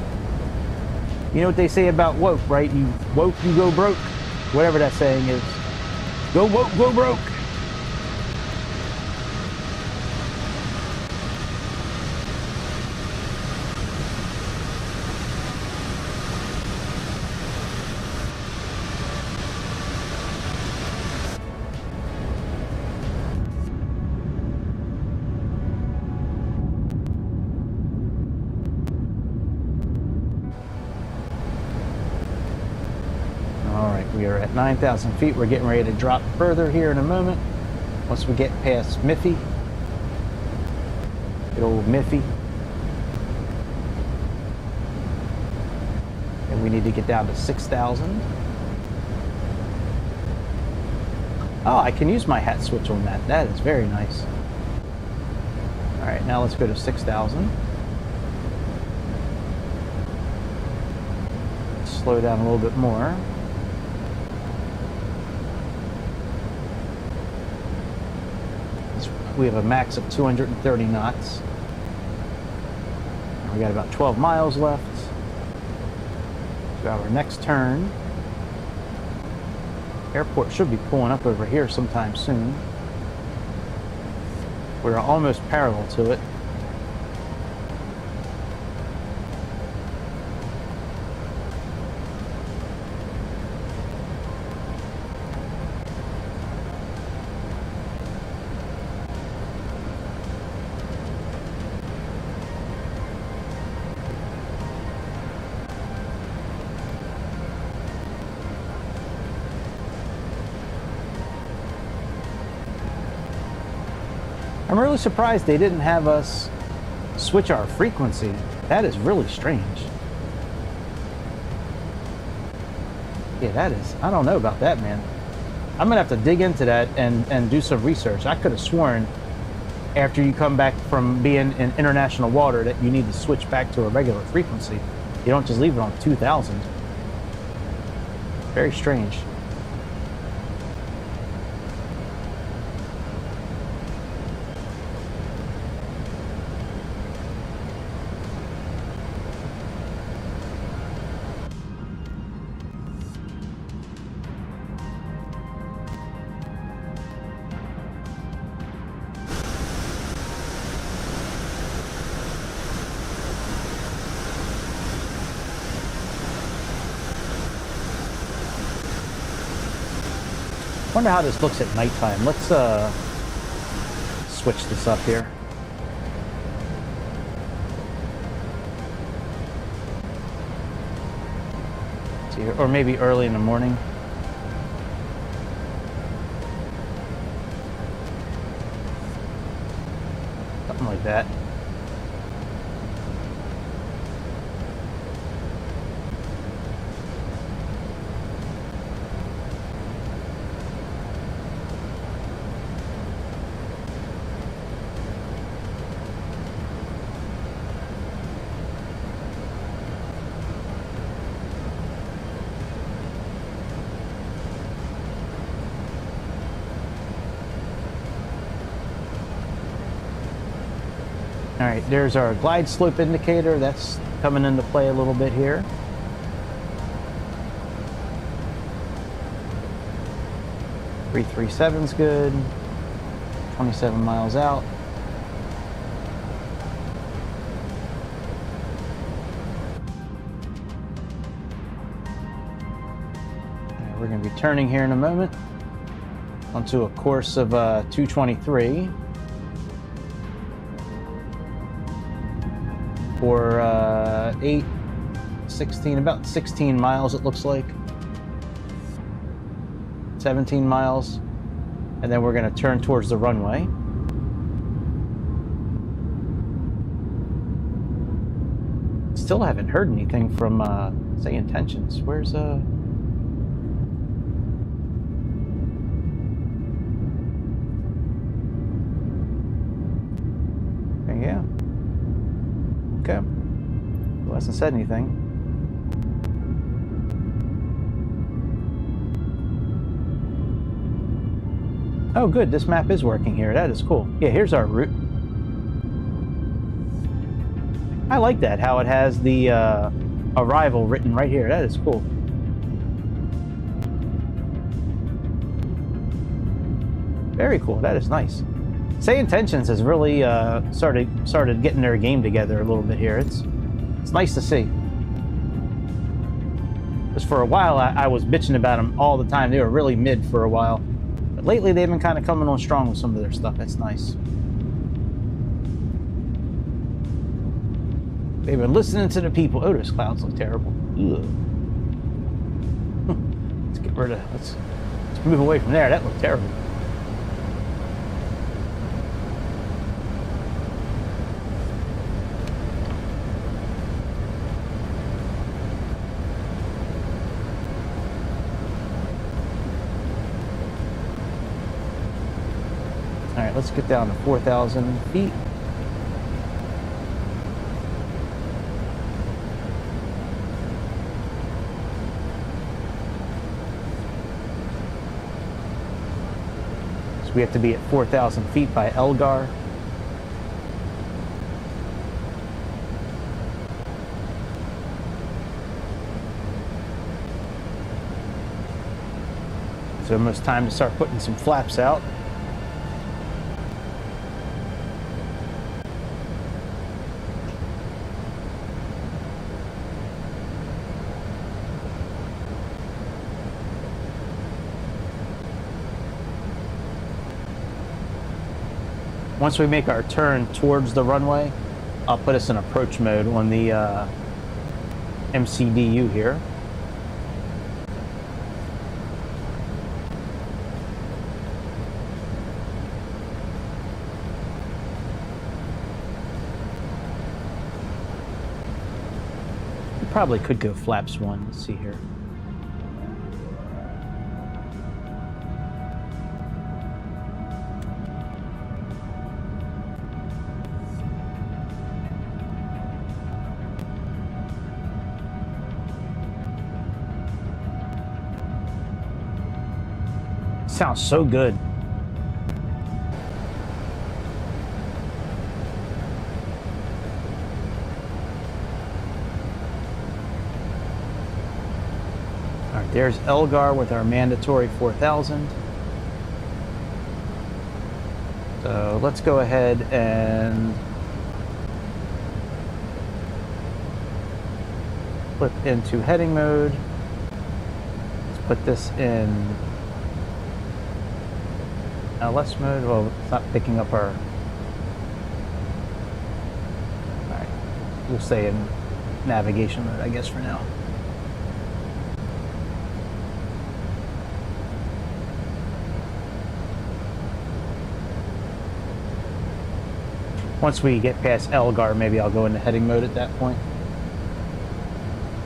You know what they say about woke, right? You woke, you go broke. Whatever that saying is. Go woke, go broke. We are at 9,000 feet. We're getting ready to drop further here in a moment. Once we get past Miffy. Good old Miffy. And we need to get down to 6,000. Oh, I can use my hat switch on that. That is very nice. All right, now let's go to 6,000. Slow down a little bit more. We have a max of 230 knots. We got about 12 miles left. So our next turn. Airport should be pulling up over here sometime soon. We're almost parallel to it. I'm really surprised they didn't have us switch our frequency. That is really strange. Yeah, that is, I don't know about that, man. I'm gonna have to dig into that and do some research. I could have sworn after you come back from being in international water that you need to switch back to a regular frequency. You don't just leave it on 2000. Very strange. Wonder how this looks at nighttime. Let's switch this up here. See, or maybe early in the morning. Something like that. All right, there's our glide slope indicator. That's coming into play a little bit here. .337's good. 27 miles out. We're going to be turning here in a moment onto a course of 223. For about 16 miles it looks like. 17 miles. And then we're going to turn towards the runway. Still haven't heard anything from SayIntentions. Where's yeah. Okay. Well, hasn't said anything. Oh, good. This map is working here. That is cool. Yeah, here's our route. I like that, how it has the arrival written right here. That is cool. Very cool. That is nice. SayIntentions has really started getting their game together a little bit here. It's nice to see. Because for a while I was bitching about them all the time. They were really mid for a while. But lately they've been kind of coming on strong with some of their stuff. That's nice. They've been listening to the people. Oh, those clouds look terrible. Ugh. Let's get rid of. Let's move away from there. That looked terrible. All right, let's get down to 4,000 feet. So we have to be at 4,000 feet by Elgar. It's almost time to start putting some flaps out. Once we make our turn towards the runway, I'll put us in approach mode on the MCDU here. We probably could go flaps 1. Let's see here. Sounds so good. All right, there's Elgar with our mandatory 4,000. So let's go ahead and flip into heading mode. Let's put this in LS mode. Well, it's not picking up our... Alright, we'll stay in navigation mode, I guess, for now. Once we get past Elgar, maybe I'll go into heading mode at that point.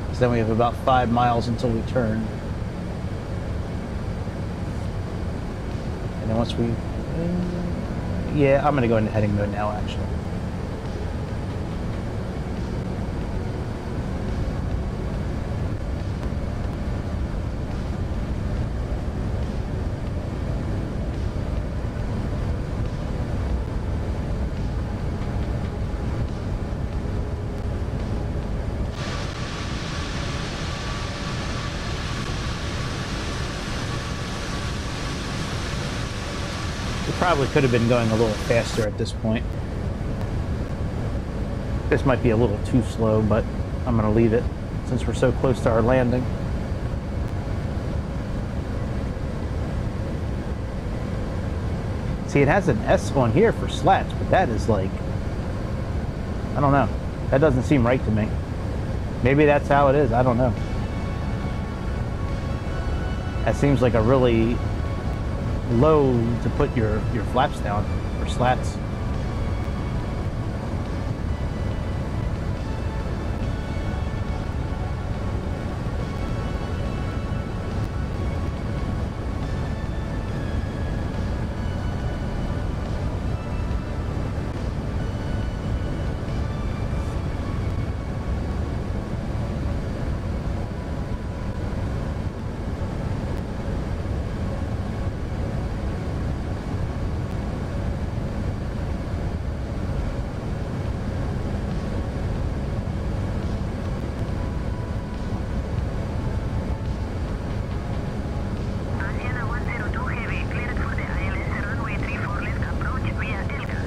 Because then we have about 5 miles until we turn. And then once we... yeah, I'm going to go into heading mode now, actually. Probably could have been going a little faster at this point. This might be a little too slow, but I'm going to leave it since we're so close to our landing. See, it has an S on here for slats, but that is like, I don't know. That doesn't seem right to me. Maybe that's how it is. I don't know. That seems like a really low to put your flaps down for slats. Asiana 102 Heavy, cleared for the ILS runway 34 left approach via Elgar.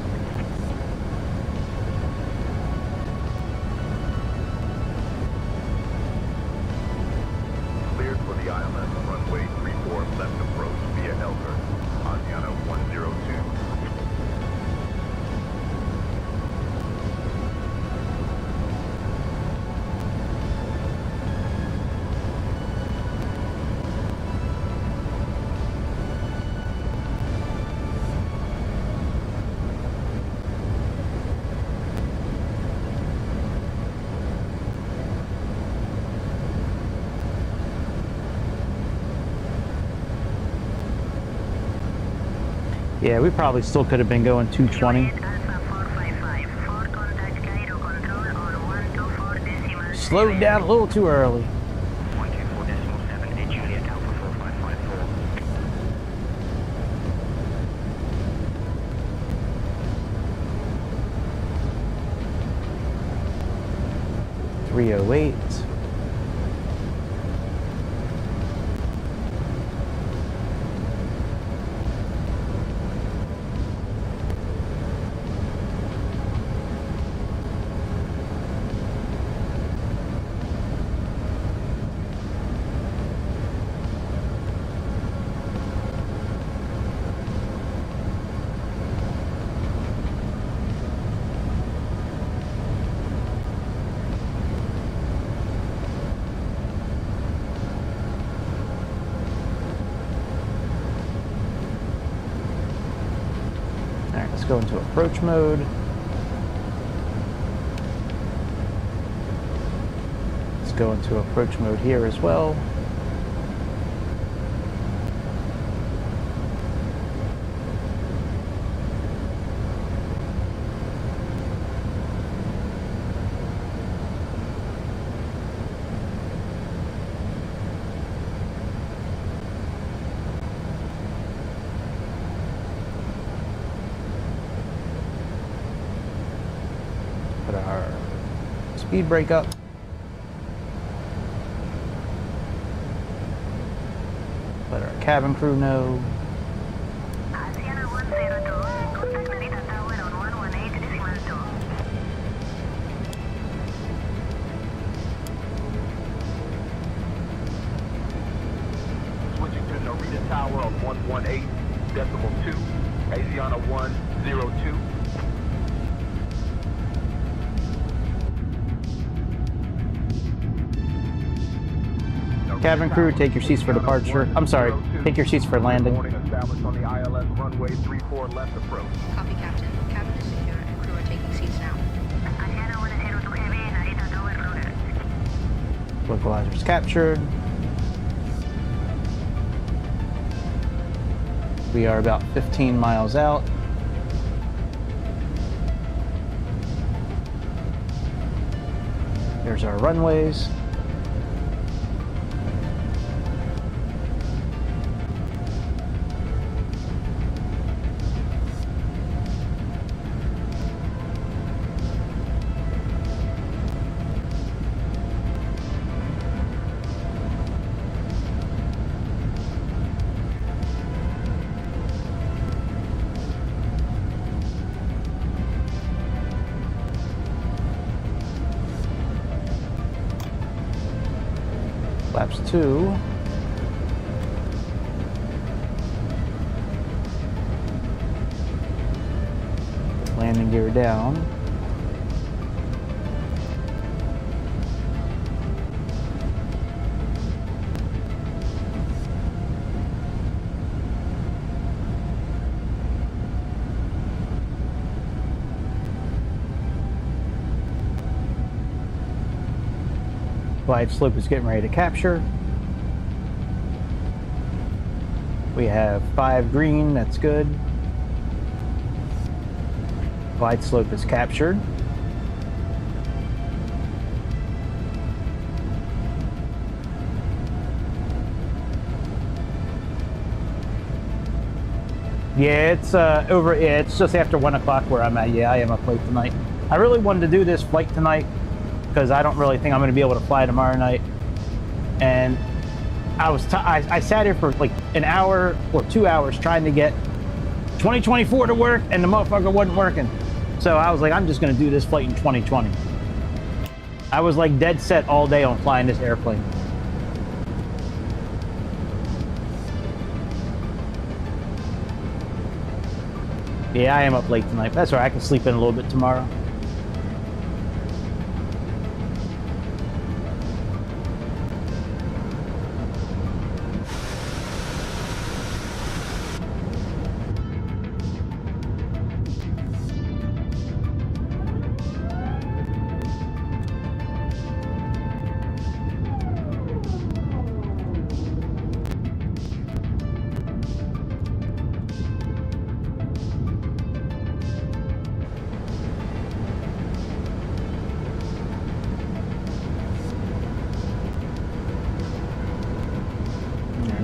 Cleared for the ILS runway 34 left approach via Elgar. Asiana 102. Yeah, we probably still could have been going 220. Alpha 455, for contact gyro control on 124 decimal. Slowed down a little too early. 124.7, Ed Juliet Alpha 4554. 308. go into approach mode. Let's go into approach mode here as well. Put our speed brake up. Let our cabin crew know. Asiana 102, contact Narita Tower on 118.2. Switching to Narita Tower on 118.2. Asiana 102. Cabin crew, take your seats for departure. I'm sorry, take your seats for landing. Established on the ILS runway 34 left approach. Copy, Captain. Cabin is secure and crew are taking seats now. Asiana 102 heavy, Narita Tower routed. Localizers captured. We are about 15 miles out. There's our runways. Flaps 2. Landing gear down. Glide slope is getting ready to capture. We have 5 green, that's good. Glide slope is captured. Yeah, it's over. Yeah, it's just after 1 o'clock where I'm at. Yeah, I am up late tonight. I really wanted to do this flight tonight because I don't really think I'm going to be able to fly tomorrow night. And I sat here for like an hour or 2 hours trying to get 2024 to work, and the motherfucker wasn't working. So I was like, I'm just going to do this flight in 2020. I was like dead set all day on flying this airplane. Yeah, I am up late tonight. That's all right. I can sleep in a little bit tomorrow.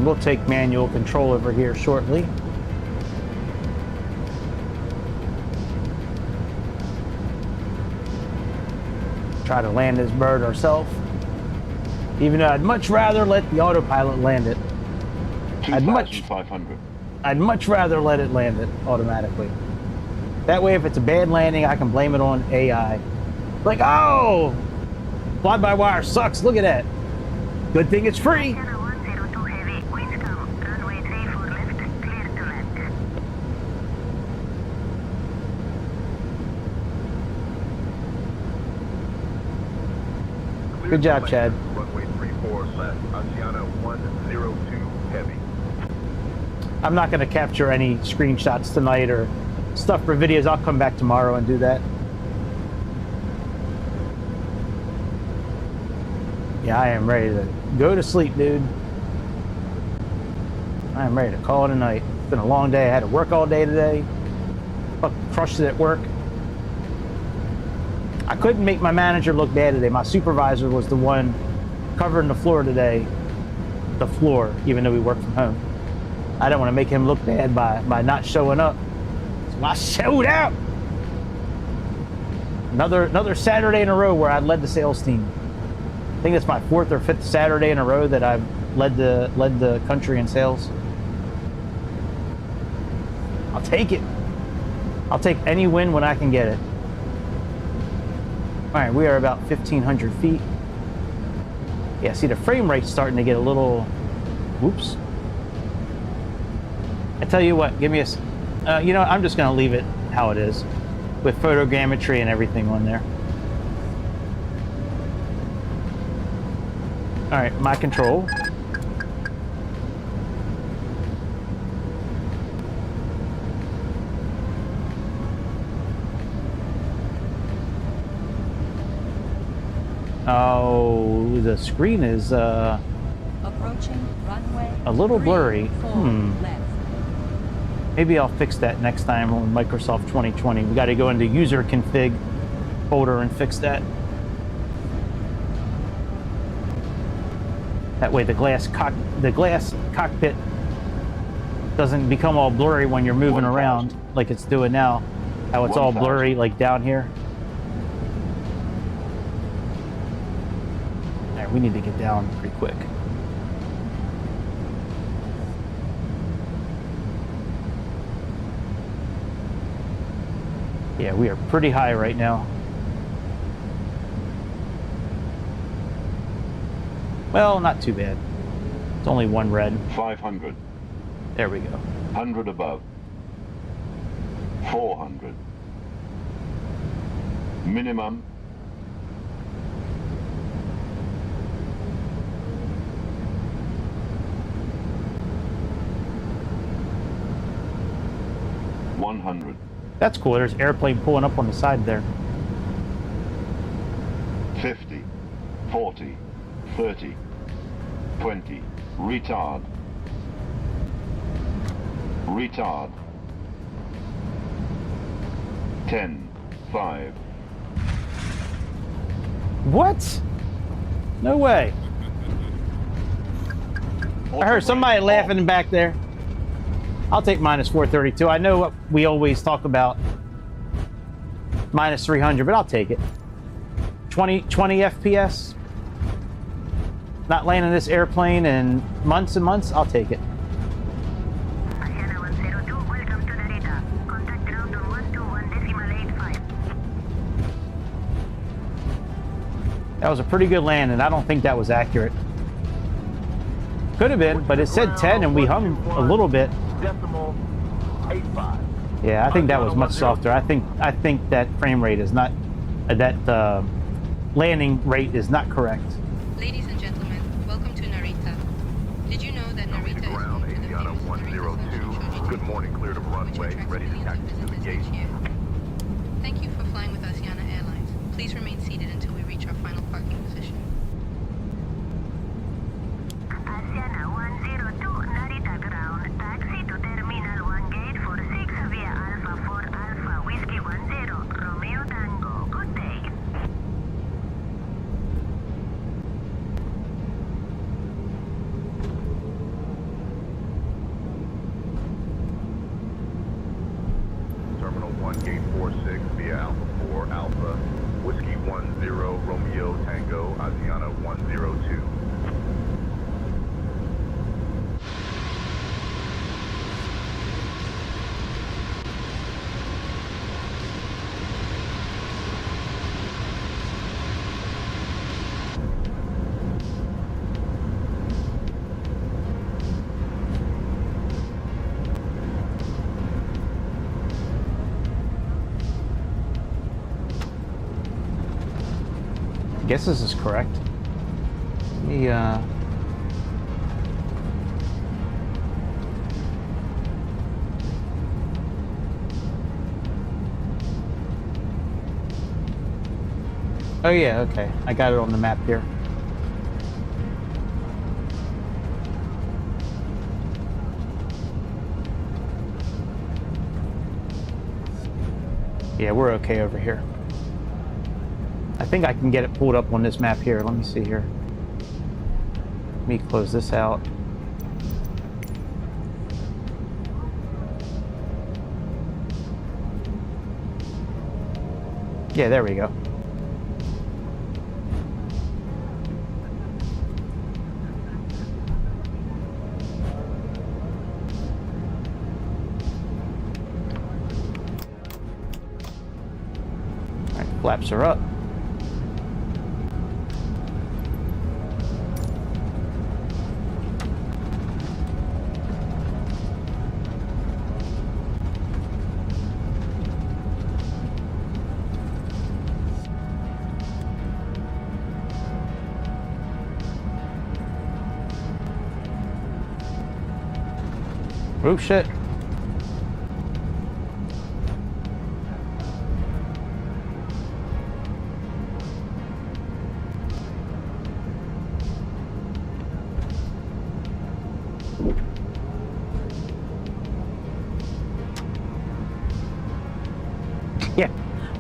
We'll take manual control over here shortly. Try to land this bird ourselves. Even though I'd much rather let the autopilot land it. I'd much rather let it land it automatically. That way if it's a bad landing, I can blame it on AI. Like, oh, fly-by-wire sucks, look at that. Good thing it's free. Good job, Chad. Runway 34 left, Asiana 102 heavy. I'm not going to capture any screenshots tonight or stuff for videos. I'll come back tomorrow and do that. Yeah, I am ready to go to sleep, dude. I am ready to call it a night. It's been a long day. I had to work all day today. Fucking crushed it at work. I couldn't make my manager look bad today. My supervisor was the one covering the floor today. The floor, even though we work from home. I didn't want to make him look bad by not showing up. So I showed up. Another Saturday in a row where I led the sales team. I think it's my 4th or 5th Saturday in a row that I've led the country in sales. I'll take it. I'll take any win when I can get it. All right, we are about 1,500 feet. Yeah, see the frame rate's starting to get a little. Whoops. I tell you what, give me a. You know, I'm just gonna leave it how it is, with photogrammetry and everything on there. All right, my control. Oh, the screen is Approaching runway a little 34 blurry. left. Maybe I'll fix that next time on Microsoft 2020. We got to go into user config folder and fix that. That way the glass cockpit doesn't become all blurry when you're moving around like it's doing now. How it's all blurry like down here. All right, we need to get down pretty quick. Yeah, we are pretty high right now. Well, not too bad. It's only one red. 500. There we go. 100 above. 400. Minimum. $100. That's cool. There's airplane pulling up on the side there. 50. 40. 30. 20. Retard. Retard. 10. 5. What? No way. I heard somebody laughing back there. I'll take minus 432. I know what we always talk about. Minus 300, but I'll take it. 20 FPS. Not landing this airplane in months and months. I'll take it. Asiana 102, welcome to Narita. Contact ground on 121.85. That was a pretty good land, and I don't think that was accurate. Could have been, but it said 10, and we hung a little bit. Decimal 85. Yeah, I think that was much softer. I think that frame rate is not, that landing rate is not correct. Ladies and gentlemen, welcome to Narita. Did you know that Coming Narita to is ground, home to the Asiana famous Narita 102. Sunshine Good morning, cleared of which runway, attracts ready to millions taxi of to the visitors gate. each year. Thank you for flying with Asiana Airlines. Please remain seated until we reach our final parking position. Asiana 102, Narita ground. Taxi to Terminal 1 gate for 6 via Alpha 4 Alpha Whiskey 10, Romeo Tango. Good day. Terminal 1 gate 46 via Alpha 4 Alpha Whiskey 10, Romeo Tango, Asiana 102. I guess this is correct. The Oh yeah, okay. I got it on the map here. Yeah, we're okay over here. I think I can get it pulled up on this map here. Let me see here. Let me close this out. Yeah, there we go. All right, flaps are up. Oh shit.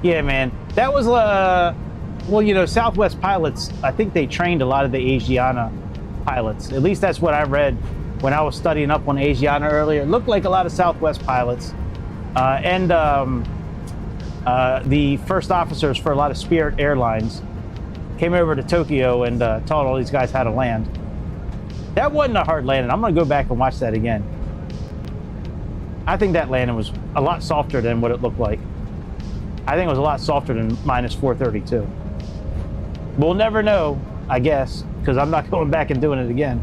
Yeah, man. That was well, you know, Southwest pilots, I think they trained a lot of the Asiana pilots. At least that's what I read when I was studying up on Asiana earlier. It looked like a lot of Southwest pilots and the first officers for a lot of Spirit Airlines came over to Tokyo and taught all these guys how to land. That wasn't a hard landing. I'm gonna go back and watch that again. I think that landing was a lot softer than what it looked like. I think it was a lot softer than minus 432. We'll never know, I guess, because I'm not going back and doing it again.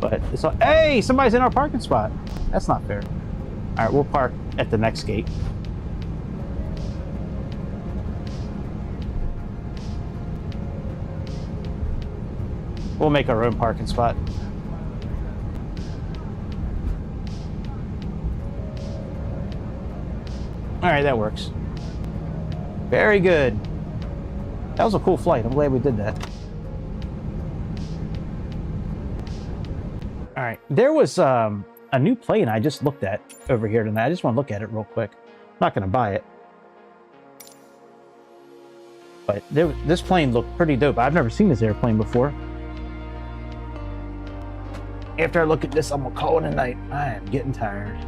But it's like, hey, somebody's in our parking spot. That's not fair. All right, we'll park at the next gate. We'll make our own parking spot. All right, that works. Very good. That was a cool flight. I'm glad we did that. All right, there was a new plane I just looked at over here tonight. I just want to look at it real quick. I'm not going to buy it. But this plane looked pretty dope. I've never seen this airplane before. After I look at this, I'm going to call it a night. I am getting tired.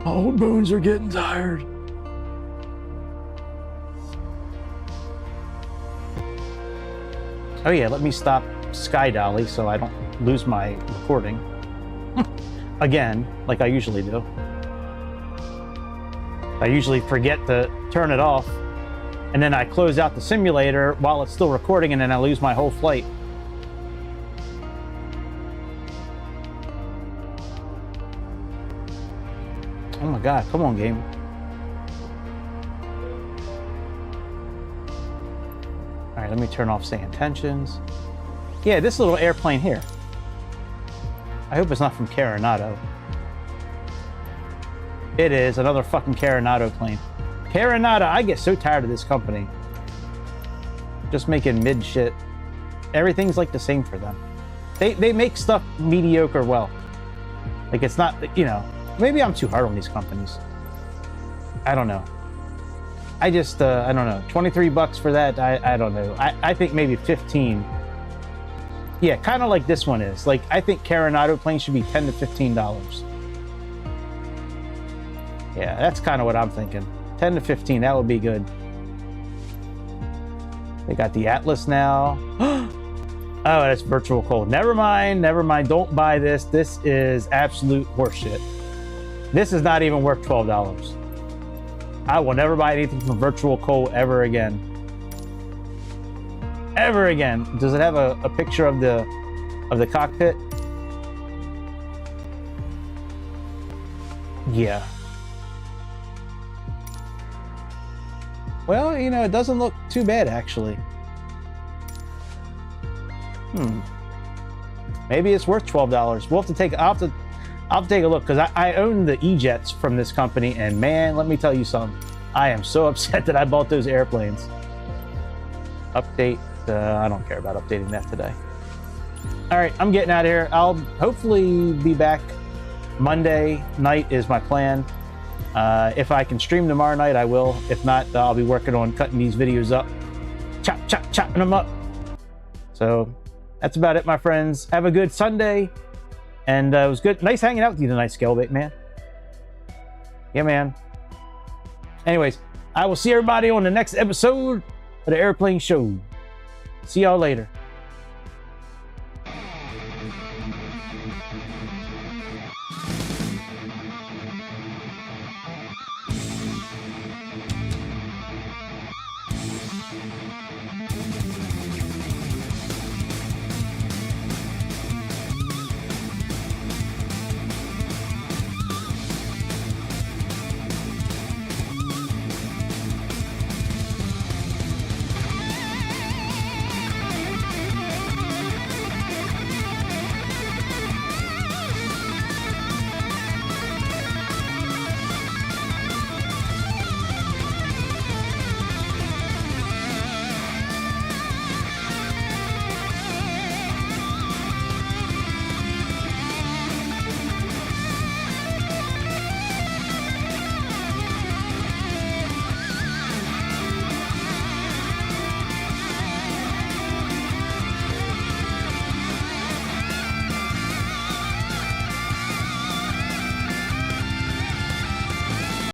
My old bones are getting tired. Oh yeah, let me stop Sky Dolly so I don't lose my recording. Again, like I usually do. I usually forget to turn it off, and then I close out the simulator while it's still recording, and then I lose my whole flight. Oh my god, come on, game. All right, let me turn off SayIntentions. Yeah, this little airplane here. I hope it's not from Carenado. It is, another fucking Carenado plane. Carenado, I get so tired of this company. Just making mid shit. Everything's like the same for them. They make stuff mediocre well. Like it's not, you know, maybe I'm too hard on these companies. I don't know. I just, I don't know. 23 bucks for that, I don't know. I think maybe 15. Yeah, kind of like this one is. Like, I think Carenado planes should be $10 to $15. Yeah, that's kind of what I'm thinking. 10 to 15, that would be good. They got the Atlas now. Oh, that's virtual cold. Never mind, never mind. Don't buy this. This is absolute horseshit. This is not even worth $12. I will never buy anything from Virtual Coal ever again. Ever again. Does it have a picture of the cockpit? Yeah. Well, you know, it doesn't look too bad actually. Maybe it's worth $12. We'll have to take. I'll have to take a look because I own the E-Jets from this company, and man, let me tell you something. I am so upset that I bought those airplanes. Update. I don't care about updating that today. All right, I'm getting out of here. I'll hopefully be back Monday night is my plan. If I can stream tomorrow night, I will. If not, I'll be working on cutting these videos up. Chopping them up. So that's about it, my friends. Have a good Sunday. And it was good. Nice hanging out with you tonight, Scalebait, man. Yeah, man. Anyways, I will see everybody on the next episode of the Airplane Show. See y'all later.